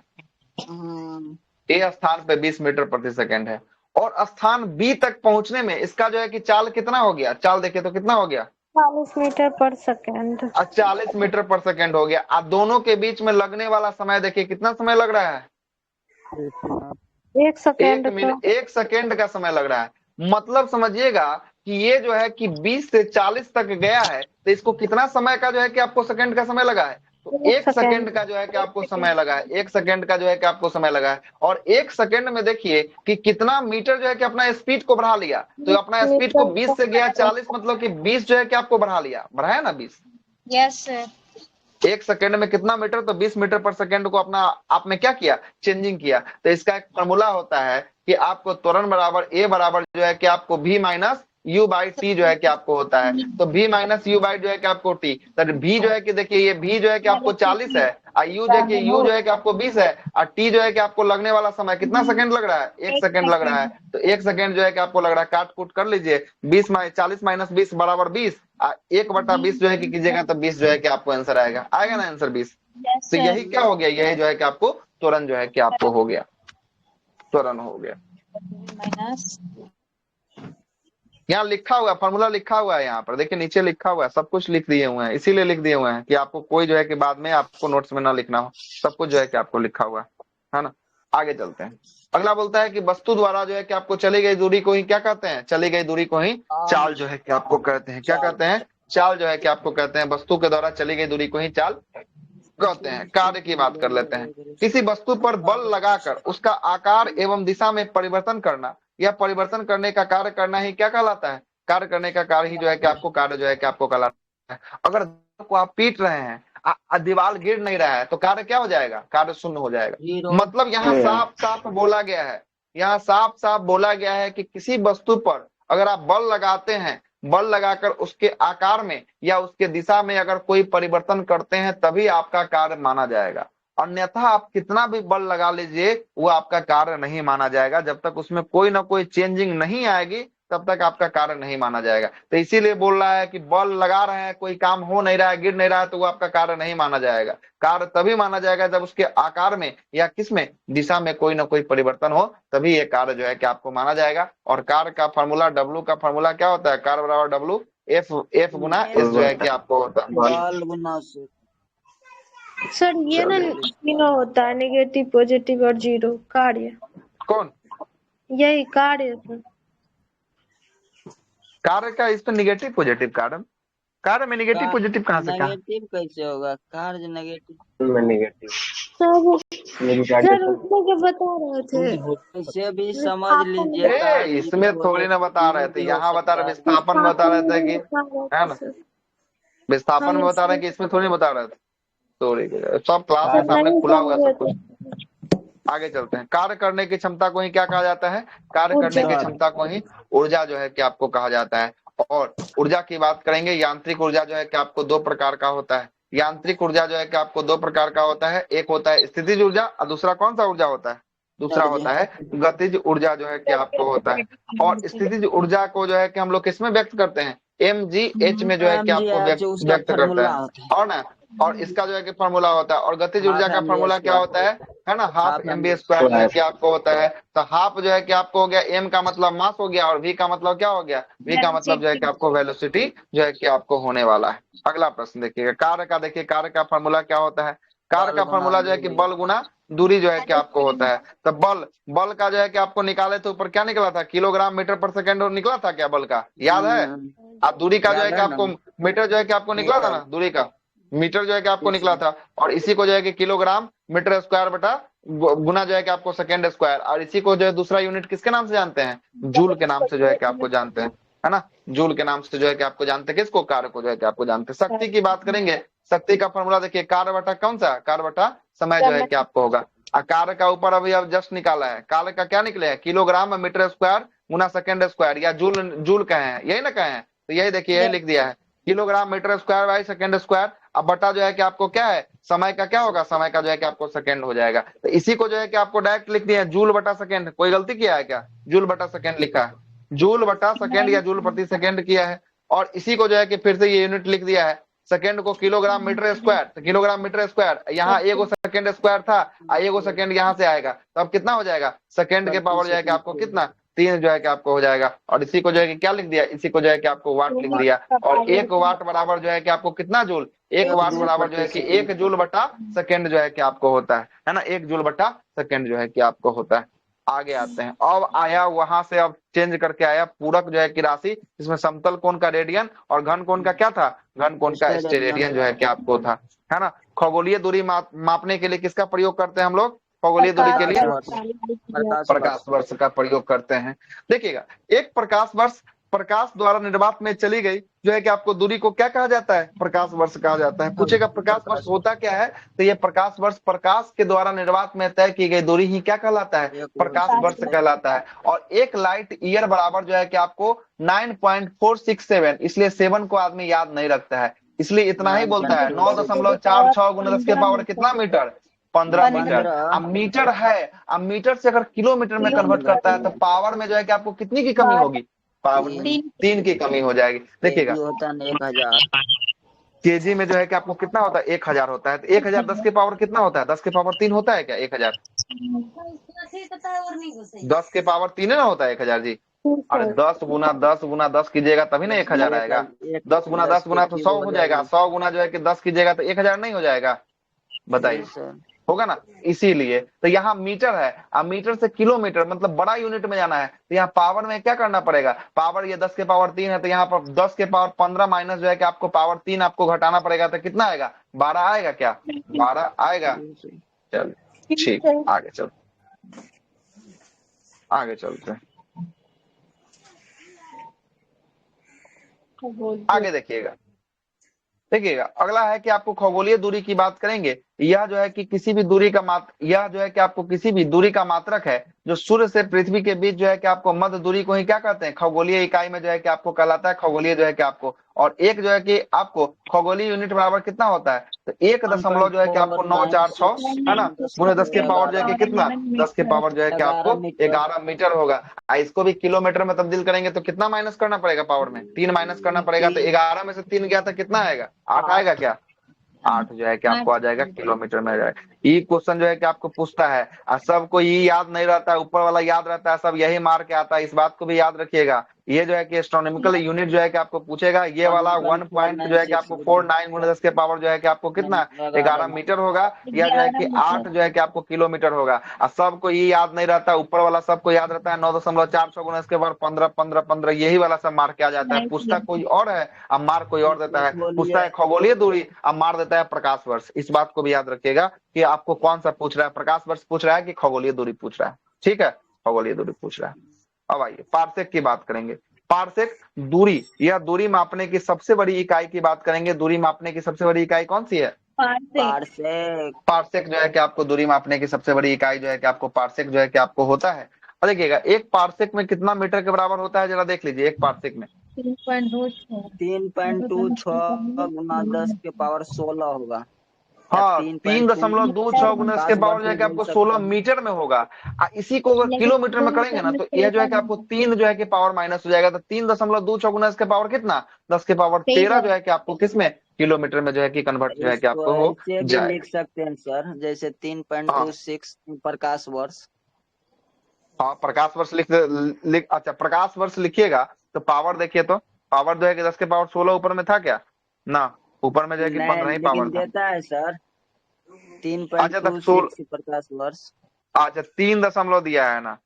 ए स्थान पे 20 मीटर प्रति सेकंड है। और स्थान बी तक पहुंचने में इसका जो है कि चाल कितना हो गया, चाल देखिए तो कितना हो गया, 40 मीटर पर सेकंड। 40 मीटर पर सेकंड हो गया। अब दोनों के बीच में लगने वाला समय देखिए कितना समय लग रहा है, 1 सेकंड। 1 सेकंड का समय लग रहा है। मतलब समझिएगा कि ये जो है कि 20 से 40 तक गया है, तो इसको कितना समय का जो है कि आपको सेकंड का समय लगा है, तो 1 सेकंड का जो है कि आपको समय लगा है, 1 सेकंड का जो है कि आपको समय लगा है। और 1 सेकंड में देखिए कि कितना मीटर जो है कि अपना स्पीड को बढ़ा लिया, तो अपना स्पीड को 20 से गया 40, मतलब कि 20 जो है कि आपको बढ़ा लिया, बढ़ाया ना 20। Yes sir. 1 सेकंड में कितना मीटर, तो 20 मीटर पर सेकंड को अपना आपने क्या किया, चेंजिंग किया। तो इसका एक फॉर्मूला होता है कि आपको त्वरण बराबर ए बराबर जो है कि आपको v minus you by T जो है कि आपको होता है। तो v माइनस यू बाई जो है कि आपको टी, तो v जो है कि देखिए ये v जो है कि आपको 40 है, और u जो है कि आपको 20 है, और t जो है कि आपको लगने वाला समय कितना सेकंड लग रहा है, 1 सेकंड लग रहा है। तो 1 सेकंड जो है कि आपको लग रहा है, काट कूट कर लीजिए, 40 माइनस 20 बराबर 20, 1/20 जो है कि कीजिएगा तो 20 जो है कि आपको आंसर आएगा, आएगा ना आंसर 20। तो यही क्या हो गया, यही जो है कि आपको त्वरण जो है कि आपको हो गया, त्वरण हो गया। यहाँ लिखा हुआ फॉर्मूला लिखा हुआ है, यहाँ पर देखिए नीचे लिखा हुआ है, सब कुछ लिख दिए हुए हैं, इसीलिए लिख दिए हुए हैं कि आपको कोई जो है कि बाद में आपको नोट्स में ना लिखना हो, सब कुछ जो है कि आपको लिखा हुआ है ना। आगे चलते हैं। अगला बोलता है कि वस्तु द्वारा जो है कि आपको चली गई दूरी को ही क्या कहते हैं, चली गई दूरी को ही चाल जो है कि आपको कहते हैं। क्या कहते हैं, चाल जो है कि आपको कहते हैं। वस्तु के द्वारा चली गई दूरी को ही चाल कहते हैं। कार्य की बात कर लेते हैं। किसी वस्तु पर बल लगाकर उसका आकार एवं दिशा में परिवर्तन करना या परिवर्तन करने का कार्य करना ही क्या कहलाता है, कार्य करने का कार्य ही जो है कि आपको कार्य जो है कि आपको कहलाता है। अगर को आप पीट रहे हैं, दीवार गिर नहीं रहा है, तो कार्य क्या हो जाएगा, कार्य शून्य हो जाएगा। मतलब यहाँ साफ साफ बोला गया है, यहाँ साफ साफ बोला गया है कि किसी वस्तु पर अगर आप बल लगाते हैं, बल लगाकर उसके आकार में या उसके दिशा में अगर कोई परिवर्तन करते हैं, तभी आपका कार्य माना जाएगा। अन्यथा आप कितना भी बल लगा लीजिए, वो आपका कार्य नहीं माना जाएगा। जब तक उसमें कोई ना कोई चेंजिंग नहीं आएगी, तब तक आपका कार्य नहीं माना जाएगा। तो इसीलिए बोल रहा है कि बल लगा रहे हैं, कोई काम हो नहीं रहा है, गिर नहीं रहा है, तो वो आपका कार्य नहीं माना जाएगा। कार्य तभी माना जाएगा जब उसके आकार में या किसमें, दिशा में कोई ना कोई परिवर्तन हो, तभी ये कार्य जो है कि आपको माना जाएगा। और कार्य का फॉर्मूला, डब्ल्यू का फॉर्मूला क्या होता है, कार्य बराबर डब्ल्यू एफ गुना एस जो है कि आपको होता है। सर ये ना तीनों होता है, नेगेटिव, पॉजिटिव और जीरो। कार्य कौन, यही कार्य सर। कार्य का इस पर नेगेटिव पॉजिटिव, कार्य में नेगेटिव पॉजिटिव कहाँ से, नेगेटिव कैसे होगा, कार्य नेगेटिव में नेगेटिव सर उसमें जो बता रहे थे इसे भी समझ लीजिए। इसमें थोड़ी ना बता रहे थे, यहाँ बता रहे, विस्थापन बता रहे थे कि, है ना, विस्थापन में बता रहे कि इसमें थोड़ी बता रहे थे। सॉरी, सब क्लास के सामने खुला हुआ सब कुछ। आगे चलते हैं। कार्य करने की क्षमता को ही क्या कहा जाता है, कार्य करने की क्षमता को ही ऊर्जा जो है कि आपको कहा जाता है। और ऊर्जा की बात करेंगे, यांत्रिक ऊर्जा जो है कि आपको 2 प्रकार का होता है। यांत्रिक ऊर्जा जो है कि आपको 2 प्रकार का होता है। एक होता है स्थितिज ऊर्जा, और दूसरा कौन सा ऊर्जा होता है, दूसरा होता है गतिज ऊर्जा जो है कि आपको होता है। और स्थितिज ऊर्जा को जो है कि हम लोग किसमें व्यक्त करते हैं, mgh में जो है कि आपको व्यक्त करते हैं, और ना, और इसका जो है कि फॉर्मूला होता है। और गतिज ऊर्जा का फॉर्मूला क्या होता है ना, हाफ mv² जो है कि आपको होता है। तो हाफ जो है कि आपको हो गया, m का मतलब मास हो गया, और v का मतलब क्या हो गया, v का मतलब जो है कि आपको वेलोसिटी जो है कि आपको होने वाला है। अगला प्रश्न देखिएगा, कार्य का देखिए, कार्य का फॉर्मूला क्या होता है। कार का फॉर्मूला जो है कि बल गुना दूरी जो है कि आपको होता है। तो बल का जो है कि आपको निकाले तो ऊपर क्या निकला था, किलोग्राम मीटर पर सेकेंड और निकला था क्या बल का, याद है? आप दूरी का जो है कि आपको मीटर जो है कि आपको निकला था ना, दूरी का मीटर जो है कि आपको निकला था, और इसी को जो है कि किलोग्राम मीटर स्क्वायर बटा गुना जो है कि आपको सेकेंड स्क्वायर, और इसी को जो है दूसरा यूनिट किसके नाम से जानते हैं, जूल के नाम से जो है कि आपको जानते हैं, है ना, जूल के नाम से जो है कि आपको जानते हैं किसको, कार्य को जो है कि आपको जानते हैं। शक्ति की बात करेंगे, शक्ति का फॉर्मूला देखिए, कार्य बटा कौन सा, कार्य बटा समय जो है कि आपको होगा। कार्य का ऊपर अभी अब जस्ट निकाला है, कार्य का क्या निकले है, किलोग्राम मीटर स्क्वायर गुना सेकेंड स्क्वायर, या जूल कहे हैं, यही ना कहे हैं, तो यही देखिए यही लिख दिया है, kilogram metre square by second square. अब बटा जो है कि आपको क्या है, समय का क्या होगा, समय का जो है कि आपको सेकेंड हो जाएगा। तो इसी को जो है कि आपको डायरेक्ट लिख दिया है, जूल बटा सेकेंड, कोई गलती किया है क्या, जूल बटा सेकेंड लिखा है, जूल बटा सेकेंड या जूल प्रति सेकेंड किया है। और इसी को जो है कि फिर से ये यूनिट लिख दिया है, सेकेंड को किलोग्राम मीटर स्क्वायर, तो किलोग्राम मीटर स्क्वायर, यहाँ एगो सेकेंड स्क्वायर था, एगो सेकेंड यहाँ से आएगा, तो अब कितना हो जाएगा, सेकेंड के पावर जो है कि आपको कितना, 3 जो है कि आपको हो जाएगा। और इसी को जो है कि क्या लिख दिया, इसी को जो है कि आपको वाट लिख दिया। और 1 वाट बराबर जो है कि आपको कितना जूल, 1 वाट बराबर जो है कि 1 जूल बटा सेकेंड जो है कि आपको होता है ना, 1 जूल बटा सेकेंड जो है कि आपको होता है। आगे आते हैं, अब आया वहां से, अब चेंज करके आया पूरक जो है कि राशि, इसमें समतल कोण का रेडियन और घन कोण का क्या था, घन कोण का स्टेरेडियन जो है कि आपको था, है ना। खगोलीय दूरी मापने के लिए किसका प्रयोग करते हैं हम लोग, खगोलीय दूरी के लिए प्रकाश वर्ष का प्रयोग करते हैं। देखिएगा, एक प्रकाश वर्ष प्रकाश द्वारा निर्वात में चली गई जो है कि आपको दूरी को क्या कहा जाता है, प्रकाश वर्ष कहा जाता है। पूछेगा प्रकाश वर्ष होता क्या है, तो ये प्रकाश वर्ष प्रकाश के द्वारा निर्वात में तय की गई दूरी ही क्या कहलाता है, प्रकाश वर्ष कहलाता है। और 1 लाइट ईयर बराबर जो है कि आपको 9.467, इसलिए 7 को आदमी याद नहीं रखता है, इसलिए इतना ही बोलता है, 9.46 गुना 10 के पावर कितना मीटर, 15 मीटर। अब मीटर है, अब मीटर से अगर किलोमीटर में कन्वर्ट करता है तो पावर में जो है कि आपको कितनी की कमी होगी, पावर में 3 की कमी हो जाएगी। देखिएगा 1000 केजी में जो है कि आपको कितना होता है, 1000 होता है, तो 1000 10 के पावर कितना होता है, 10 के पावर 3 होता है क्या 1000, 10 के पावर 3 ना होता है 1000 जी। और 10 गुना 10 कीजिएगा तभी ना 1000 आएगा, 10 गुना 10 गुना तो 100 हो जाएगा, 100 गुना जो है कि 10 कीजिएगा तो 1000 नहीं हो जाएगा, बताइए होगा ना। इसीलिए तो यहाँ मीटर है, अब मीटर से किलोमीटर मतलब बड़ा यूनिट में जाना है, तो यहाँ पावर में क्या करना पड़ेगा, पावर ये 10 के पावर 3 है, तो यहाँ पर 10 के पावर 15 माइनस जो है कि आपको पावर 3 आपको घटाना पड़ेगा, तो कितना आएगा, 12 आएगा क्या, 12 आएगा। चल ठीक, आगे चल, आगे चलते हैं, आगे देखिएगा। देखिएगा अगला है कि आपको खगोलीय दूरी की बात करेंगे। यह जो है कि किसी भी दूरी का यह जो है कि आपको किसी भी दूरी का मात्रक है जो सूर्य से पृथ्वी के बीच जो है कि आपको मध्य दूरी को ही क्या कहते हैं, खगोलीय इकाई में जो है कि आपको कहलाता है खगोलीय जो है कि आपको। और एक जो है कि आपको खगोलीय यूनिट बराबर कितना होता है, तो 1 दशमलव जो है कि आपको 946 है ना, गुणे 10 के पावर जो है कि कितना, 10 के पावर जो है कि आपको 11 मीटर होगा। इसको भी किलोमीटर में तब्दील करेंगे तो कितना माइनस करना पड़ेगा, पावर में 3 माइनस करना पड़ेगा, तो 11 में से 3 गया तो कितना आएगा, 8 आएगा क्या, 8 जो है कि आपको आ जाएगा किलोमीटर में जाएगा। ये क्वेश्चन जो है कि आपको पूछता है, और सबको ये याद नहीं रहता है, ऊपर वाला याद रहता है, सब यही मार के आता है, इस बात को भी याद रखिएगा। ये जो है कि एस्ट्रोनॉमिकल यूनिट जो है कि आपको पूछेगा, ये वाला 1 पॉइंट जो है कि आपको 49 गुना 10 के पावर जो है कि आपको कितना 11 मीटर होगा, या जो है कि 8 जो है कि आपको किलोमीटर होगा। और सबको ये याद नहीं रहता, ऊपर वाला सबको याद रहता है 9.46 गुना इसके बाद 15 15 15, यही वाला सब मार के आ जाता है। पूछता कोई और है, अब मार कोई और देता है, पूछता है खगोलीय दूरी, अब मार देता है प्रकाश वर्ष। इस बात को भी याद रखिएगा कि आपको कौन सा पूछ रहा है, प्रकाश वर्ष पूछ रहा है कि खगोलीय दूरी पूछ रहा है, ठीक है, खगोलीय दूरी पूछ रहा है। अब आइए पारसेक की बात करेंगे। पारसेक दूरी या दूरी मापने की सबसे बड़ी इकाई की बात करेंगे। दूरी मापने की सबसे बड़ी इकाई कौन सी है, पारसेक जो है कि आपको दूरी मापने की सबसे बड़ी इकाई जो है कि आपको पारसेक जो है कि आपको होता है। और देखिएगा एक पारसेक में कितना मीटर के बराबर होता है, जरा देख लीजिए, एक पारसेक में 3.26 गुना 10 के पावर 16 होगा। हाँ 3.26 गुना इसके पावर जो है कि आपको 16 मीटर में होगा। इसी को अगर किलोमीटर में करेंगे ना तो यह जो है कि आपको 3 जो है कि पावर माइनस हो जाएगा, तो 3.26 गुना इसके पावर कितना 10 के पावर 13 जो है कि आपको किसमें किलोमीटर में जो है कि कन्वर्ट जो है कि आपको हो जाएगा। लिख सकते हैं सर, जैसे 3.26 प्रकाश वर्ष। हाँ प्रकाश वर्ष लिख अच्छा प्रकाश वर्ष लिखिएगा तो पावर देखिए, तो पावर जो है कि 10 के पावर 16 ऊपर में था क्या ना, ऊपर में जो है कि 15 ही पावर देता है सर, अच्छा तक 3.26 प्रकाश वर्ष। अच्छा 3 दशमलव दिया है ना।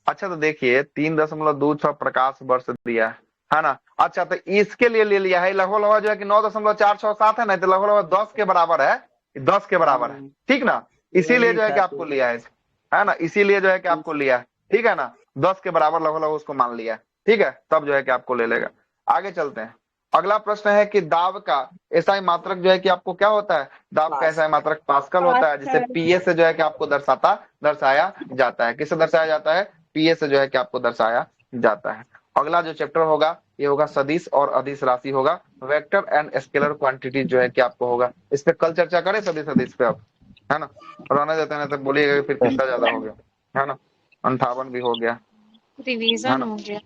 अच्छा तो देखिए 3.26 प्रकाश वर्ष दिया है ना। अच्छा तो इसके लिए ले लिया है लगभग जो है कि 9.467 है ना, तो लगभग 10 के बराबर है, 10 के बराबर है, ठीक ना। इसीलिए जो है कि आपको लिया है ना, इसीलिए जो है कि आपको लिया है, ठीक है ना। 10 के बराबर लगभग उसको मान लिया, ठीक है, तब जो है कि आपको ले लेगा। आगे चलते हैं। अगला प्रश्न है कि दाब का एसआई मात्रक जो है कि आपको क्या होता है, दाब का एसआई मात्रक पास्कल होता है, जिसे पीए से जो है कि आपको दर्शाया जाता है। किससे दर्शाया जाता है, पीए से जो है कि आपको दर्शाया जाता है। अगला जो चैप्टर होगा ये होगा सदिश और अदिश राशि होगा, वेक्टर एंड स्केलर क्वांटिटी जो है कि आपको होगा। इस पे कल चर्चा करें सदिश अदिश पे, अब है ना, रहने देते हैं तो बोलिएगा फिर कितना ज्यादा हो गया, है ना। 58 भी हो गया, रिवीजन हो गया।